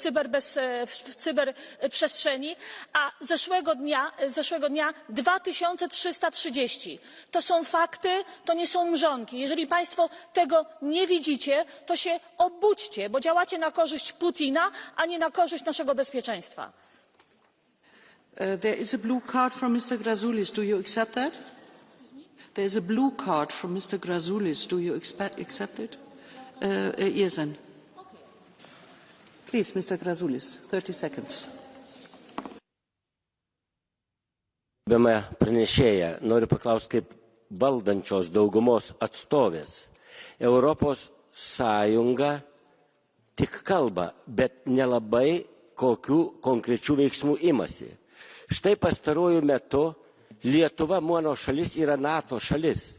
cyberprzestrzeni, a zeszłego dnia 2330. To są fakty, to nie są mrzonki. Jeżeli Państwo tego nie widzicie, to się obudźcie, bo działacie na korzyść Putina, a nie na korzyść naszego bezpieczeństwa. There is a blue card from Mr. Grazoulis. Do you accept that? There is a blue card from Mr. Grazoulis. Do you accept it? Yes, then. Please, Mr. Grazoulis, 30 seconds. Gerbiama pranešėja, noriu paklausti kaip valdančios daugumos atstovės. Europos Sąjunga tik kalba, bet nelabai kokių konkrečių veiksmų imasi. Štai pastaruoju metu Lietuva, mano šalis, yra NATO šalis.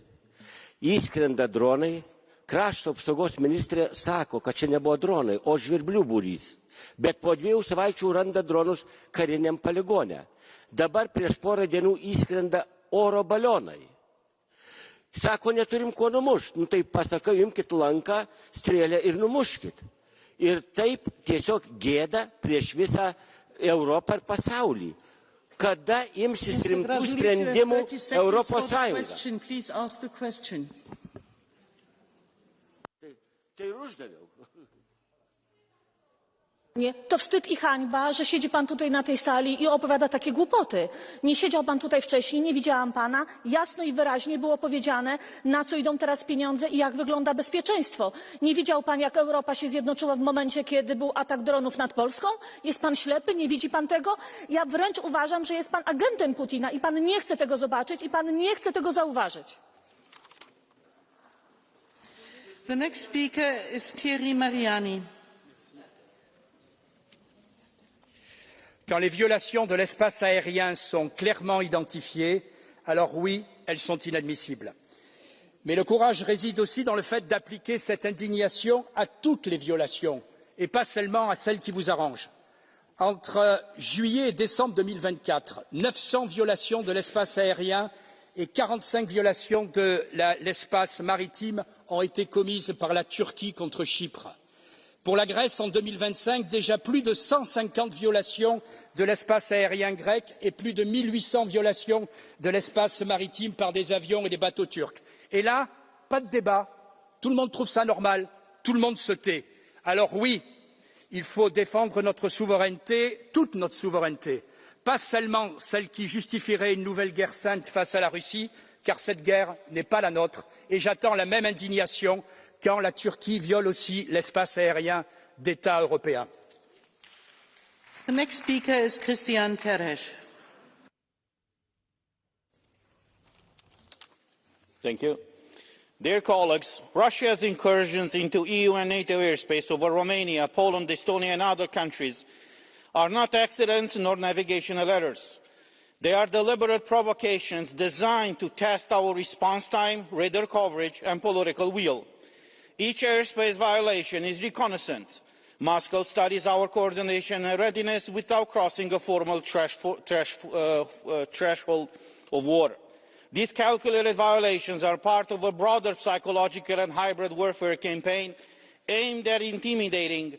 Įskrenda dronai, krašto apsaugos ministrė sako, kad čia nebuvo dronai, o žvirblių būrys. Bet po 2 savaičių randa dronus kariniam poligone. Dabar prieš porą dienų įskrenda oro balionai. Sako, neturim ko numušti. Tai pasakau, imkit lanką, strėlę ir numuškit. Ir taip tiesiog gėda prieš visą Europą ir pasaulį. Kada imsis rimtų sprendimų Europos Sąjunga? Tai uždaviau. To wstyd i hańba, że siedzi Pan tutaj na tej sali i opowiada takie głupoty. Nie siedział Pan tutaj wcześniej, nie widziałam Pana. Jasno i wyraźnie było powiedziane, na co idą teraz pieniądze i jak wygląda bezpieczeństwo. Nie widział Pan, jak Europa się zjednoczyła w momencie, kiedy był atak dronów nad Polską? Jest Pan ślepy? Nie widzi Pan tego? Ja wręcz uważam, że jest Pan agentem Putina i Pan nie chce tego zobaczyć i Pan nie chce tego zauważyć. The next speaker is Thierry Mariani. Quand les violations de l'espace aérien sont clairement identifiées, alors oui, elles sont inadmissibles. Mais le courage réside aussi dans le fait d'appliquer cette indignation à toutes les violations, et pas seulement à celles qui vous arrangent. Entre juillet et décembre 2024, 900 violations de l'espace aérien et 45 violations de l'espace maritime ont été commises par la Turquie contre Chypre. Pour la Grèce, en 2025, déjà plus de 150 violations de l'espace aérien grec et plus de 1800 violations de l'espace maritime par des avions et des bateaux turcs. Et là, pas de débat, tout le monde trouve ça normal, tout le monde se tait. Alors oui, il faut défendre notre souveraineté, toute notre souveraineté, pas seulement celle qui justifierait une nouvelle guerre sainte face à la Russie, car cette guerre n'est pas la nôtre, et j'attends la même indignation quand la Turquie viole aussi l'espace aérien d'États européens. The next speaker is Christian Terhes. Thank you. Dear colleagues, Russia's incursions into EU and NATO airspace over Romania, Poland, Estonia and other countries are not accidents nor navigational errors. They are deliberate provocations designed to test our response time, radar coverage and political will. Each airspace violation is reconnaissance. Moscow studies our coordination and readiness without crossing a formal threshold of war. These calculated violations are part of a broader psychological and hybrid warfare campaign aimed at intimidating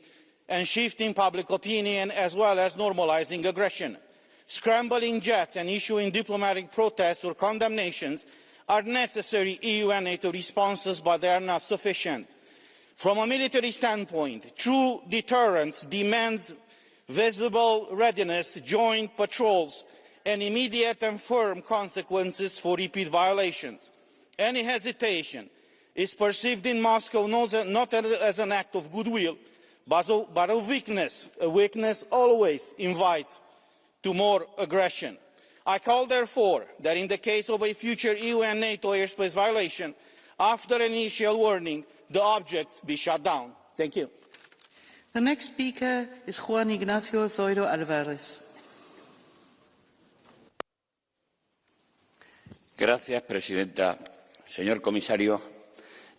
and shifting public opinion as well as normalizing aggression. Scrambling jets and issuing diplomatic protests or condemnations are necessary EU and NATO responses, but they are not sufficient. From a military standpoint, true deterrence demands visible readiness, joint patrols, and immediate and firm consequences for repeat violations. Any hesitation is perceived in Moscow not as an act of goodwill, but a weakness. A weakness always invites to more aggression. I call, therefore, that in the case of a future EU and NATO airspace violation, after an initial warning, the objects be shut down. Thank you. The next speaker is Juan Ignacio Zoido Alvarez. Gracias, presidenta. Señor comisario,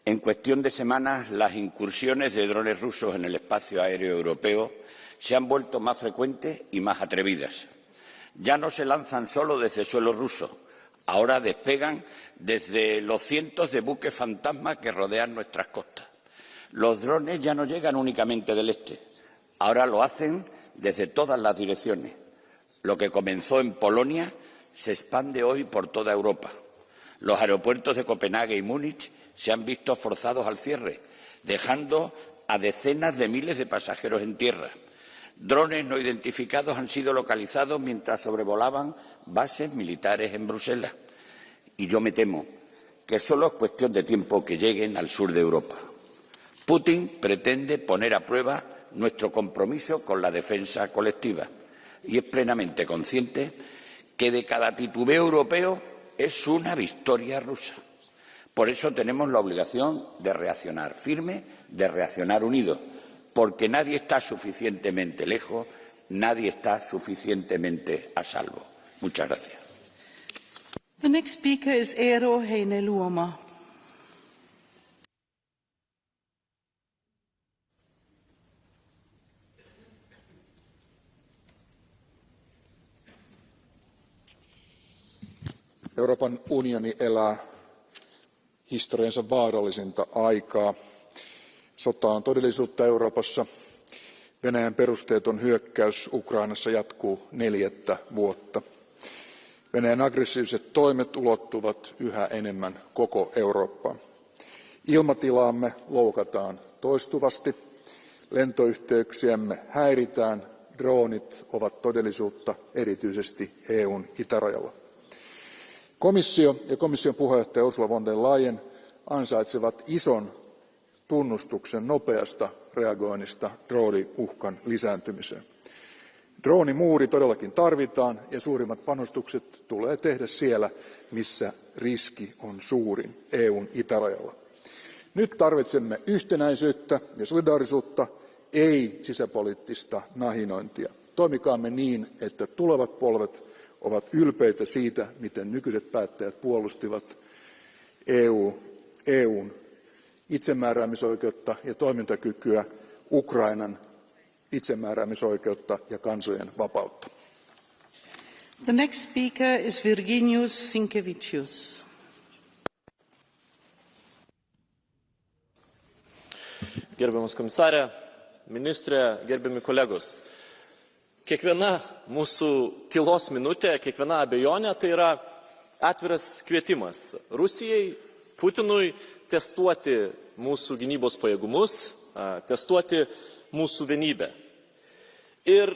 en cuestión de semanas, las incursiones de drones rusos en el espacio aéreo europeo se han vuelto más frecuentes y más atrevidas. Ya no se lanzan solo desde suelo ruso, ahora despegan desde los cientos de buques fantasma que rodean nuestras costas. Los drones ya no llegan únicamente del este, ahora lo hacen desde todas las direcciones. Lo que comenzó en Polonia se expande hoy por toda Europa. Los aeropuertos de Copenhague y Múnich se han visto forzados al cierre, dejando a decenas de miles de pasajeros en tierra. Drones no identificados han sido localizados mientras sobrevolaban bases militares en Bruselas. Y yo me temo que solo es cuestión de tiempo que lleguen al sur de Europa. Putin pretende poner a prueba nuestro compromiso con la defensa colectiva y es plenamente consciente que de cada titubeo europeo es una victoria rusa. Por eso tenemos la obligación de reaccionar firme, de reaccionar unidos, porque nadie está suficientemente lejos, nadie está suficientemente a salvo. Muchas gracias. The next speaker is Eero Heinäluoma. Euroopan unioni elää historiansa vaarallisinta aikaa. Sota on todellisuutta Euroopassa. Venäjän perusteeton hyökkäys Ukrainassa jatkuu 4. vuotta. Venäjän aggressiiviset toimet ulottuvat yhä enemmän koko Eurooppaan. Ilmatilaamme loukataan toistuvasti, lentoyhteyksiämme häiritään, droonit ovat todellisuutta erityisesti EUn itärajalla. Komissio ja komission puheenjohtaja Ursula von der Leyen ansaitsevat ison tunnustuksen nopeasta reagoinnista drooniuhkan lisääntymiseen. Droonimuuri todellakin tarvitaan ja suurimmat panostukset tulee tehdä siellä, missä riski on suurin, EUn itärajalla. Nyt tarvitsemme yhtenäisyyttä ja solidaarisuutta, ei sisäpoliittista nahinointia. Toimikaamme niin, että tulevat polvet ovat ylpeitä siitä, miten nykyiset päättäjät puolustivat EUn itsemääräämisoikeutta ja toimintakykyä, Ukrainan itsemääräämisoikeutta ja kansojen vapautta. The next speaker is Virginijus Sinkevicius. Gerbiamas komisarė, ministrė, gerbiami kolegos. Kiekviena mūsų tylos minutė, kiekviena abejonė tai yra atviras kvietimas Rusijai, Putinui testuoti mūsų gynybos pajėgumus, testuoti mūsų vienybę. Ir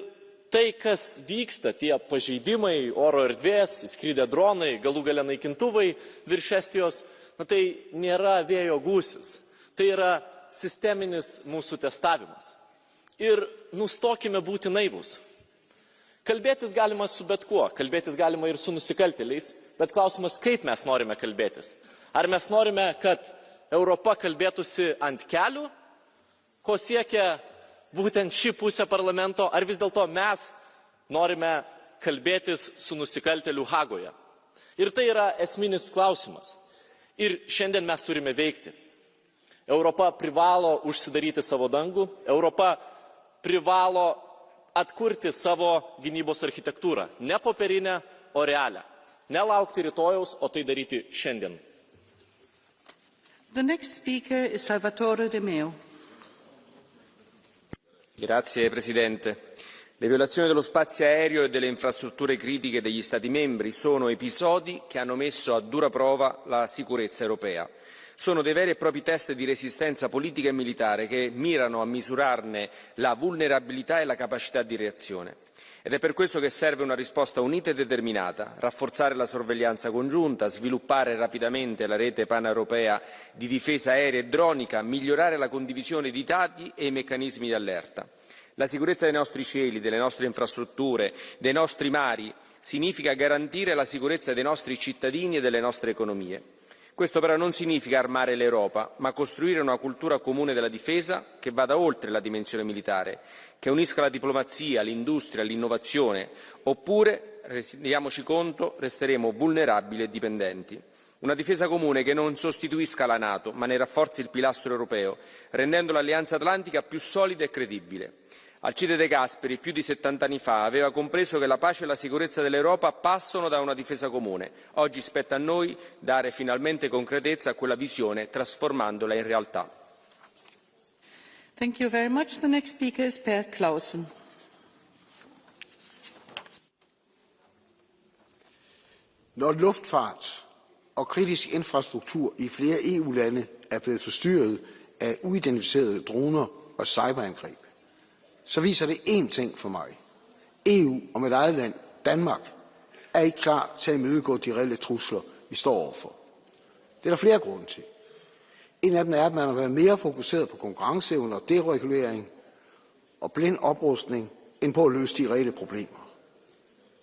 tai, kas vyksta, tie pažeidimai oro erdvės, įskridę dronai, galų gale naikintuvai virš Estijos, tai nėra vėjo gūsis. Tai yra sisteminis mūsų testavimas. Ir nustokime būti naivūs. Kalbėtis galima su bet kuo, kalbėtis galima ir su nusikaltėliais, bet klausimas, kaip mes norime kalbėtis. Ar mes norime, kad Europa kalbėtųsi ant kelių, ko siekia būtent ši pusė parlamento, ar vis dėlto mes norime kalbėtis su nusikaltėliu Hagoje. Ir tai yra esminis klausimas. Ir šiandien mes turime veikti. Europa privalo užsidaryti savo dangų, Europa privalo atkurti savo gynybos architektūrą, ne popierinę, o realią. Nelaukti rytojaus, o tai daryti šiandien. The next speaker is Salvatore De Meo. Grazie Presidente. Le violazioni dello spazio aereo e delle infrastrutture critiche degli Stati membri sono episodi che hanno messo a dura prova la sicurezza europea. Sono dei veri e propri test di resistenza politica e militare che mirano a misurarne la vulnerabilità e la capacità di reazione. Ed è per questo che serve una risposta unita e determinata, rafforzare la sorveglianza congiunta, sviluppare rapidamente la rete paneuropea di difesa aerea e dronica, migliorare la condivisione di dati e i meccanismi di allerta. La sicurezza dei nostri cieli, delle nostre infrastrutture, dei nostri mari significa garantire la sicurezza dei nostri cittadini e delle nostre economie. Questo però non significa armare l'Europa, ma costruire una cultura comune della difesa che vada oltre la dimensione militare, che unisca la diplomazia, l'industria, l'innovazione, oppure, rendiamoci conto, resteremo vulnerabili e dipendenti. Una difesa comune che non sostituisca la NATO, ma ne rafforzi il pilastro europeo, rendendo l'Alleanza Atlantica più solida e credibile. Alcide De Gasperi, più di 70 anni fa, aveva compreso che la pace e la sicurezza dell'Europa passano da una difesa comune. Oggi spetta a noi dare finalmente concretezza a quella visione, trasformandola in realtà. Thank you very much. The next speaker is Per Clausen. Når luftfart og kritisk infrastruktur i flere EU-lande er blevet forstyrret af uidentificerede droner og cyberangreb, så viser det én ting for mig. EU og mit eget land, Danmark, er ikke klar til at imødegå de reelle trusler, vi står overfor. Det er der flere grunde til. En af dem er, at man har været mere fokuseret på konkurrenceevne og deregulering og blind oprustning, end på at løse de reelle problemer.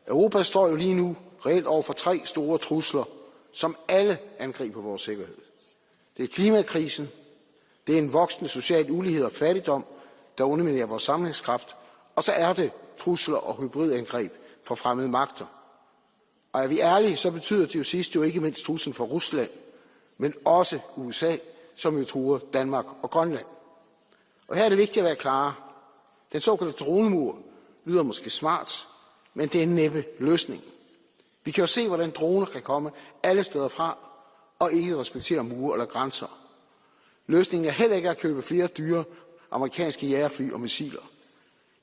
Europa står jo lige nu reelt over for 3 store trusler, som alle angriber vores sikkerhed. Det er klimakrisen, det er en voksende social ulighed og fattigdom, der underminerer vores sammenhængskraft, og så er det trusler og hybridangreb fra fremmede magter. Og er vi ærlige, så betyder det jo sidst jo ikke mindst truslen fra Rusland, men også USA, som jo truer Danmark og Grønland. Og her er det vigtigt at være klare. Den såkaldte dronemur lyder måske smart, men det er næppe løsningen. Vi kan jo se, hvordan droner kan komme alle steder fra, og ikke respektere mure eller grænser. Løsningen er heller ikke at købe flere dyre amerikanske jægerfly og missiler.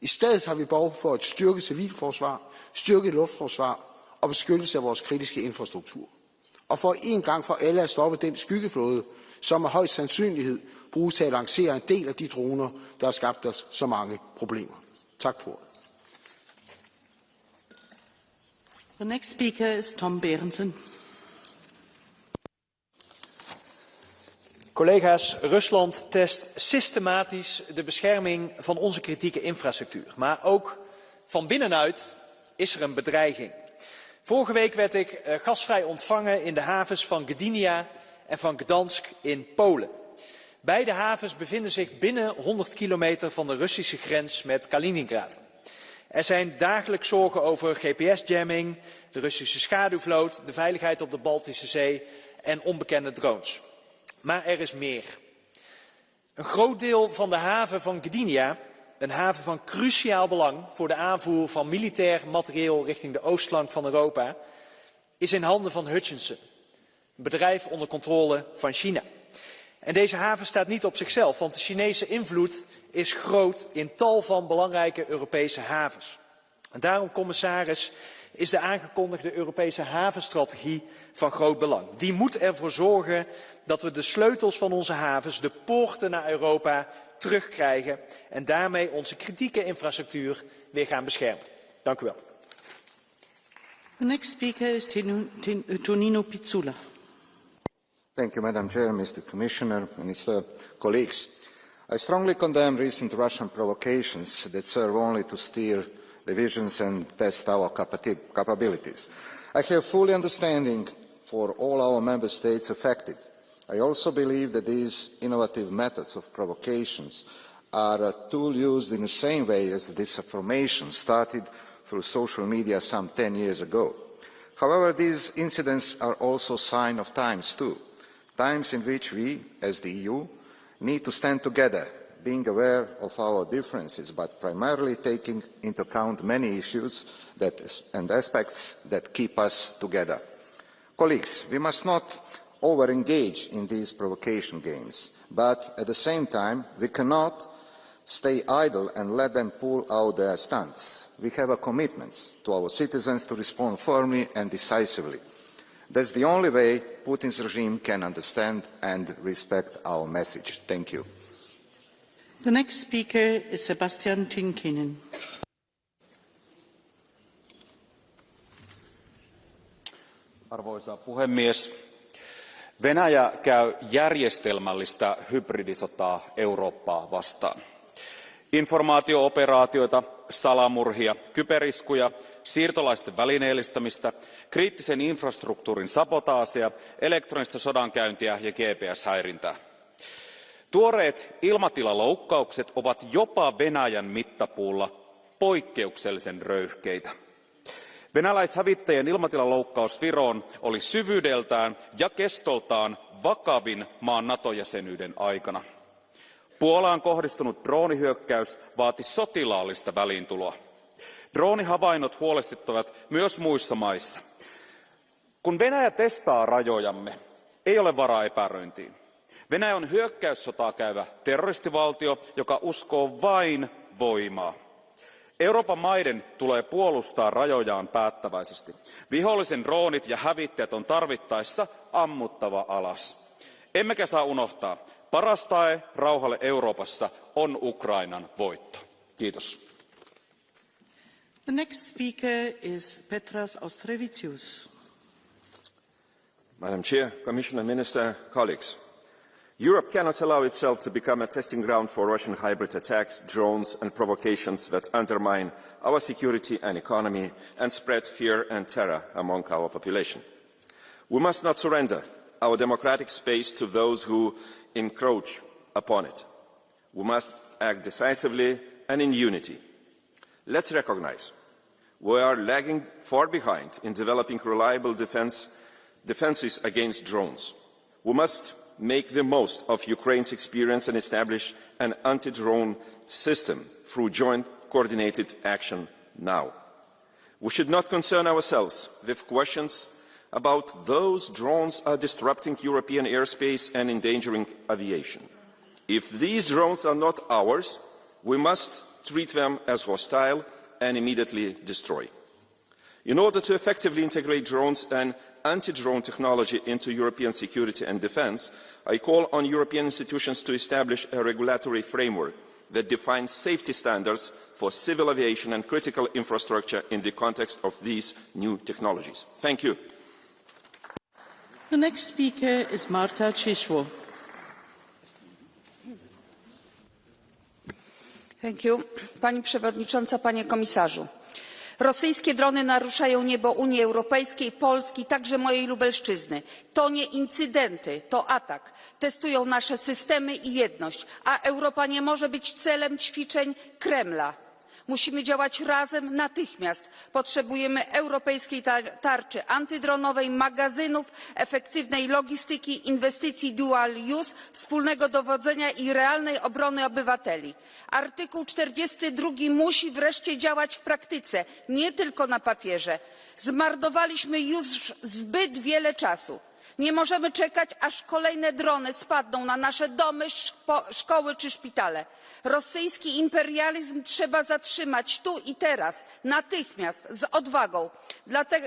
I stedet har vi behov for et styrket civilforsvar, styrket luftforsvar og beskyttelse af vores kritiske infrastruktur. Og for en gang for alle at stoppe den skyggeflåde, som med høj sandsynlighed bruges til at lancere en del af de droner, der har skabt os så mange problemer. Tak for ordet. The next speaker is Tom Berendsen. Collega's, Rusland test systematisch de bescherming van onze kritieke infrastructuur. Maar ook van binnenuit is er een bedreiging. Vorige week werd ik gastvrij ontvangen in de havens van Gdynia en van Gdansk in Polen. Beide havens bevinden zich binnen 100 kilometer van de Russische grens met Kaliningrad. Er zijn dagelijks zorgen over GPS-jamming, de Russische schaduwvloot, de veiligheid op de Baltische Zee en onbekende drones. Maar er is meer. Een groot deel van de haven van Gdynia, een haven van cruciaal belang voor de aanvoer van militair materieel richting de oostflank van Europa, is in handen van Hutchinson, een bedrijf onder controle van China. En deze haven staat niet op zichzelf, want de Chinese invloed is groot in tal van belangrijke Europese havens. En daarom, commissaris, is de aangekondigde Europese havenstrategie van groot belang. Die moet ervoor zorgen dat we de sleutels van onze havens, de poorten naar Europa, terugkrijgen en daarmee onze kritieke infrastructuur weer gaan beschermen. Dank u wel. The next speaker is Tonino Pizzula. Thank you, Madam Chair, Mr. Commissioner, Minister, colleagues. I strongly condemn recent Russian provocations that serve only to steer divisions and test our capabilities. I have full understanding for all our member states affected. I also believe that these innovative methods of provocations are a tool used in the same way as disinformation started through social media some 10 years ago. However, these incidents are also a sign of times too, times in which we, as the EU, need to stand together, being aware of our differences, but primarily taking into account many issues and aspects that keep us together. Colleagues, we must not over-engage in these provocation games, but at the same time, we cannot stay idle and let them pull out their stunts. We have a commitment to our citizens to respond firmly and decisively. That's the only way Putin's regime can understand and respect our message. Thank you. The next speaker is Sebastian Tinkinen. Arvoisa puhemies, Venäjä käy järjestelmällistä hybridisotaa Eurooppaa vastaan. Informaatio-operaatioita, salamurhia, kyberiskuja, siirtolaisten välineellistämistä, kriittisen infrastruktuurin sabotaasia, elektronista sodankäyntiä ja GPS-häirintää. Tuoreet ilmatilaloukkaukset ovat jopa Venäjän mittapuulla poikkeuksellisen röyhkeitä. Venäläishävittäjien ilmatilaloukkaus Viroon oli syvyydeltään ja kestoltaan vakavin maan NATO-jäsenyyden aikana. Puolaan kohdistunut droonihyökkäys vaati sotilaallista väliintuloa. Droonihavainnot huolestuttavat myös muissa maissa. Kun Venäjä testaa rajojamme, ei ole varaa epäröintiin. Venäjä on hyökkäyssotaa käyvä terroristivaltio, joka uskoo vain voimaa. Euroopan maiden tulee puolustaa rajojaan päättäväisesti. Vihollisen droonit ja hävittäjät on tarvittaessa ammuttava alas. Emmekä saa unohtaa, paras tae rauhalle Euroopassa on Ukrainan voitto. Kiitos. The next speaker is Petras Austrevicius. Madam Chair, Commissioner, Minister, colleagues. Europe cannot allow itself to become a testing ground for Russian hybrid attacks, drones and provocations that undermine our security and economy and spread fear and terror among our population. We must not surrender our democratic space to those who encroach upon it. We must act decisively and in unity. Let's recognize we are lagging far behind in developing reliable defenses against drones. We must make the most of Ukraine's experience and establish an anti-drone system through joint coordinated action now. We should not concern ourselves with questions about those drones are disrupting European airspace and endangering aviation. If these drones are not ours, we must treat them as hostile and immediately destroy. In order to effectively integrate drones and anti-drone technology into European security and defence, I call on European institutions to establish a regulatory framework that defines safety standards for civil aviation and critical infrastructure in the context of these new technologies. Thank you. The next speaker is Marta Cishwo. Thank you. Pani Przewodnicząca, Panie Komisarzu. Rosyjskie drony naruszają niebo Unii Europejskiej, Polski, także mojej Lubelszczyzny. To nie incydenty, to atak. Testują nasze systemy i jedność, a Europa nie może być celem ćwiczeń Kremla. Musimy działać razem natychmiast. Potrzebujemy europejskiej tarczy antydronowej, magazynów, efektywnej logistyki, inwestycji dual use, wspólnego dowodzenia i realnej obrony obywateli. Artykuł 42 musi wreszcie działać w praktyce, nie tylko na papierze. Zmarnowaliśmy już zbyt wiele czasu. Nie możemy czekać, aż kolejne drony spadną na nasze domy, szkoły czy szpitale. Rosyjski imperializm trzeba zatrzymać tu i teraz, natychmiast, z odwagą.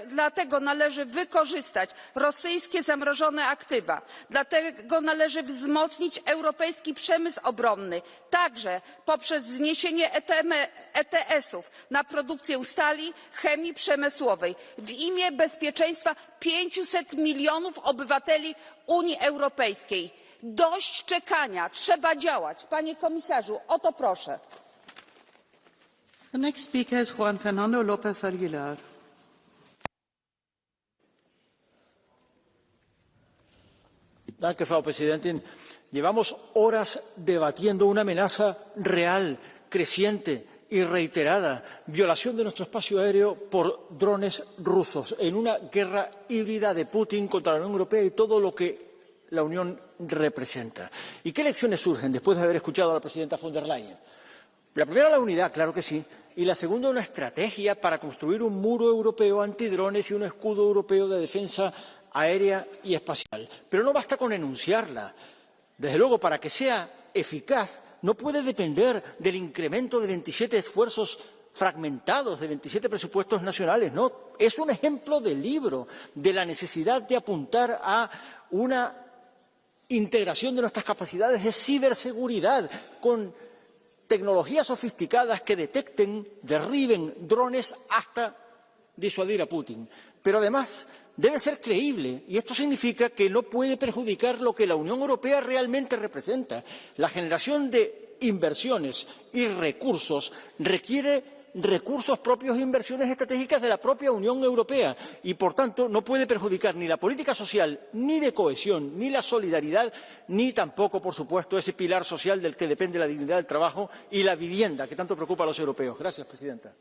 Dlatego należy wykorzystać rosyjskie zamrożone aktywa. Dlatego należy wzmocnić europejski przemysł obronny, także poprzez zniesienie ETS-ów na produkcję stali, chemii przemysłowej. W imię bezpieczeństwa 500 milionów obywateli Unii Europejskiej. Dość czekania, trzeba działać. Panie komisarzu, o to proszę. The next speaker is Juan Fernando López Aguilar. Frau Präsidentin. Llevamos horas debatiendo una amenaza real, creciente y reiterada, violación de nuestro espacio aéreo por drones rusos, en una guerra híbrida de Putin contra la Unión Europea y todo lo que la Unión representa. ¿Y qué lecciones surgen después de haber escuchado a la presidenta von der Leyen? La primera, la unidad, claro que sí. Y la segunda, una estrategia para construir un muro europeo antidrones y un escudo europeo de defensa aérea y espacial. Pero no basta con enunciarla. Desde luego, para que sea eficaz, no puede depender del incremento de 27 esfuerzos fragmentados, de 27 presupuestos nacionales. No, es un ejemplo de libro de la necesidad de apuntar a una integración de nuestras capacidades de ciberseguridad con tecnologías sofisticadas que detecten, derriben drones hasta disuadir a Putin. Pero además debe ser creíble y esto significa que no puede perjudicar lo que la Unión Europea realmente representa. La generación de inversiones y recursos requiere recursos propios e inversiones estratégicas de la propia Unión Europea y, por tanto, no puede perjudicar ni la política social, ni de cohesión, ni la solidaridad, ni tampoco, por supuesto, ese pilar social del que depende la dignidad del trabajo y la vivienda, que tanto preocupa a los europeos. Gracias, presidenta.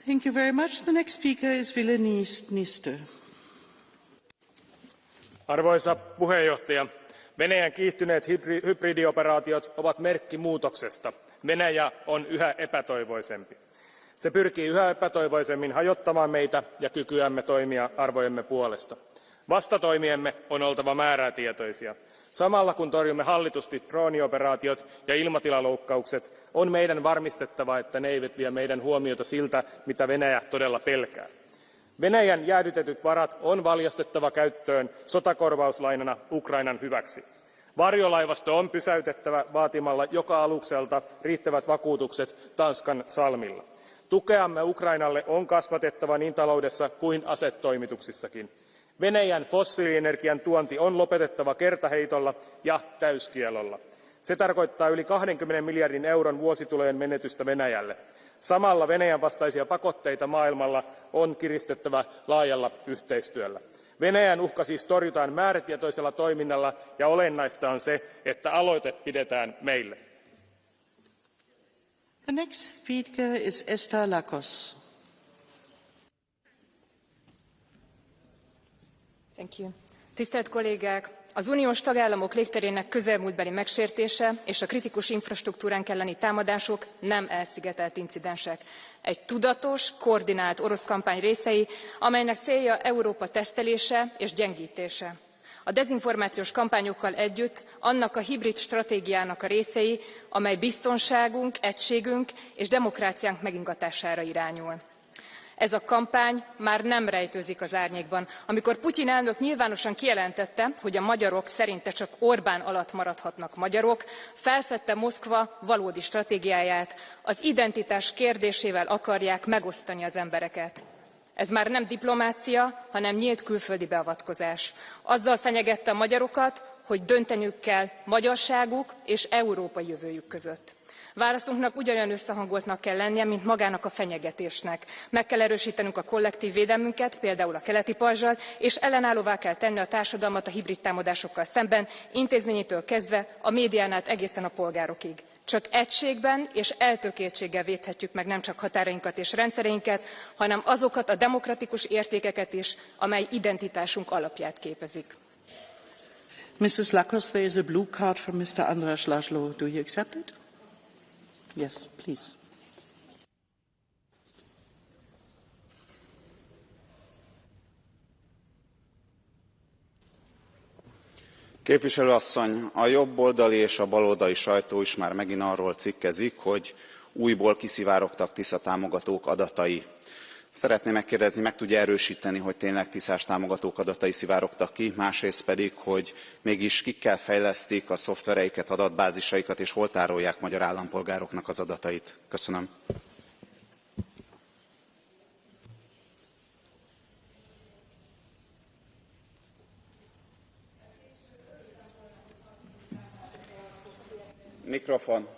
Thank you very much. The next speaker is Arvoisa puheenjohtaja, Venäjän kiihtyneet hybridioperaatiot ovat merkki muutoksesta. Venäjä on yhä epätoivoisempi. Se pyrkii yhä epätoivoisemmin hajottamaan meitä ja kykyämme toimia arvojemme puolesta. Vastatoimiemme on oltava määrätietoisia. Samalla kun torjumme hallitusti droonioperaatiot ja ilmatilaloukkaukset, on meidän varmistettava, että ne eivät vie meidän huomiota siltä, mitä Venäjä todella pelkää. Venäjän jäädytetyt varat on valjastettava käyttöön sotakorvauslainana Ukrainan hyväksi. Varjolaivasto on pysäytettävä vaatimalla joka alukselta riittävät vakuutukset Tanskan salmilla. Tukeamme Ukrainalle on kasvatettava niin taloudessa kuin asetoimituksissakin. Venäjän fossiilienergian tuonti on lopetettava kertaheitolla ja täyskiellolla. Se tarkoittaa yli 20 miljardin euron vuositulojen menetystä Venäjälle. Samalla Venäjän vastaisia pakotteita maailmalla on kiristettävä laajalla yhteistyöllä. Venäjän uhka siis torjutaan määrätietoisella toiminnalla ja olennaista on se, että aloite pidetään meille. The next speaker is Esther Lakos. Thank you. Tisztelt kollégák! Az uniós tagállamok légterének közelmúltbeli megsértése és a kritikus infrastruktúránk elleni támadások nem elszigetelt incidensek. Egy tudatos, koordinált orosz kampány részei, amelynek célja Európa tesztelése és gyengítése. A dezinformációs kampányokkal együtt annak a hibrid stratégiának a részei, amely biztonságunk, egységünk és demokráciánk megingatására irányul. Ez a kampány már nem rejtőzik az árnyékban. Amikor Putyin elnök nyilvánosan kijelentette, hogy a magyarok szerinte csak Orbán alatt maradhatnak magyarok, felfedte Moszkva valódi stratégiáját, az identitás kérdésével akarják megosztani az embereket. Ez már nem diplomácia, hanem nyílt külföldi beavatkozás. Azzal fenyegette a magyarokat, hogy dönteniük kell magyarságuk és európai jövőjük között. Válaszunknak ugyanolyan összehangoltnak kell lennie, mint magának a fenyegetésnek. Meg kell erősítenünk a kollektív védelmünket, például a keleti pajzsal, és ellenállóvá kell tenni a társadalmat a hibrid támadásokkal szemben, intézményétől kezdve a médián át egészen a polgárokig. Csak egységben és eltökéltséggel védhetjük meg nem csak határainkat és rendszereinket, hanem azokat a demokratikus értékeket is, amely identitásunk alapját képezik. Mrs. Lakos, there is a blue card from Mr. Andras Laszlo. Do you accept it? Yes, please. Képviselő asszony, a jobboldali és a baloldali sajtó is már megint arról cikkezik, hogy újból kiszivárogtak Tisza támogatók adatai. Szeretném megkérdezni, meg tudja erősíteni, hogy tényleg Tiszás támogatók adatai szivárogtak ki, másrészt pedig, hogy mégis kikkel fejlesztik a szoftvereiket, adatbázisaikat, és hol tárolják magyar állampolgároknak az adatait. Köszönöm. Mikrofon.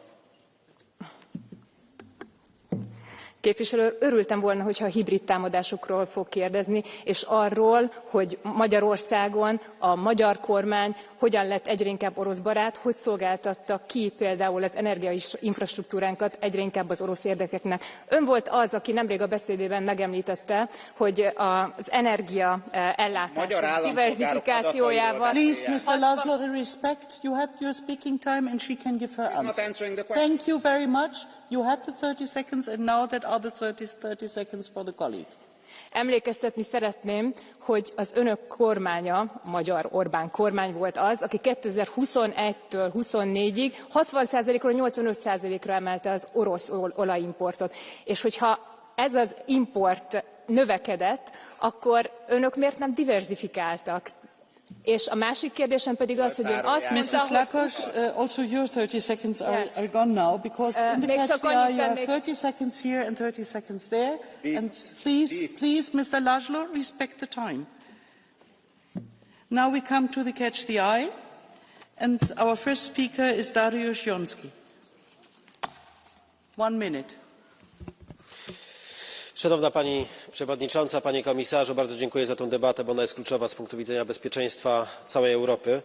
képviselő, örültem volna, hogyha a hibrid támadásokról fog kérdezni, és arról, hogy Magyarországon a magyar kormány hogyan lett egyre inkább orosz barát, hogy szolgáltatta ki például az energiainfrastruktúránkat egyre inkább az orosz érdekeknek. Ön volt az, aki nemrég a beszédében megemlítette, hogy az energia ellátás diverzifikációjával... Please, Mr. Laszlo, respect. You had your speaking time and she can give her answer. Thank you very much. You had the 30 seconds and now that are the 30 seconds for the colleague. Emlékeztetni szeretném, hogy az önök kormánya, a magyar Orbán kormány volt az, aki 2021-től 24-ig 60%-ról 85%-ra emelte az orosz olajimportot. És hogyha ez az import növekedett, akkor önök miért nem diverzifikáltak? És a másik kérdésem pedig az, hogy ön azt mondta, Mrs. Lakos, also your 30 seconds are gone now, because in the catch the eye you have 30 seconds here and 30 seconds there. And please, Mr. Laszlo, respect the time. Now we come to the catch the eye, and our first speaker is Dariusz Jonski. 1 minute. Szanowna Pani Przewodnicząca, Panie Komisarzu, bardzo dziękuję za tę debatę, bo ona jest kluczowa z punktu widzenia bezpieczeństwa całej Europy.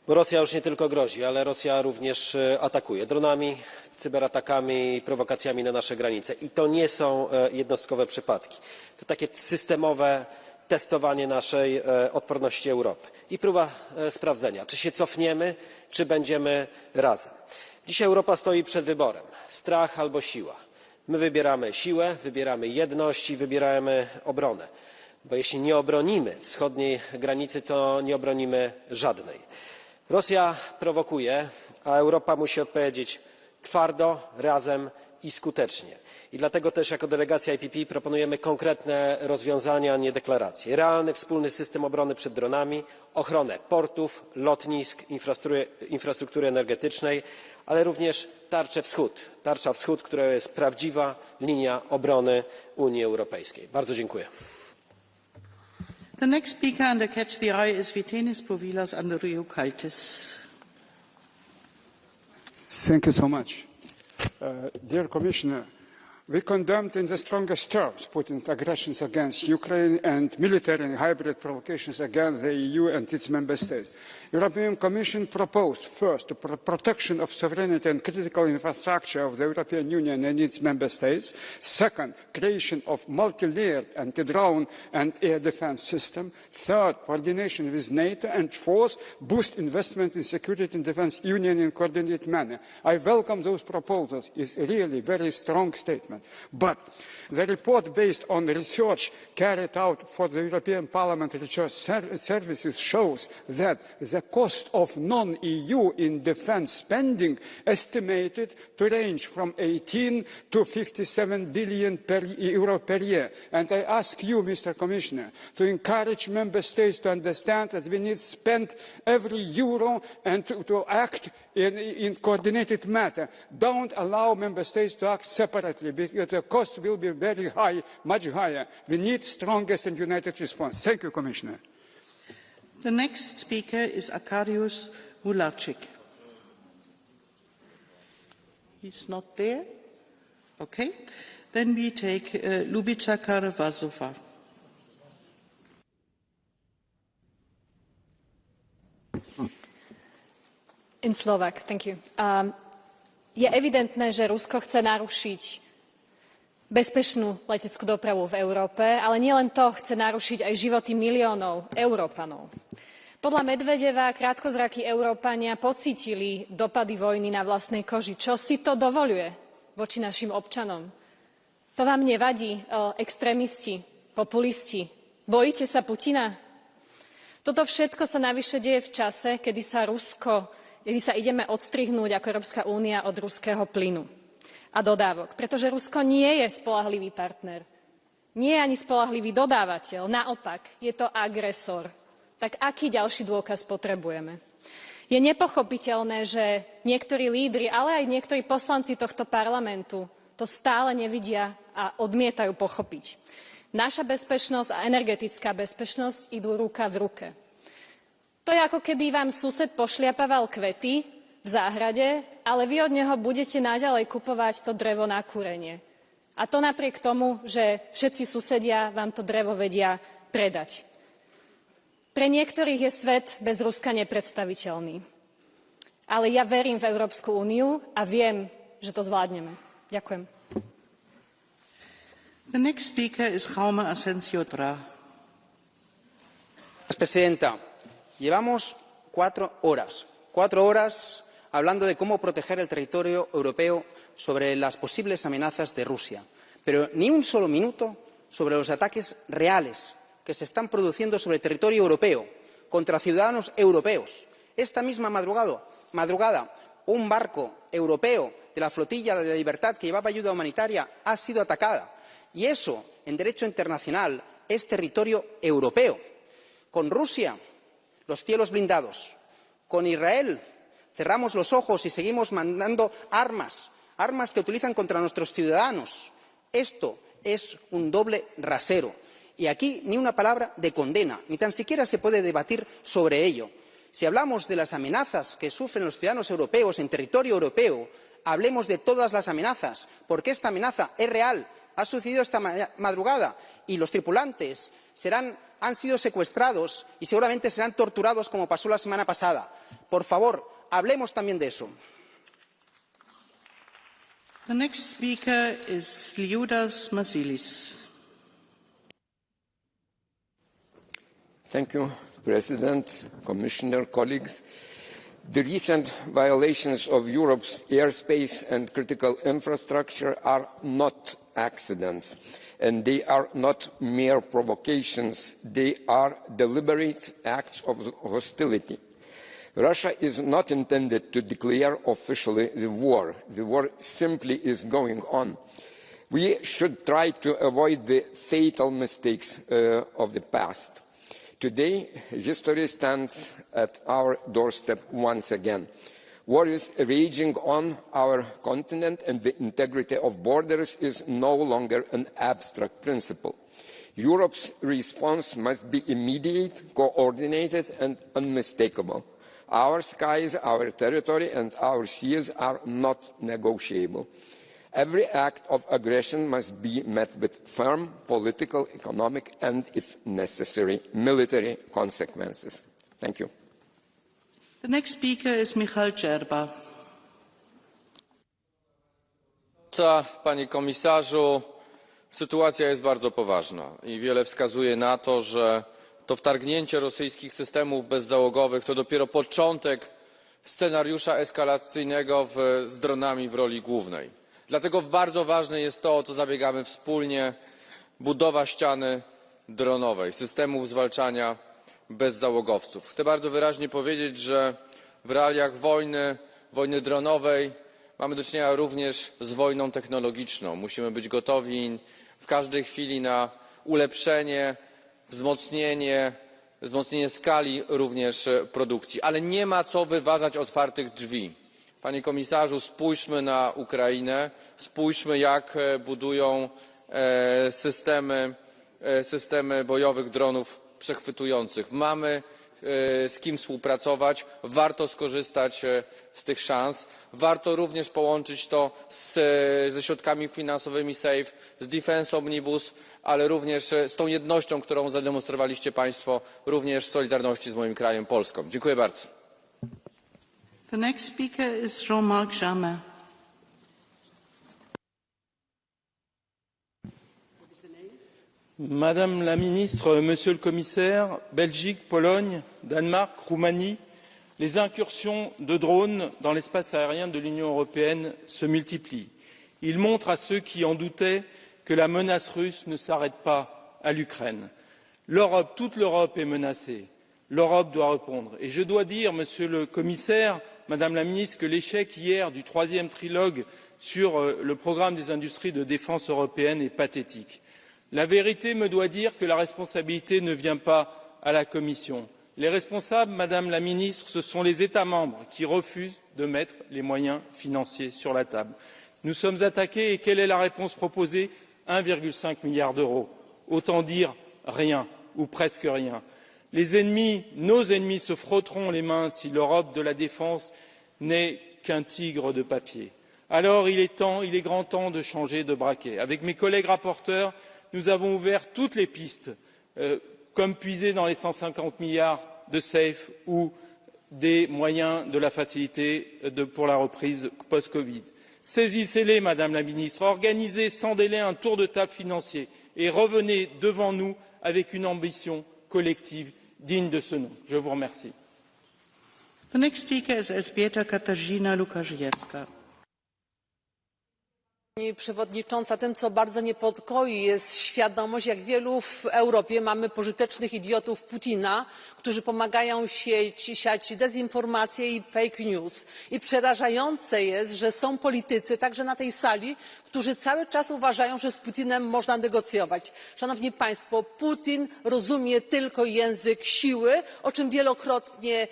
Bo Rosja już nie tylko grozi, ale Rosja również atakuje dronami, cyberatakami i prowokacjami na nasze granice. I to nie są jednostkowe przypadki. To takie systemowe testowanie naszej odporności Europy i próba sprawdzenia, czy się cofniemy, czy będziemy razem. Dzisiaj Europa stoi przed wyborem: strach albo siła. My wybieramy siłę, wybieramy jedność i wybieramy obronę. Bo jeśli nie obronimy wschodniej granicy, to nie obronimy żadnej. Rosja prowokuje, a Europa musi odpowiedzieć twardo, razem i skutecznie. I dlatego też jako delegacja EPP proponujemy konkretne rozwiązania, a nie deklaracje. Realny wspólny system obrony przed dronami, ochronę portów, lotnisk, infrastruktury energetycznej, ale również Tarcza Wschód, która jest prawdziwa linia obrony Unii Europejskiej. Bardzo dziękuję. The next speaker under Catch the Eye is Vytenis Povilas Andriukaitis. Thank you so much. Dear Commissioner, we condemned in the strongest terms Putin's aggressions against Ukraine and military and hybrid provocations against the EU and its member states. The European Commission proposed, first, the protection of sovereignty and critical infrastructure of the European Union and its member states. Second, creation of multi-layered anti-drone and air defense system. Third, coordination with NATO. And fourth, boost investment in security and defense union in a coordinated manner. I welcome those proposals. It's really a very strong statement. But the report based on research carried out for the European Parliament Research Services shows that the cost of non-EU in defence spending estimated to range from 18 to 57 billion euro per year. And I ask you, Mr. Commissioner, to encourage member states to understand that we need to spend every euro and to act in coordinated manner. Don't allow member states to act separately, because the cost will be very high, much higher. We need strongest and united response. Thank you, Commissioner. The next speaker is Arkadiusz Mularczyk. He's not there? Okay. Then we take Lubica Karawazova. In Slovak, thank you. Je evidentné, že Rusko chce narušiť bezpečnú leteckú dopravu v Európe, ale nielen to, chce narušiť aj životy miliónov Európanov. Podľa Medvedeva krátkozrakí Európania pocítili dopady vojny na vlastnej koži. Čo si to dovoľuje voči našim občanom? To vám nevadí, extrémisti, populisti? Bojíte sa Putina? Toto všetko sa navyše deje v čase, kedy sa ideme odstrihnúť ako Európska únia od ruského plynu a dodávok, pretože Rusko nie je spoľahlivý partner, nie je ani spoľahlivý dodávateľ, naopak, je to agresor. Tak aký ďalší dôkaz potrebujeme? Je nepochopiteľné, že niektorí lídri, ale aj niektorí poslanci tohto parlamentu to stále nevidia a odmietajú pochopiť. Naša bezpečnosť a energetická bezpečnosť idú ruka v ruke. To je ako keby vám sused pošliapaval kvety v záhrade, ale vy od neho budete naďalej kupovať to drevo na kúrenie. A to napriek tomu, že všetci susedia vám to drevo vedia predať. Pre niektorých je svet bez Ruska nepredstaviteľný. Ale ja verím v Európsku úniu a viem, že to zvládneme. Ďakujem. The next speaker is Jaume Asensio Tra. Presidenta, llevamos 4 horas hablando de cómo proteger el territorio europeo sobre las posibles amenazas de Rusia, pero ni un solo minuto sobre los ataques reales que se están produciendo sobre el territorio europeo contra ciudadanos europeos. Esta misma madrugada, un barco europeo de la flotilla de la Libertad que llevaba ayuda humanitaria ha sido atacada. Y eso, en derecho internacional, es territorio europeo. Con Rusia, los cielos blindados. Con Israel, cerramos los ojos y seguimos mandando armas que utilizan contra nuestros ciudadanos. Esto es un doble rasero. Y aquí ni una palabra de condena, ni tan siquiera se puede debatir sobre ello. Si hablamos de las amenazas que sufren los ciudadanos europeos en territorio europeo, hablemos de todas las amenazas, porque esta amenaza es real, ha sucedido esta madrugada y los tripulantes han sido secuestrados y seguramente serán torturados como pasó la semana pasada. Por favor, hablemos también de eso. The next speaker is Liudas Masilis. Thank you, President, Commissioner, colleagues. The recent violations of Europe's airspace and critical infrastructure are not accidents, and they are not mere provocations. They are deliberate acts of hostility. Russia is not intended to declare officially the war. The war simply is going on. We should try to avoid the fatal mistakes of the past. Today, history stands at our doorstep once again. War is raging on our continent, and the integrity of borders is no longer an abstract principle. Europe's response must be immediate, coordinated, and unmistakable. Our skies, our territory, and our seas are not negotiable. Every act of aggression must be met with firm political, economic, and, if necessary, military consequences. Thank you. The next speaker is Michal Dżerba. Panie komisarzu, sytuacja jest bardzo poważna i wiele wskazuje na to, że to wtargnięcie rosyjskich systemów bezzałogowych to dopiero początek scenariusza eskalacyjnego z dronami w roli głównej. Dlatego bardzo ważne jest to, o co zabiegamy wspólnie, budowa ściany dronowej, systemów zwalczania bezzałogowców. Chcę bardzo wyraźnie powiedzieć, że w realiach wojny dronowej mamy do czynienia również z wojną technologiczną. Musimy być gotowi w każdej chwili na ulepszenie, wzmocnienie skali również produkcji. Ale nie ma co wyważać otwartych drzwi. Panie komisarzu, spójrzmy na Ukrainę, spójrzmy, jak budują systemy bojowych dronów przechwytujących. Mamy z kim współpracować, warto skorzystać z tych szans. Warto również połączyć to ze środkami finansowymi SAFE, z Defense Omnibus, ale również z tą jednością, którą zademonstrowaliście Państwo również w solidarności z moim krajem, Polską. Dziękuję bardzo. The next speaker is Jean-Marc Jamin. Madame la ministre, monsieur le commissaire, Belgique, Pologne, Danemark, Roumanie, les incursions de drones dans l'espace aérien de l'Union européenne se multiplient. Ils montrent à ceux qui en doutaient que la menace russe ne s'arrête pas à l'Ukraine. Toute l'Europe est menacée. L'Europe doit répondre. Et je dois dire, monsieur le commissaire, Madame la ministre, que l'échec hier du 3e trilogue sur le programme des industries de défense européenne est pathétique. La vérité me doit dire que la responsabilité ne vient pas à la Commission. Les responsables, Madame la ministre, ce sont les États membres qui refusent de mettre les moyens financiers sur la table. Nous sommes attaqués et quelle est la réponse proposée? 1,5 milliard d'euros. Autant dire rien ou presque rien. Nos ennemis se frotteront les mains si l'Europe de la défense n'est qu'un tigre de papier. Alors il est grand temps de changer de braquet. Avec mes collègues rapporteurs, nous avons ouvert toutes les pistes, comme puiser dans les 150 milliards de SAFE ou des moyens de la facilité pour la reprise post-Covid. Saisissez-les, Madame la Ministre, organisez sans délai un tour de table financier et revenez devant nous avec une ambition collective digne de ce nom. Je vous remercie. The next speaker is Elżbieta Katarzyna Lukasz-Jewska. Pani Przewodnicząca, tym, co bardzo niepokoi, jest świadomość, jak wielu w Europie mamy pożytecznych idiotów Putina, którzy pomagają siać dezinformację i fake news. I przerażające jest, że są politycy, także na tej sali, którzy cały czas uważają, że z Putinem można negocjować. Szanowni Państwo, Putin rozumie tylko język siły, o czym wielokrotnie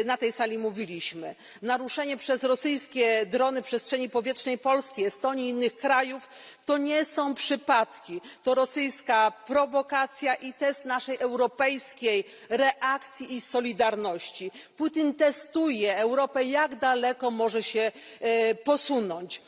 na tej sali mówiliśmy. Naruszenie przez rosyjskie drony przestrzeni powietrznej Polski, Estonii i innych krajów to nie są przypadki. To rosyjska prowokacja i test naszej europejskiej reakcji i solidarności. Putin testuje Europę, jak daleko może się posunąć.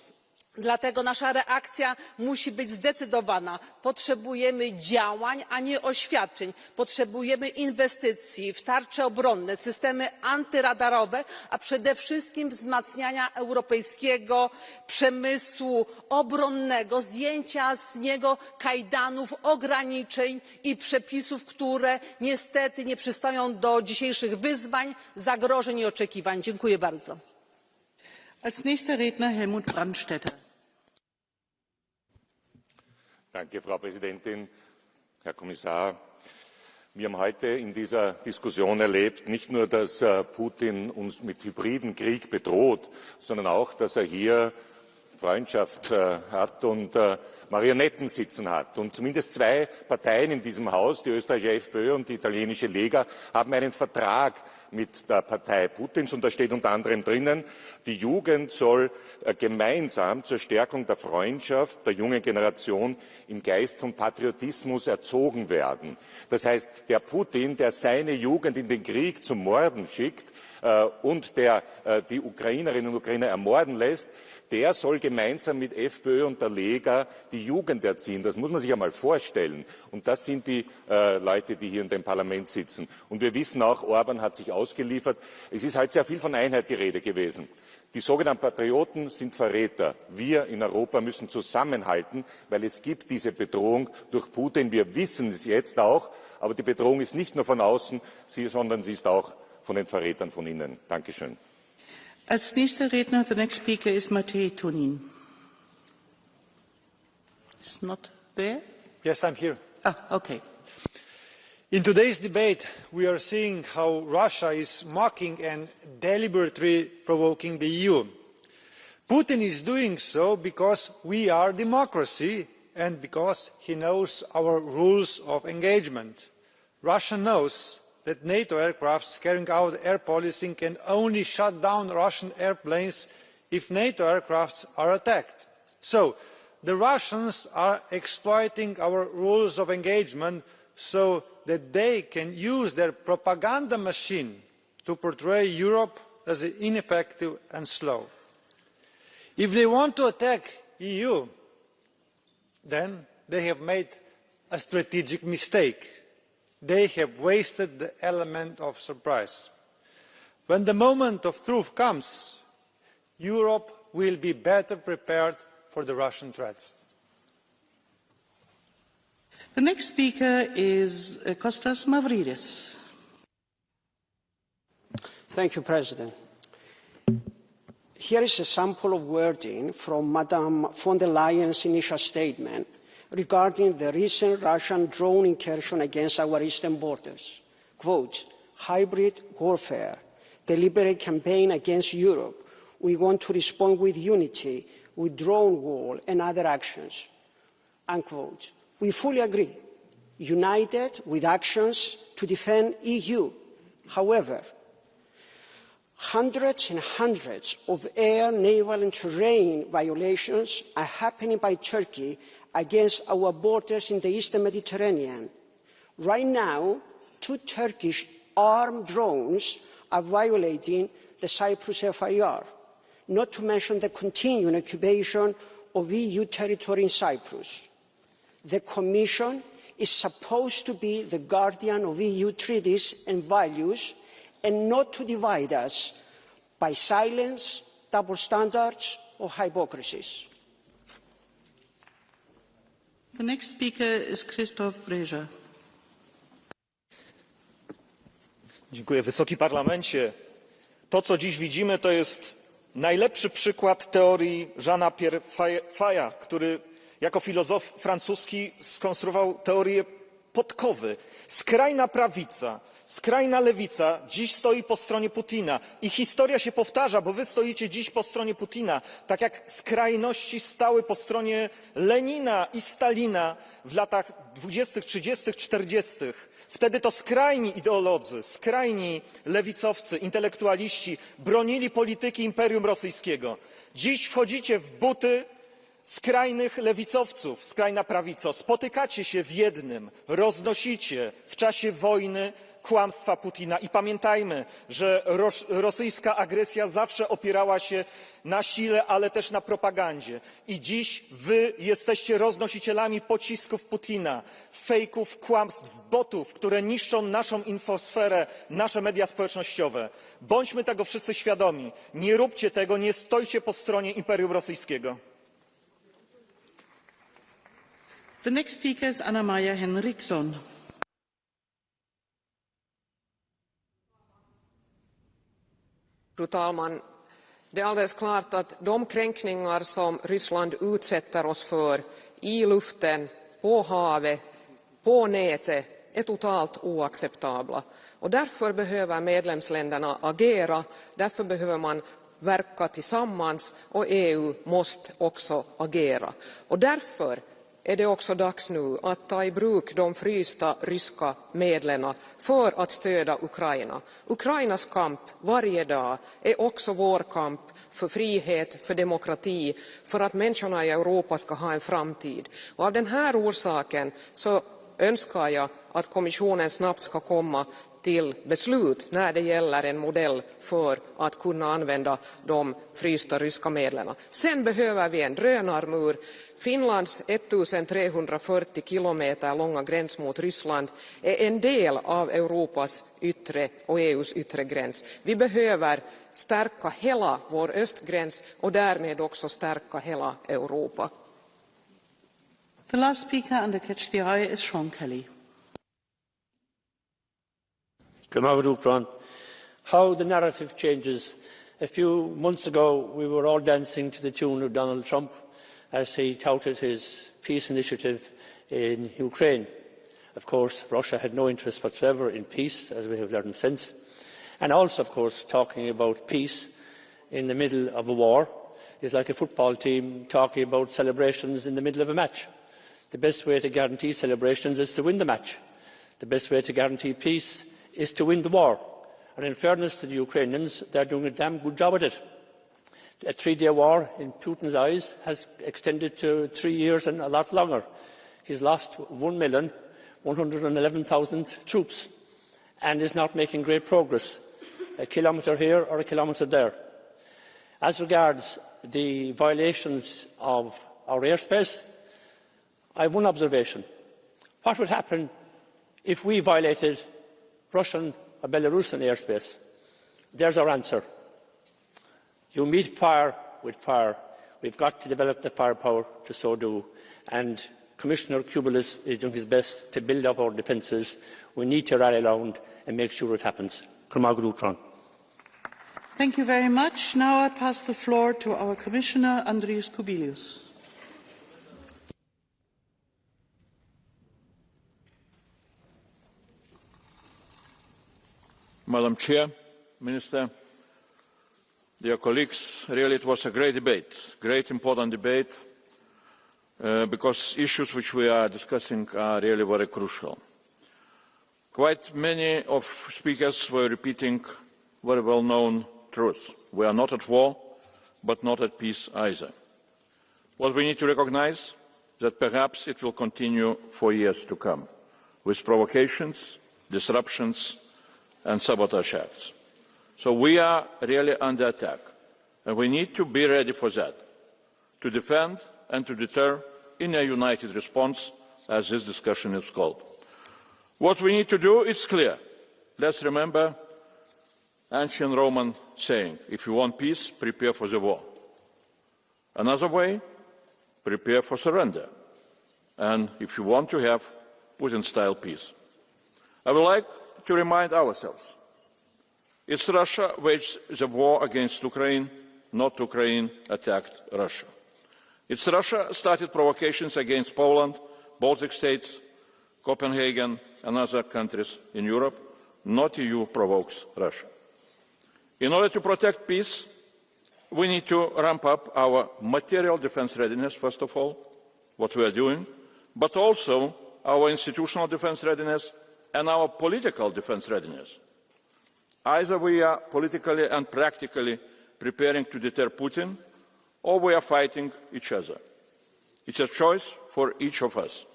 Dlatego nasza reakcja musi być zdecydowana. Potrzebujemy działań, a nie oświadczeń. Potrzebujemy inwestycji w tarcze obronne, systemy antyradarowe, a przede wszystkim wzmacniania europejskiego przemysłu obronnego, zdjęcia z niego kajdanów, ograniczeń i przepisów, które niestety nie przystoją do dzisiejszych wyzwań, zagrożeń i oczekiwań. Dziękuję bardzo. Als nächster Redner Helmut Brandstätter. Danke, Frau Präsidentin, Herr Kommissar. Wir haben heute in dieser Diskussion erlebt, nicht nur, dass Putin uns mit hybriden Krieg bedroht, sondern auch, dass hier Freundschaft hat und Marionetten sitzen hat. Und zumindest zwei Parteien in diesem Haus, die österreichische FPÖ und die italienische Lega, haben einen Vertrag mit der Partei Putins. Und da steht unter anderem drinnen, die Jugend soll gemeinsam zur Stärkung der Freundschaft der jungen Generation im Geist von Patriotismus erzogen werden. Das heißt, der Putin, der seine Jugend in den Krieg zum Morden schickt und der die Ukrainerinnen und Ukrainer ermorden lässt, der soll gemeinsam mit FPÖ und der Lega die Jugend erziehen. Das muss man sich einmal vorstellen. Und das sind die Leute, die hier in dem Parlament sitzen. Und wir wissen auch, Orban hat sich ausgeliefert. Es ist heute sehr viel von Einheit die Rede gewesen. Die sogenannten Patrioten sind Verräter. Wir in Europa müssen zusammenhalten, weil es gibt diese Bedrohung durch Putin. Wir wissen es jetzt auch, aber die Bedrohung ist nicht nur von außen, sondern sie ist auch von den Verrätern von innen. Dankeschön. Als nächster Redner, the next speaker is Matej Tonin. It's not there? Yes, I'm here. Ah, okay. In today's debate, we are seeing how Russia is mocking and deliberately provoking the EU. Putin is doing so because we are a democracy and because he knows our rules of engagement. Russia knows that NATO aircraft carrying out air policing can only shut down Russian airplanes if NATO aircraft are attacked. So the Russians are exploiting our rules of engagement so that they can use their propaganda machine to portray Europe as ineffective and slow. If they want to attack the EU, then they have made a strategic mistake. They have wasted the element of surprise. When the moment of truth comes, Europe will be better prepared for the Russian threats. The next speaker is Kostas Mavridis. Thank you, President. Here is a sample of wording from Madame von der Leyen's initial statement regarding the recent Russian drone incursion against our eastern borders. Quote, hybrid warfare, deliberate campaign against Europe. We want to respond with unity, with drone war and other actions. Unquote. We fully agree, united with actions to defend EU. However, hundreds and hundreds of air, naval and terrain violations are happening by Turkey against our borders in the eastern Mediterranean. Right now, 2 Turkish armed drones are violating the Cyprus FIR. not to mention the continuing occupation of EU territory in Cyprus. The Commission is supposed to be the guardian of EU treaties and values and not to divide us by silence, double standards or hypocrisies. The next speaker is Christoph Breja. Dziękuję. Wysoki Parlamencie, to co dziś widzimy to jest najlepszy przykład teorii Jeana Pierre Faya, który jako filozof francuski skonstruował teorię podkowy. Skrajna prawica, skrajna lewica dziś stoi po stronie Putina i historia się powtarza, bo wy stoicie dziś po stronie Putina, tak jak skrajności stały po stronie Lenina i Stalina w latach 20., 30., 40. Wtedy to skrajni ideolodzy, skrajni lewicowcy, intelektualiści bronili polityki Imperium Rosyjskiego. Dziś wchodzicie w buty skrajnych lewicowców, skrajna prawico. Spotykacie się w jednym, roznosicie w czasie wojny kłamstwa Putina i pamiętajmy, że rosyjska agresja zawsze opierała się na sile, ale też na propagandzie. I dziś wy jesteście roznosicielami pocisków Putina, fejków, kłamstw, botów, które niszczą naszą infosferę, nasze media społecznościowe. Bądźmy tego wszyscy świadomi. Nie róbcie tego, nie stójcie po stronie Imperium Rosyjskiego. The next speaker is Anna-Maja Henriksson. Fru talman! Det är alldeles klart att de kränkningar som Ryssland utsätter oss för i luften, på havet, på nätet är totalt oacceptabla. Och därför behöver medlemsländerna agera, därför behöver man verka tillsammans och EU måste också agera. Och därför är det också dags nu att ta i bruk de frysta ryska medlen för att stödja Ukraina. Ukrainas kamp varje dag är också vår kamp för frihet, för demokrati, för att människorna i Europa ska ha en framtid. Och av den här orsaken så önskar jag att kommissionen snabbt ska komma till beslut när det gäller en modell för att kunna använda de frysta ryska medlen. Sen behöver vi en drönarmur. Finlands 1340 kilometer långa gräns mot Ryssland är en del av Europas yttre och EUs yttre gräns. Vi behöver stärka hela vår östgräns och därmed också stärka hela Europa. The last speaker under Catch the Eye is Sean Kelly. How the narrative changes. A few months ago we were all dancing to the tune of Donald Trump as he touted his peace initiative in Ukraine. Of course, Russia had no interest whatsoever in peace, as we have learned since, and also, of course, talking about peace in the middle of a war is like a football team talking about celebrations in the middle of a match. The best way to guarantee celebrations is to win the match. The best way to guarantee peace is to win the war. And in fairness to the Ukrainians, they are doing a damn good job at it. A 3-day war, in Putin's eyes, has extended to 3 years and a lot longer. He's lost 1,111,000 troops and is not making great progress, a kilometre here or a kilometre there. As regards the violations of our airspace, I have one observation. What would happen if we violated Russian or Belarusian airspace? There's our answer. You meet fire with fire. We've got to develop the firepower to so do. And Commissioner Kubilis is doing his best to build up our defences. We need to rally round and make sure it happens. Thank you very much. Now I pass the floor to our Commissioner, Andrius Kubilius. Madam Chair, Minister, dear colleagues, really it was a great debate, great important debate, because issues which we are discussing are really very crucial. Quite many of speakers were repeating very well-known truths. We are not at war, but not at peace either. What we need to recognise is that perhaps it will continue for years to come, with provocations, disruptions, and sabotage acts. So we are really under attack. And we need to be ready for that, to defend and to deter in a united response, as this discussion is called. What we need to do is clear. Let's remember ancient Roman saying, if you want peace, prepare for the war. Another way, prepare for surrender. And if you want to have Putin-style peace. I would like to remind ourselves, it's Russia waged the war against Ukraine, not Ukraine attacked Russia. It's Russia started provocations against Poland, Baltic states, Copenhagen and other countries in Europe, not the EU provokes Russia. In order to protect peace, we need to ramp up our material defense readiness, first of all, what we are doing, but also our institutional defense readiness and our political defense readiness. Either we are politically and practically preparing to deter Putin, or we are fighting each other. It's a choice for each of us.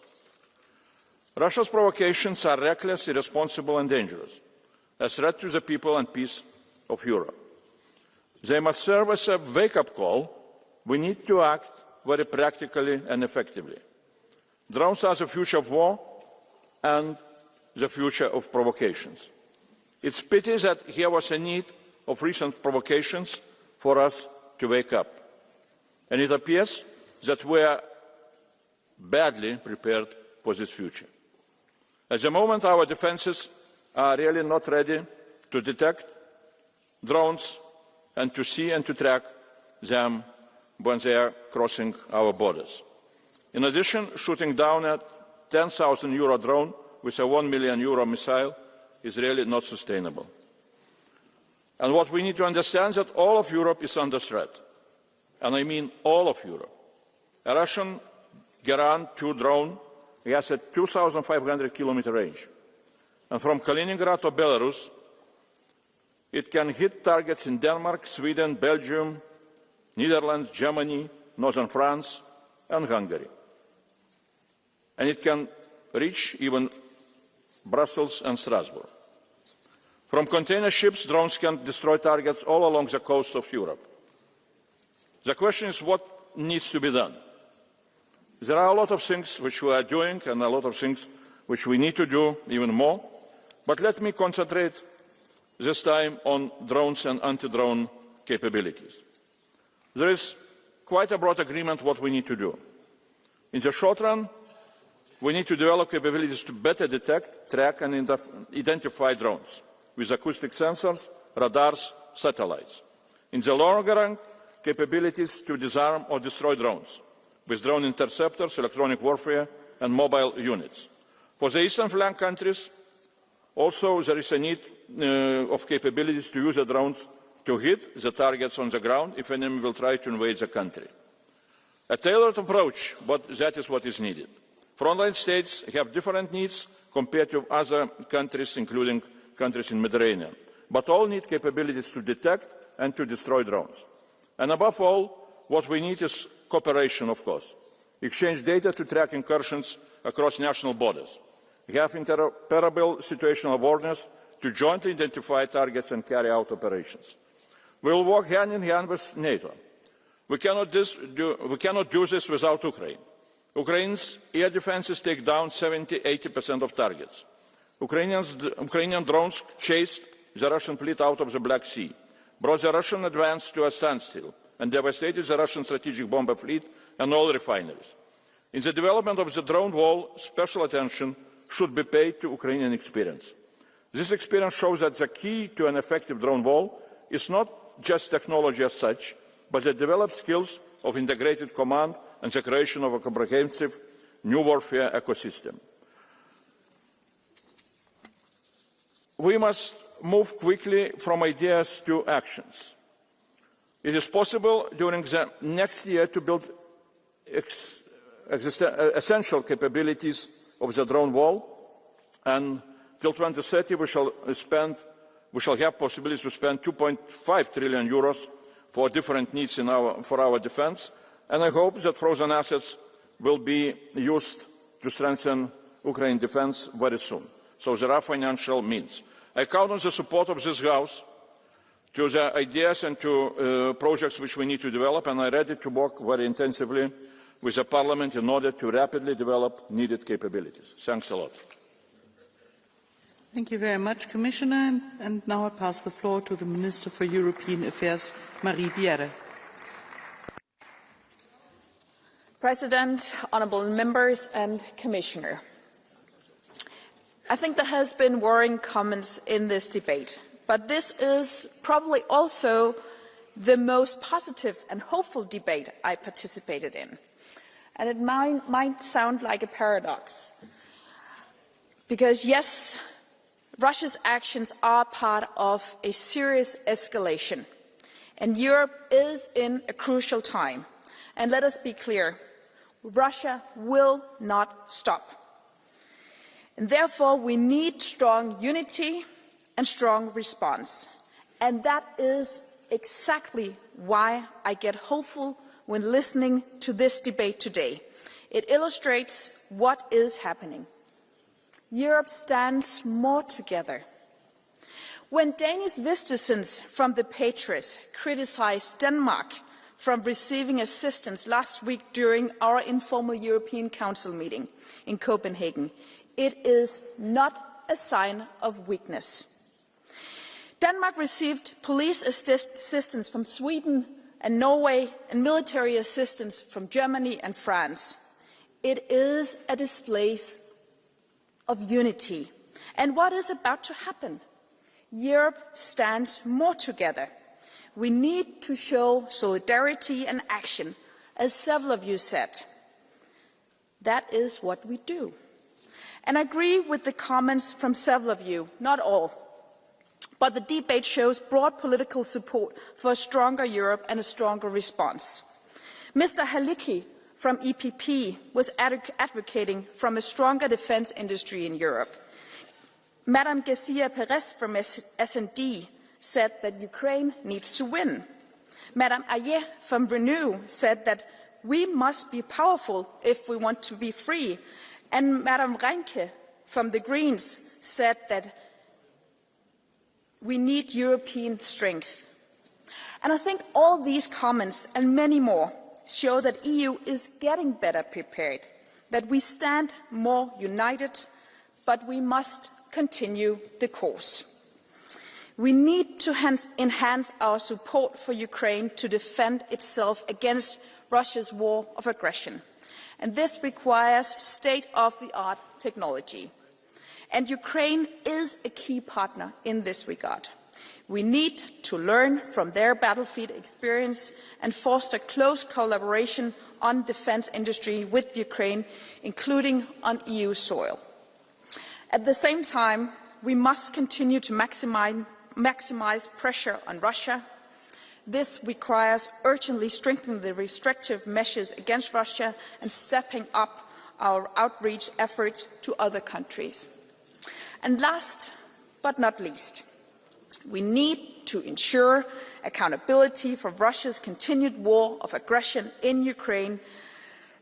Russia's provocations are reckless, irresponsible and dangerous, a threat to the people and peace of Europe. They must serve as a wake-up call. We need to act very practically and effectively. Drones are the future of war and the future of provocations. It's pity that here was a need of recent provocations for us to wake up. And it appears that we are badly prepared for this future. At the moment, our defences are really not ready to detect drones and to see and to track them when they are crossing our borders. In addition, shooting down a €10,000 drone with a €1 million missile is really not sustainable. And what we need to understand is that all of Europe is under threat. And I mean all of Europe. A Russian Geran 2 drone has a 2,500-kilometer range. And from Kaliningrad to Belarus, it can hit targets in Denmark, Sweden, Belgium, Netherlands, Germany, northern France, and Hungary. And it can reach even Brussels and Strasbourg. From container ships, drones can destroy targets all along the coast of Europe. The question is what needs to be done. There are a lot of things which we are doing and a lot of things which we need to do even more. But let me concentrate this time on drones and anti-drone capabilities. There is quite a broad agreement on what we need to do. In the short run, we need to develop capabilities to better detect, track and identify drones with acoustic sensors, radars, satellites. In the longer run, capabilities to disarm or destroy drones with drone interceptors, electronic warfare and mobile units. For the eastern flank countries, also there is a need of capabilities to use the drones to hit the targets on the ground if an enemy will try to invade the country. A tailored approach, but that is what is needed. Frontline states have different needs compared to other countries, including countries in the Mediterranean, but all need capabilities to detect and to destroy drones. And above all, what we need is cooperation, of course. Exchange data to track incursions across national borders. Have interoperable situational awareness to jointly identify targets and carry out operations. We will work hand in hand with NATO. We cannot do this without Ukraine. Ukraine's air defences take down 70–80% of targets. Ukrainian drones chased the Russian fleet out of the Black Sea, brought the Russian advance to a standstill, and devastated the Russian strategic bomber fleet and oil refineries. In the development of the drone wall, special attention should be paid to Ukrainian experience. This experience shows that the key to an effective drone wall is not just technology as such, but the developed skills of integrated command and the creation of a comprehensive new warfare ecosystem. We must move quickly from ideas to actions. It is possible during the next year to build essential capabilities of the drone wall, and till 2030 we shall have possibilities to spend €2.5 trillion for different needs for our defence, and I hope that frozen assets will be used to strengthen Ukraine's defence very soon. So there are financial means. I count on the support of this House to the ideas and to projects which we need to develop, and I'm ready to work very intensively with the Parliament in order to rapidly develop needed capabilities. Thanks a lot. Thank you very much, Commissioner. And now I pass the floor to the Minister for European Affairs, Marie Bjerre. President, honourable members and Commissioner, I think there has been worrying comments in this debate, but this is probably also the most positive and hopeful debate I participated in. And it might sound like a paradox, because yes, Russia's actions are part of a serious escalation, and Europe is in a crucial time. And let us be clear, Russia will not stop. And therefore, we need strong unity and strong response. And that is exactly why I get hopeful when listening to this debate today. It illustrates what is happening. Europe stands more together. When Danish citizens from the Patriots criticized Denmark from receiving assistance last week during our informal European Council meeting in Copenhagen, it is not a sign of weakness. Denmark received police assistance from Sweden and Norway and military assistance from Germany and France. It is a display of unity. And what is about to happen? Europe stands more together. We need to show solidarity and action, as several of you said. That is what we do. And I agree with the comments from several of you, not all. But the debate shows broad political support for a stronger Europe and a stronger response. Mr. Halicki from EPP was advocating for a stronger defence industry in Europe. Madame Garcia Perez from S&D said that Ukraine needs to win. Madame Ayer from Renew said that we must be powerful if we want to be free. And Madame Reinke from the Greens said that we need European strength. And I think all these comments and many more show that the EU is getting better prepared, that we stand more united, but we must continue the course. We need to enhance our support for Ukraine to defend itself against Russia's war of aggression. And this requires state-of-the-art technology. And Ukraine is a key partner in this regard. We need to learn from their battlefield experience and foster close collaboration on defence industry with Ukraine, including on EU soil. At the same time, we must continue to maximize pressure on Russia. This requires urgently strengthening the restrictive measures against Russia and stepping up our outreach efforts to other countries. And last but not least, we need to ensure accountability for Russia's continued war of aggression in Ukraine.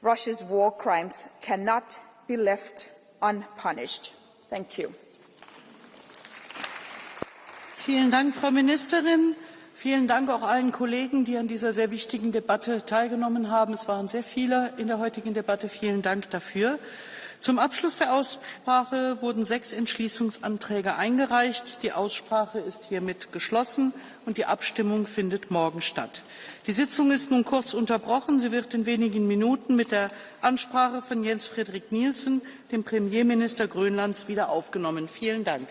Russia's war crimes cannot be left unpunished. Thank you. Vielen Dank, Frau Ministerin. Vielen Dank auch allen Kollegen, die an dieser sehr wichtigen Debatte teilgenommen haben. Es waren sehr viele in der heutigen Debatte. Vielen Dank dafür. Zum Abschluss der Aussprache wurden 6 Entschließungsanträge eingereicht. Die Aussprache ist hiermit geschlossen und die Abstimmung findet morgen statt. Die Sitzung ist nun kurz unterbrochen. Sie wird in wenigen Minuten mit der Ansprache von Jens Frederik Nielsen, dem Premierminister Grönlands, wieder aufgenommen. Vielen Dank.